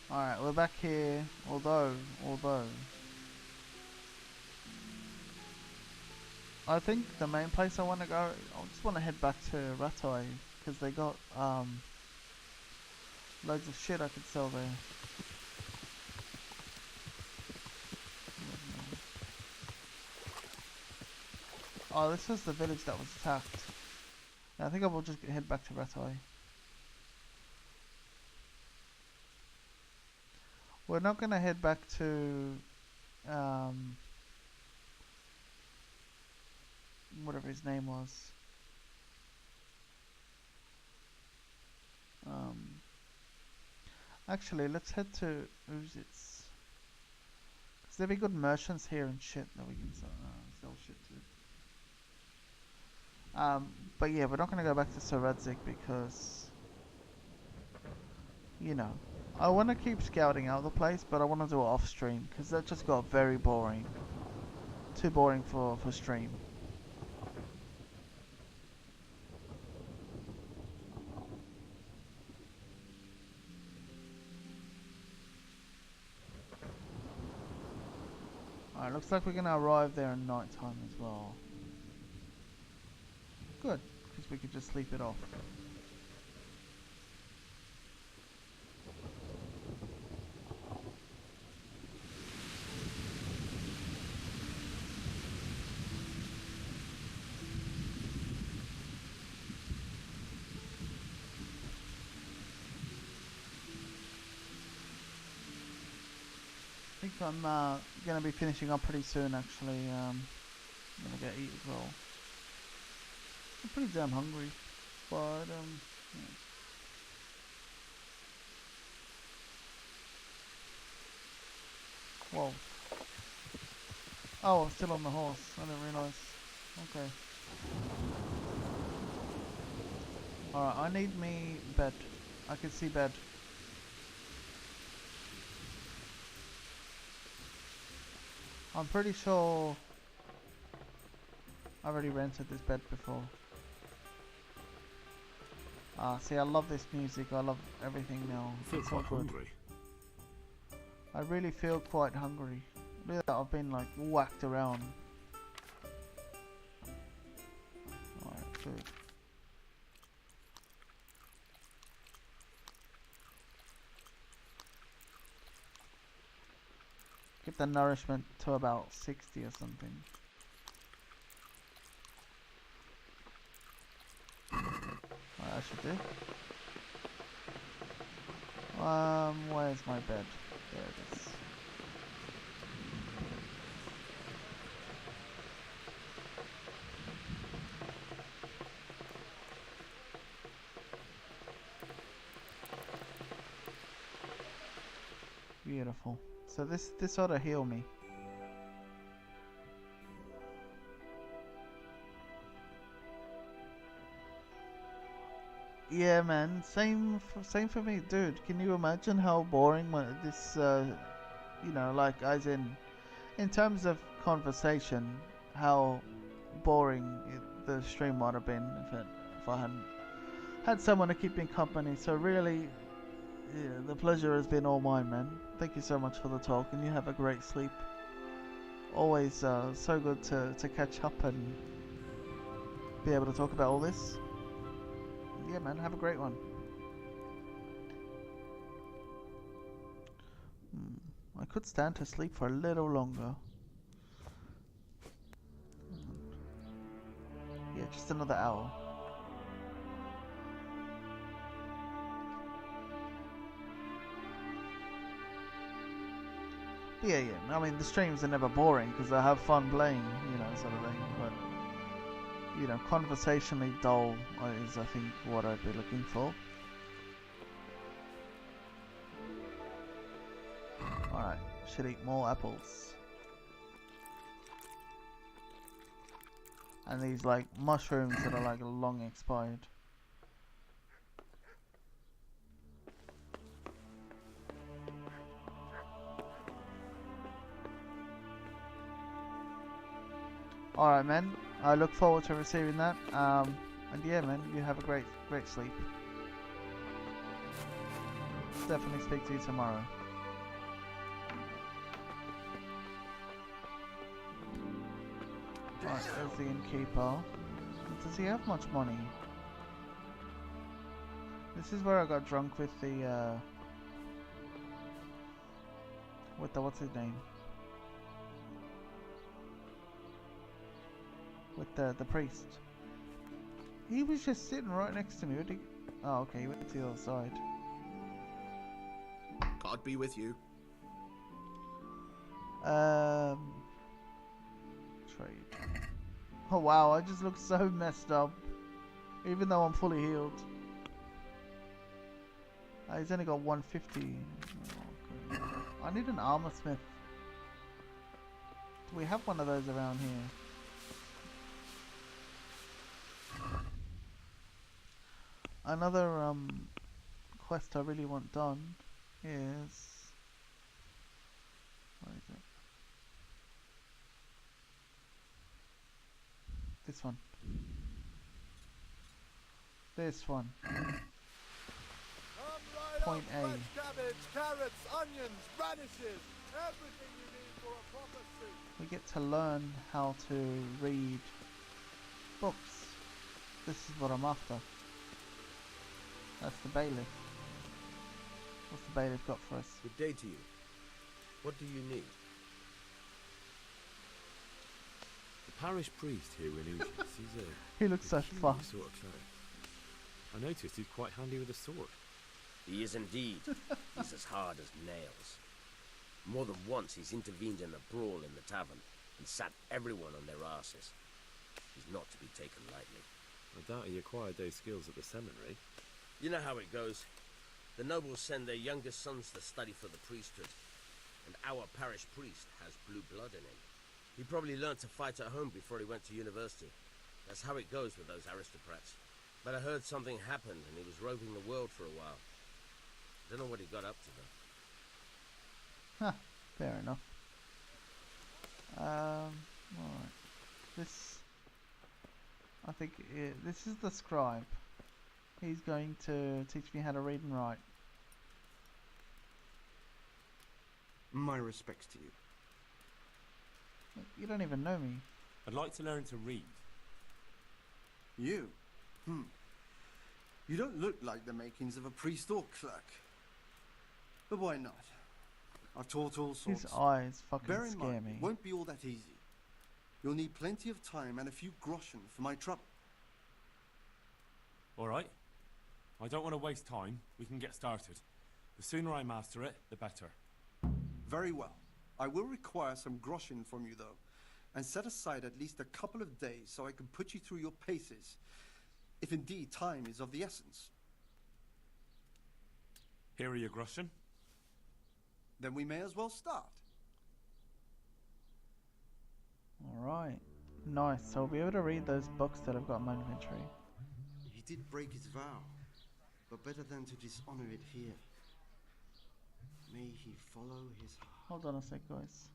Speaker 1: Alright, we're back here, although, I think the main place I want to go, I just want to head back to Ratoi, because they got, loads of shit I could sell there. Oh, this was the village that was attacked. I think I will just head back to Ratoi. We're not going to head back to whatever his name was. Actually, let's head to Uzitz. Because there'll be good merchants here and shit that we can sell shit to. But yeah, we're not going to go back to Sir Radzig because, you know, I want to keep scouting out the place, but I want to do it off stream because that just got very boring. Too boring for stream. Alright, looks like we're going to arrive there in night time as well. Good, because we could just sleep it off. I think I'm going to be finishing up pretty soon actually. I'm going to get eat as well. I'm pretty damn hungry, but yeah. Whoa. Oh, I'm still on the horse. I didn't realise. Okay. Alright, I need me bed. I can see bed. I'm pretty sure I already rented this bed before. See, I love this music. I love everything now.
Speaker 3: I feel quite hungry.
Speaker 1: I really feel quite hungry. Look at that, I've been like whacked around. Alright, food. Get the nourishment to about 60 or something. Alright, I should do. Where's my bed? There it is. Beautiful. So this ought to heal me. Yeah, man. Same for me, dude. Can you imagine how boring this, you know, like as in terms of conversation, how boring the stream might have been if I hadn't had someone to keep me company. So really, yeah, the pleasure has been all mine, man. Thank you so much for the talk, and you have a great sleep. Always so good to catch up and be able to talk about all this. Yeah, man, have a great one. I could stand to sleep for a little longer. Yeah, just another hour. But yeah, I mean, the streams are never boring because I have fun playing, you know, sort of thing. But you know, conversationally dull is, I think, what I'd be looking for. Alright, should eat more apples. And these, like, mushrooms that are, like, long expired. Alright, man. I look forward to receiving that. And yeah, man, you have a great sleep. Definitely speak to you tomorrow. Alright, there's the innkeeper. Does he have much money? This is where I got drunk with the what's his name? With the priest. He was just sitting right next to me. Oh, okay, he went to the other side.
Speaker 5: God be with you.
Speaker 1: Trade. Oh wow, I just look so messed up. Even though I'm fully healed. He's only got 150. Oh, okay. I need an armor smith. Do we have one of those around here? Another quest I really want done is... Where is it? This one. This one. Point A.
Speaker 13: Fresh cabbage, carrots, onions, radishes, everything you need for a proper soup.
Speaker 1: We get to learn how to read books. This is what I'm after. That's the bailiff. What's the bailiff got for us?
Speaker 14: Good day to you. What do you need?
Speaker 3: The parish priest here in Ujis, he's a...
Speaker 1: He looks so
Speaker 3: peculiar
Speaker 1: fucked.
Speaker 3: sort of cleric. I noticed he's quite handy with a sword.
Speaker 14: He is indeed. He's as hard as nails. More than once he's intervened in a brawl in the tavern and sat everyone on their asses. He's not to be taken lightly.
Speaker 3: I doubt he acquired those skills at the seminary.
Speaker 14: You know how it goes. The nobles send their youngest sons to study for the priesthood, and our parish priest has blue blood in him. He probably learned to fight at home before he went to university. That's how it goes with those aristocrats. But I heard something happened and he was roving the world for a while. Don't know what he got up to though.
Speaker 1: Huh, fair enough. Alright. This... I think this is the scribe. He's going to teach me how to read and write.
Speaker 15: My respects to you.
Speaker 1: Look, you don't even know me.
Speaker 16: I'd like to learn to read.
Speaker 15: You? You don't look like the makings of a priest or clerk. But why not? I've taught all sorts.
Speaker 1: His eyes fucking
Speaker 15: Bear in
Speaker 1: scare
Speaker 15: mind,
Speaker 1: me.
Speaker 15: it won't be all that easy. You'll need plenty of time and a few groschen for my trouble.
Speaker 16: All right. I don't want to waste time. We can get started. The sooner I master it, the better.
Speaker 15: Very well. I will require some groschen from you, though, and set aside at least a couple of days so I can put you through your paces, if indeed time is of the essence.
Speaker 16: Here are your groschen.
Speaker 15: Then we may as well start.
Speaker 1: Alright. Nice. So I'll be able to read those books that I've got in my inventory.
Speaker 15: He did break his vow, but better than to dishonor it here. May he follow his heart.
Speaker 1: Hold on a sec, guys.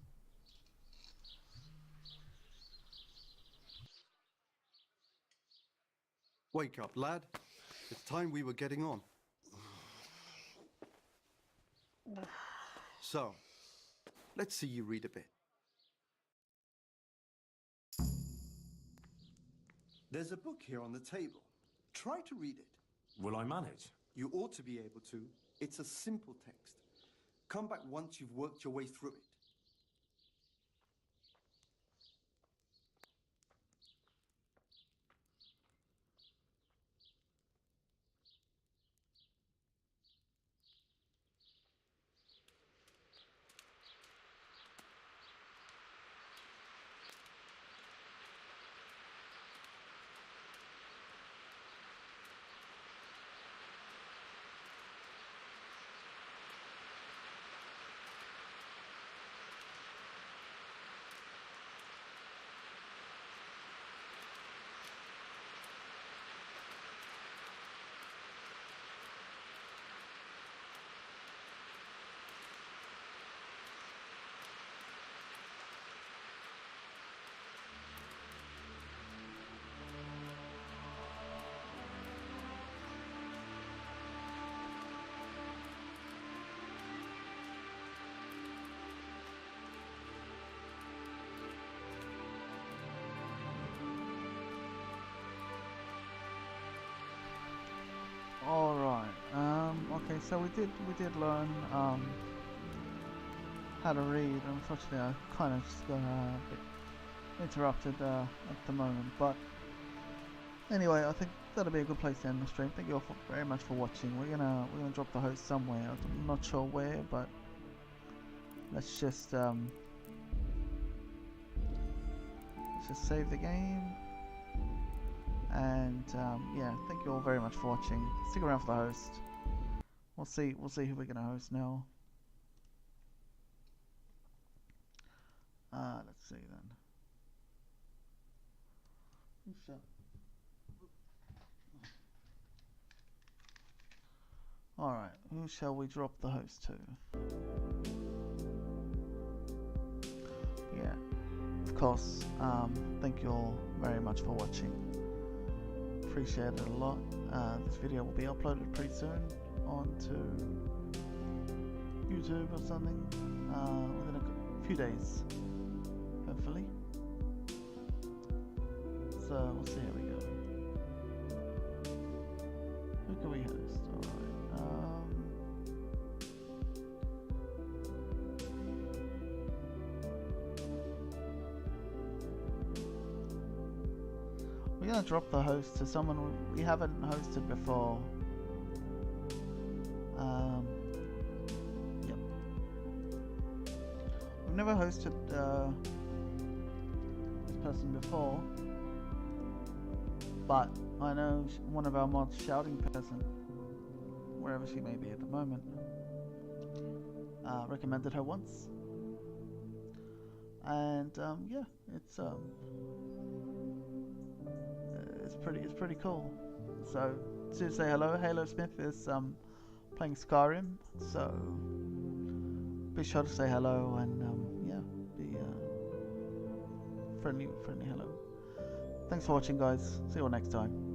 Speaker 15: Wake up, lad. It's time we were getting on. So, let's see you read a bit. There's a book here on the table. Try to read it.
Speaker 16: Will I manage?
Speaker 15: You ought to be able to. It's a simple text. Come back once you've worked your way through it.
Speaker 1: Alright, okay, so we did learn how to read. Unfortunately, I kind of just got a bit interrupted at the moment, but anyway, I think that'll be a good place to end the stream. Thank you all very much for watching. We're gonna drop the host somewhere. I'm not sure where, but let's just save the game. And yeah, thank you all very much for watching. Stick around for the host. We'll see who we're gonna host now. Let's see then. Alright, who shall we drop the host to? Yeah, of course, thank you all very much for watching. Appreciate it a lot. This video will be uploaded pretty soon onto YouTube or something within a few days, hopefully. So we'll see how we go. Who can we host? Alright. We're gonna drop the host to someone we haven't hosted before. Yep. We've never hosted this person before, but I know one of our mods, Shouting Person, wherever she may be at the moment, recommended her once, and yeah, it's pretty cool. So to say hello, Halo Smith is playing Skyrim, so be sure to say hello and yeah, be friendly hello. Thanks for watching, guys. See you all next time.